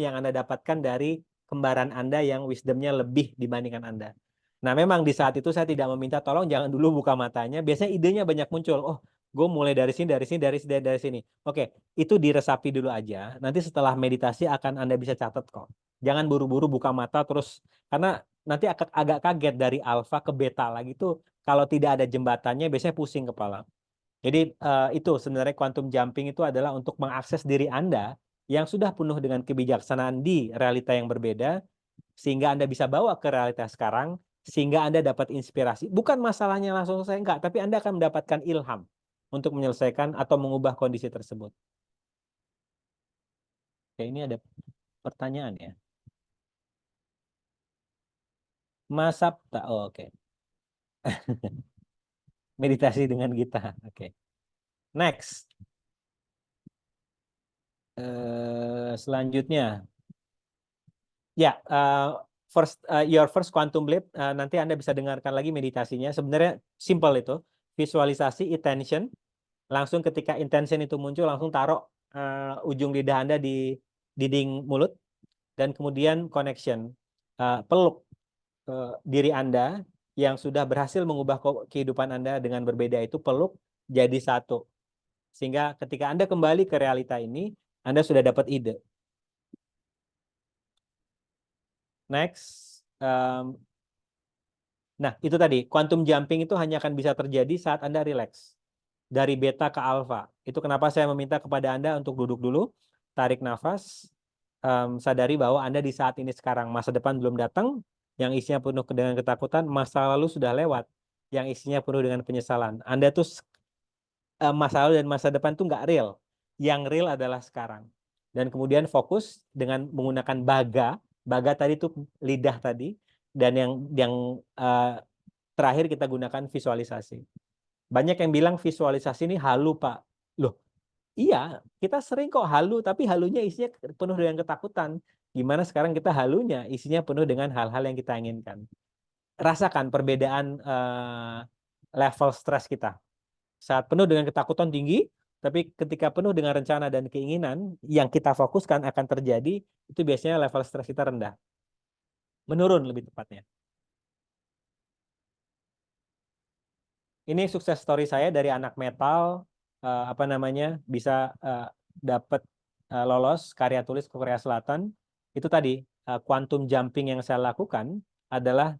yang Anda dapatkan dari kembaran Anda yang wisdomnya lebih dibandingkan Anda. Nah, memang di saat itu saya tidak meminta tolong jangan dulu buka matanya. Biasanya idenya banyak muncul. Oh, gue mulai dari sini. Oke, itu diresapi dulu aja. Nanti setelah meditasi akan Anda bisa catat kok. Jangan buru-buru buka mata terus, karena nanti agak kaget dari alfa ke beta lagi tuh. Kalau tidak ada jembatannya biasanya pusing kepala. Jadi itu sebenarnya quantum jumping itu adalah untuk mengakses diri Anda yang sudah penuh dengan kebijaksanaan di realita yang berbeda, sehingga Anda bisa bawa ke realitas sekarang, sehingga Anda dapat inspirasi. Bukan masalahnya langsung selesai, enggak, tapi Anda akan mendapatkan ilham. untuk menyelesaikan atau mengubah kondisi tersebut. Oke, ini ada pertanyaan ya. Mas Sabta, oh, oke. Meditasi dengan Gita, oke. Next. Selanjutnya, ya, your first quantum leap. Nanti Anda bisa dengarkan lagi meditasinya. Sebenarnya simple itu, visualisasi attention. Langsung ketika intention itu muncul, langsung taruh ujung lidah Anda di dinding mulut, dan kemudian connection, peluk diri Anda yang sudah berhasil mengubah kehidupan Anda dengan berbeda itu, peluk jadi satu. Sehingga ketika Anda kembali ke realita ini, Anda sudah dapat ide. Next. Nah, itu tadi, quantum jumping itu hanya akan bisa terjadi saat Anda relax. Dari beta ke alfa. Itu kenapa saya meminta kepada Anda untuk duduk dulu, tarik nafas, sadari bahwa Anda di saat ini sekarang, masa depan belum datang, yang isinya penuh dengan ketakutan, masa lalu sudah lewat, yang isinya penuh dengan penyesalan. Anda tuh masa lalu dan masa depan tuh nggak real. Yang real adalah sekarang. Dan kemudian fokus dengan menggunakan baga tadi tuh lidah tadi, dan yang terakhir kita gunakan visualisasi. Banyak yang bilang visualisasi ini halu, Pak. Loh, iya, kita sering kok halu, tapi halunya isinya penuh dengan ketakutan. Gimana sekarang kita halunya isinya penuh dengan hal-hal yang kita inginkan. Rasakan perbedaan level stres kita. Saat penuh dengan ketakutan tinggi, tapi ketika penuh dengan rencana dan keinginan yang kita fokuskan akan terjadi, itu biasanya level stres kita rendah. Menurun lebih tepatnya. Ini sukses story saya dari anak metal, bisa dapat lolos karya tulis ke Korea Selatan. Itu tadi, quantum jumping yang saya lakukan adalah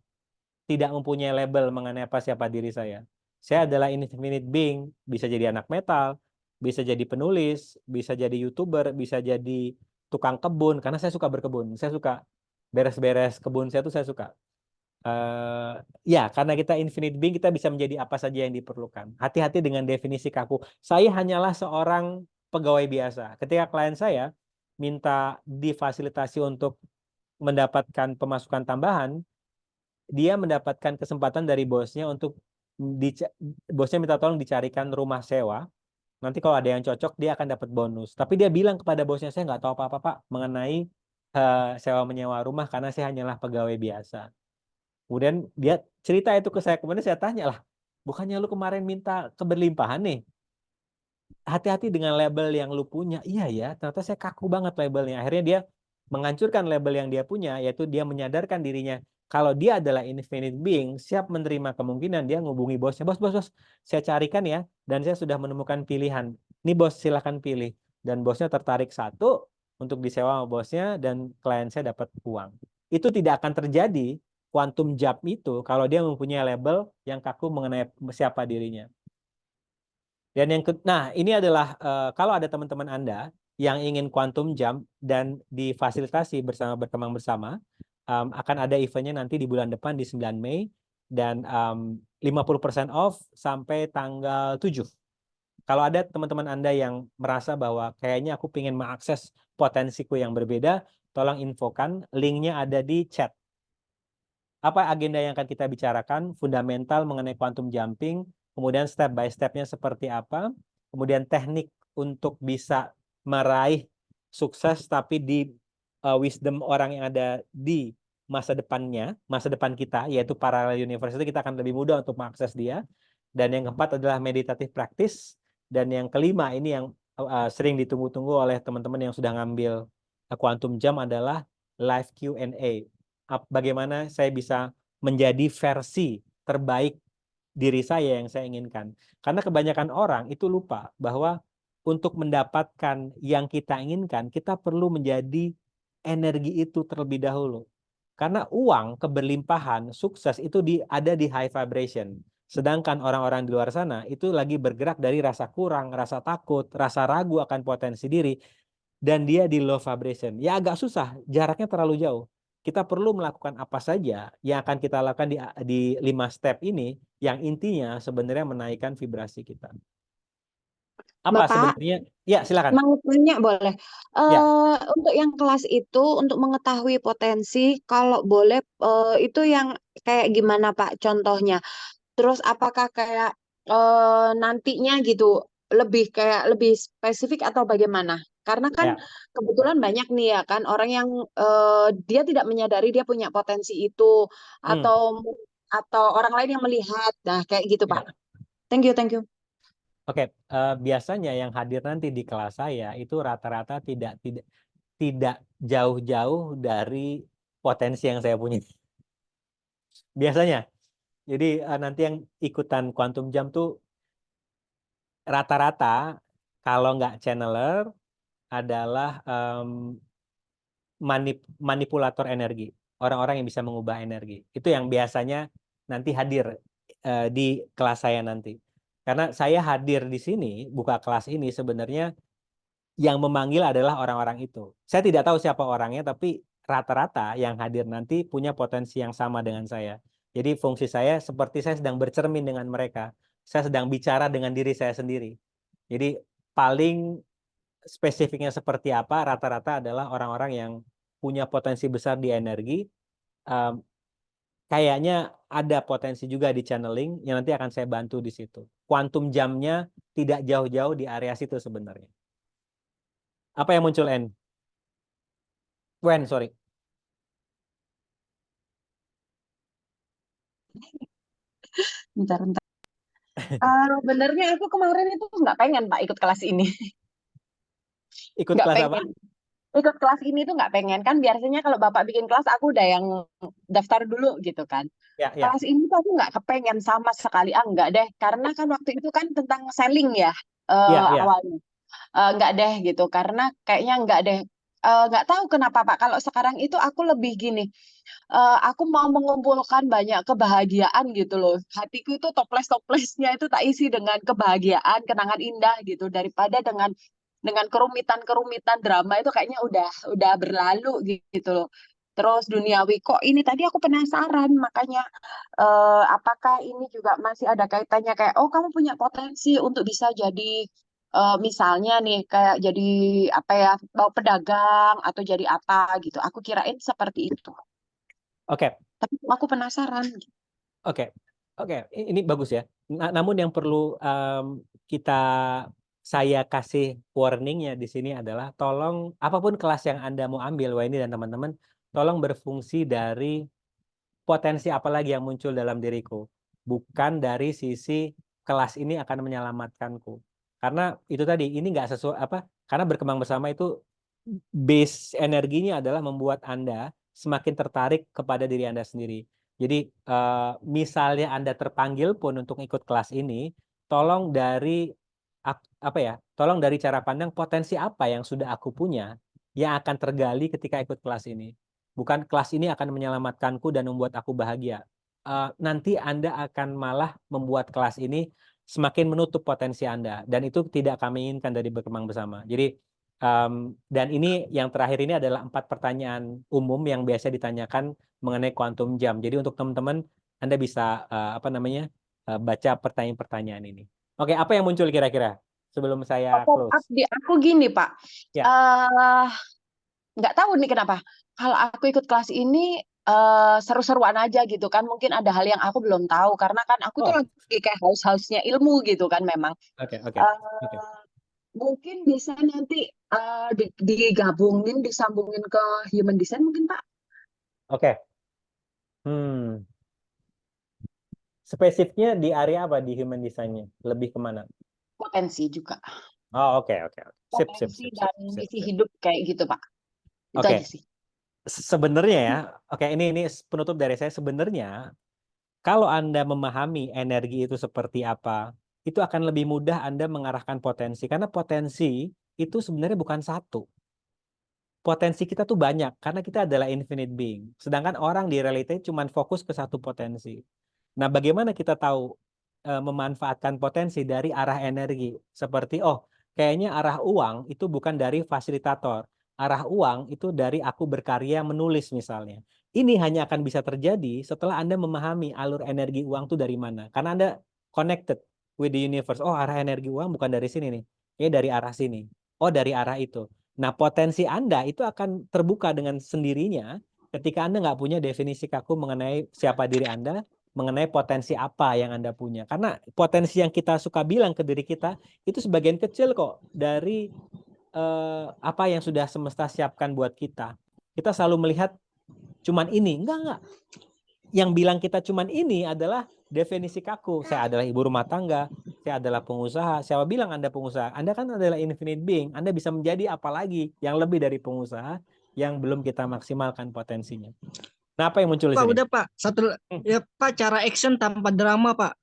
tidak mempunyai label mengenai siapa diri saya. Saya adalah infinite being, bisa jadi anak metal, bisa jadi penulis, bisa jadi YouTuber, bisa jadi tukang kebun, karena saya suka berkebun. Saya suka beres-beres kebun saya tuh saya suka. Ya, karena kita infinite being, kita bisa menjadi apa saja yang diperlukan. Hati-hati dengan definisi kaku. Saya hanyalah seorang pegawai biasa. Ketika klien saya minta difasilitasi untuk mendapatkan pemasukan tambahan, dia mendapatkan kesempatan dari bosnya untuk bosnya minta tolong dicarikan rumah sewa. Nanti kalau ada yang cocok, dia akan dapat bonus. Tapi dia bilang kepada bosnya, saya nggak tahu apa-apa, Pak, mengenai sewa menyewa rumah karena saya hanyalah pegawai biasa. Kemudian dia cerita itu ke saya, kemudian saya tanya lah, bukannya lu kemarin minta keberlimpahan nih? Hati-hati dengan label yang lu punya. Iya ya, ternyata saya kaku banget labelnya. Akhirnya dia menghancurkan label yang dia punya, yaitu dia menyadarkan dirinya kalau dia adalah infinite being, siap menerima kemungkinan dia ngubungi bosnya. Bos, saya carikan ya, dan saya sudah menemukan pilihan. Ini bos, silahkan pilih. Dan bosnya tertarik satu untuk disewa sama bosnya, dan klien saya dapat uang. Itu tidak akan terjadi quantum jump itu kalau dia mempunyai label yang kaku mengenai siapa dirinya. Dan nah, ini adalah kalau ada teman-teman Anda yang ingin quantum jump dan difasilitasi berkembang bersama, akan ada eventnya nanti di bulan depan di 9 Mei, dan 50% off sampai tanggal 7. Kalau ada teman-teman Anda yang merasa bahwa kayaknya aku ingin mengakses potensiku yang berbeda, tolong infokan, linknya ada di chat. Apa agenda yang akan kita bicarakan? Fundamental mengenai quantum jumping, kemudian step by step-nya seperti apa, kemudian teknik untuk bisa meraih sukses tapi di wisdom orang yang ada di masa depannya, masa depan kita, yaitu parallel universe, itu kita akan lebih mudah untuk mengakses dia. Dan yang keempat adalah meditative practice. Dan yang kelima, ini yang sering ditunggu-tunggu oleh teman-teman yang sudah ngambil quantum jump, adalah live Q&A. Bagaimana saya bisa menjadi versi terbaik diri saya yang saya inginkan. Karena kebanyakan orang itu lupa bahwa untuk mendapatkan yang kita inginkan, kita perlu menjadi energi itu terlebih dahulu. Karena uang, keberlimpahan, sukses itu ada di high vibration. Sedangkan orang-orang di luar sana itu lagi bergerak dari rasa kurang, rasa takut, rasa ragu akan potensi diri, dan dia di low vibration. Ya agak susah, jaraknya terlalu jauh. Kita perlu melakukan apa saja yang akan kita lakukan di 5 step ini, yang intinya sebenarnya menaikkan vibrasi kita. Apa Bapak, sebenarnya? Ya, silakan. mau tanya boleh? Ya, Untuk yang kelas itu, untuk mengetahui potensi, kalau boleh, itu yang kayak gimana Pak contohnya? Terus apakah kayak nantinya gitu lebih spesifik atau bagaimana? Karena kan ya, kebetulan banyak nih ya kan orang yang dia tidak menyadari dia punya potensi itu hmm, atau atau orang lain yang melihat. Nah, kayak gitu Pak. ya. Thank you, thank you. Oke, biasanya yang hadir nanti di kelas saya itu rata-rata tidak jauh-jauh dari potensi yang saya punya. Biasanya. Jadi nanti yang ikutan Quantum Jam tuh rata-rata kalau nggak channeler adalah manipulator energi, orang-orang yang bisa mengubah energi. Itu yang biasanya nanti hadir di kelas saya nanti. Karena saya hadir di sini, buka kelas ini sebenarnya yang memanggil adalah orang-orang itu. Saya tidak tahu siapa orangnya, tapi rata-rata yang hadir nanti punya potensi yang sama dengan saya. Jadi fungsi saya seperti saya sedang bercermin dengan mereka. Saya sedang bicara dengan diri saya sendiri. Jadi paling spesifiknya seperti apa, rata-rata adalah orang-orang yang punya potensi besar di energi. Um, Kayaknya ada potensi juga di channeling yang nanti akan saya bantu di situ. Quantum jamnya tidak jauh-jauh di area situ sebenarnya. Apa yang muncul, N? Wen, sorry. Bentar, bentar. Benernya aku kemarin itu nggak pengen Pak ikut kelas ini. Ikut Nggak kelas apa? pengen. Ikut kelas ini tuh nggak pengen. Kan biasanya kalau Bapak bikin kelas, aku udah yang daftar dulu gitu kan. Ya, ya, Kelas ini tuh aku nggak kepengen sama sekali. Ah, nggak deh. Karena kan waktu itu kan tentang selling ya ya, ya. awalnya. Nggak deh gitu. Karena kayaknya nggak deh. Nggak tahu kenapa Pak. Kalau sekarang itu aku lebih gini. Aku mau mengumpulkan banyak kebahagiaan gitu loh. Hatiku itu toples-toplesnya itu tak isi dengan kebahagiaan, kenangan indah gitu daripada dengan kerumitan-kerumitan drama itu kayaknya udah berlalu gitu loh. Terus duniawi kok ini tadi aku penasaran makanya apakah ini juga masih ada kaitannya kayak oh kamu punya potensi untuk bisa jadi misalnya nih kayak jadi apa ya pedagang atau jadi apa gitu. Aku kirain seperti itu. Oke, Tapi aku penasaran. oke, oke. Ini bagus ya. Namun yang perlu kita saya kasih warningnya di sini adalah tolong apapun kelas yang Anda mau ambil, Wah ini dan teman-teman, tolong berfungsi dari potensi apa lagi yang muncul dalam diriku, bukan dari sisi kelas ini akan menyelamatkanku. Karena itu tadi ini nggak sesuai apa? Karena berkembang bersama itu base energinya adalah membuat Anda semakin tertarik kepada diri Anda sendiri. Jadi misalnya Anda terpanggil pun untuk ikut kelas ini, tolong dari apa ya? Tolong dari cara pandang potensi apa yang sudah aku punya yang akan tergali ketika ikut kelas ini. Bukan kelas ini akan menyelamatkanku dan membuat aku bahagia. Nanti Anda akan malah membuat kelas ini semakin menutup potensi Anda dan itu tidak kami inginkan dari berkembang bersama. Jadi dan ini yang terakhir ini adalah 4 pertanyaan umum yang biasa ditanyakan mengenai quantum jam. Jadi untuk teman-teman Anda bisa apa namanya baca pertanyaan-pertanyaan ini. Oke, apa yang muncul kira-kira sebelum saya Pop up close? di aku gini, Pak. Ya, eh nggak tahu nih kenapa. Kalau aku ikut kelas ini seru-seruan aja gitu kan. Mungkin ada hal yang aku belum tahu karena kan aku tuh oh, lagi kayak haus-hausnya ilmu gitu kan memang. oke, oke, oke, Eh, Mungkin bisa nanti digabungin, disambungin ke human design mungkin Pak. oke. Spesifiknya di area apa di human design-nya? Lebih kemana? Potensi juga. Oh, oke, oke, oke. Sip, sip, Potensi sip, sip, dan sip, misi sip. hidup kayak gitu Pak. Itu Oke, aja sih. sebenarnya ya, oke ini penutup dari saya sebenarnya kalau Anda memahami energi itu seperti apa, itu akan lebih mudah Anda mengarahkan potensi karena potensi itu sebenarnya bukan satu. Potensi kita tuh banyak karena kita adalah infinite being. Sedangkan orang di reality cuma fokus ke satu potensi. Nah, bagaimana kita tahu memanfaatkan potensi dari arah energi? Seperti, oh, kayaknya arah uang itu bukan dari fasilitator. Arah uang itu dari aku berkarya menulis misalnya. Ini hanya akan bisa terjadi setelah Anda memahami alur energi uang itu dari mana. Karena Anda connected with the universe. Oh, arah energi uang bukan dari sini nih. dari arah sini. Oh, dari arah itu. Nah, potensi Anda itu akan terbuka dengan sendirinya ketika Anda nggak punya definisi kaku mengenai siapa diri Anda, mengenai potensi apa yang Anda punya. Karena potensi yang kita suka bilang ke diri kita itu sebagian kecil kok dari apa yang sudah semesta siapkan buat kita. Kita selalu melihat cuman ini. Enggak. Yang bilang kita cuman ini adalah definisi kaku. Saya adalah ibu rumah tangga, saya adalah pengusaha. Siapa bilang Anda pengusaha? Anda kan adalah infinite being. Anda bisa menjadi apa lagi yang lebih dari pengusaha yang belum kita maksimalkan potensinya. Nah, apa yang muncul di Pak, sini? udah Pak. Satu ya Pak, cara action tanpa drama Pak.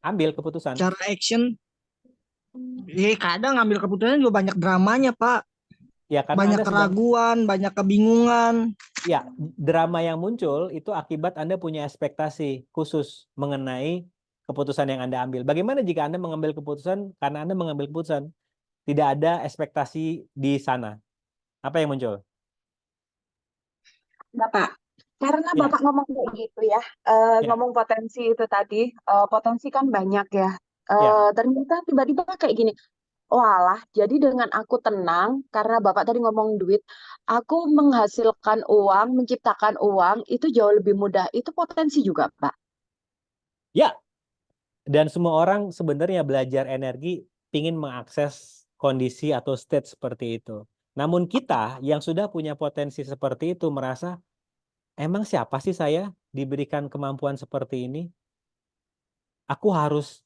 Ambil keputusan. Cara action, ya kadang ngambil keputusan juga banyak dramanya Pak. Ya, karena Banyak Anda sedang, keraguan, banyak kebingungan. ya, drama yang muncul itu akibat Anda punya ekspektasi khusus mengenai keputusan yang Anda ambil. Bagaimana jika Anda mengambil keputusan karena Anda mengambil keputusan tidak ada ekspektasi di sana? Apa yang muncul? Bapak, karena Ya, Bapak ngomong kayak gitu ya, ya, ngomong potensi itu tadi, potensi kan banyak ya. ya. Ternyata tiba-tiba kayak gini, walah, jadi dengan aku tenang, karena Bapak tadi ngomong duit, aku menghasilkan uang, menciptakan uang, itu jauh lebih mudah. Itu potensi juga, Pak. Ya, dan semua orang sebenarnya belajar energi ingin mengakses kondisi atau state seperti itu. Namun kita yang sudah punya potensi seperti itu merasa, emang siapa sih saya diberikan kemampuan seperti ini? Aku harus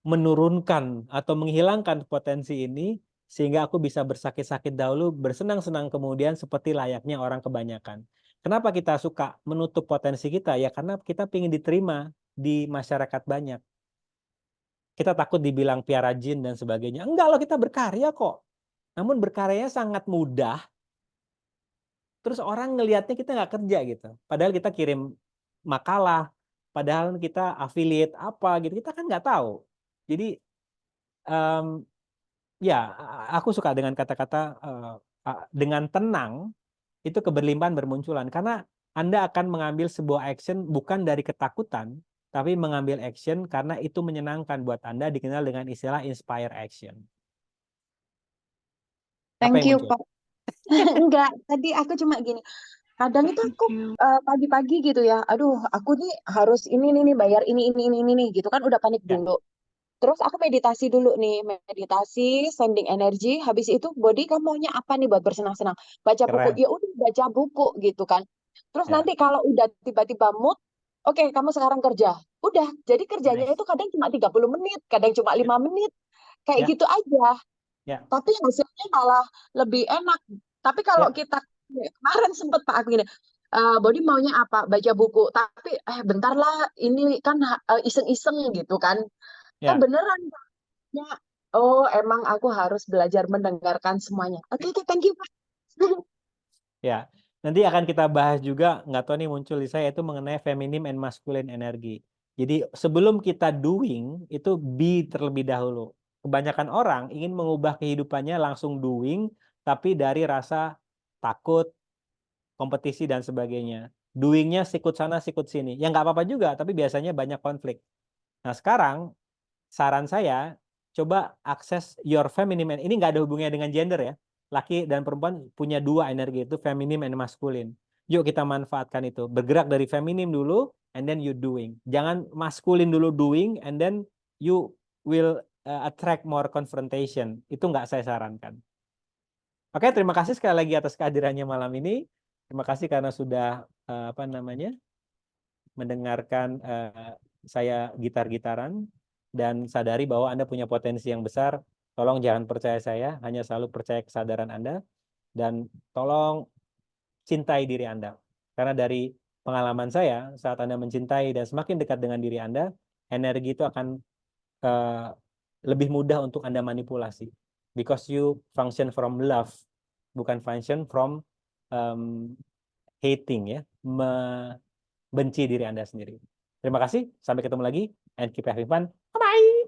menurunkan atau menghilangkan potensi ini sehingga aku bisa bersakit-sakit dahulu, bersenang-senang kemudian seperti layaknya orang kebanyakan. Kenapa kita suka menutup potensi kita? Ya karena kita ingin diterima di masyarakat banyak. Kita takut dibilang piara jin dan sebagainya. Enggak loh, kita berkarya kok. Namun berkaryanya sangat mudah. Terus orang ngelihatnya kita nggak kerja gitu. Padahal kita kirim makalah, padahal kita affiliate apa gitu. Kita kan nggak tahu. Jadi ya, aku suka dengan kata-kata dengan tenang itu keberlimpahan bermunculan. Karena Anda akan mengambil sebuah action bukan dari ketakutan, tapi mengambil action karena itu menyenangkan buat Anda, dikenal dengan istilah inspire action. Apa Thank yang you, muncul? Pak. Enggak, tadi aku cuma gini, kadang itu aku pagi-pagi gitu ya, aduh, aku nih harus ini nih bayar ini gitu kan, udah panik Ya, dulu. Terus aku meditasi dulu nih, meditasi, sending energi. Habis itu body kamu maunya apa nih buat bersenang-senang? Baca buku. keren. Ya udah baca buku gitu kan. Terus Ya, nanti kalau udah tiba-tiba mood, oke, kamu sekarang kerja. Udah, jadi kerjanya nice. itu kadang cuma 30 menit, kadang cuma Ya, 5 menit. Kayak ya, gitu aja. ya, Tapi hasilnya malah lebih enak. Tapi kalau ya, kita kemarin sempet Pak aku gini, body maunya apa? Baca buku. Tapi bentar lah, ini kan iseng-iseng gitu kan. ya, Beneran ya, oh emang aku harus belajar mendengarkan semuanya. Oke, oke, thank you, Pak. ya. Nanti akan kita bahas juga, nggak tahu nih muncul di saya, itu mengenai feminim and masculine energi. Jadi sebelum kita doing, itu be terlebih dahulu. Kebanyakan orang ingin mengubah kehidupannya langsung doing, tapi dari rasa takut, kompetisi, dan sebagainya. Doingnya sikut sana, sikut sini. Ya nggak apa-apa juga, tapi biasanya banyak konflik. Nah sekarang, saran saya, coba akses your feminine. Ini nggak ada hubungannya dengan gender ya. Laki dan perempuan punya dua energi, itu feminim and maskulin. Yuk kita manfaatkan itu. Bergerak dari feminim dulu, and then you doing. Jangan maskulin dulu doing, and then you will attract more confrontation. Itu nggak saya sarankan. Oke, terima kasih sekali lagi atas kehadirannya malam ini. Terima kasih karena sudah mendengarkan saya gitar-gitaran, dan sadari bahwa Anda punya potensi yang besar. Tolong jangan percaya saya, hanya selalu percaya kesadaran Anda, dan tolong cintai diri Anda. Karena dari pengalaman saya, saat Anda mencintai dan semakin dekat dengan diri Anda, energi itu akan lebih mudah untuk Anda manipulasi. Because you function from love, bukan function from hating ya, benci diri Anda sendiri. Terima kasih, sampai ketemu lagi, and keep having fun. Bye-bye.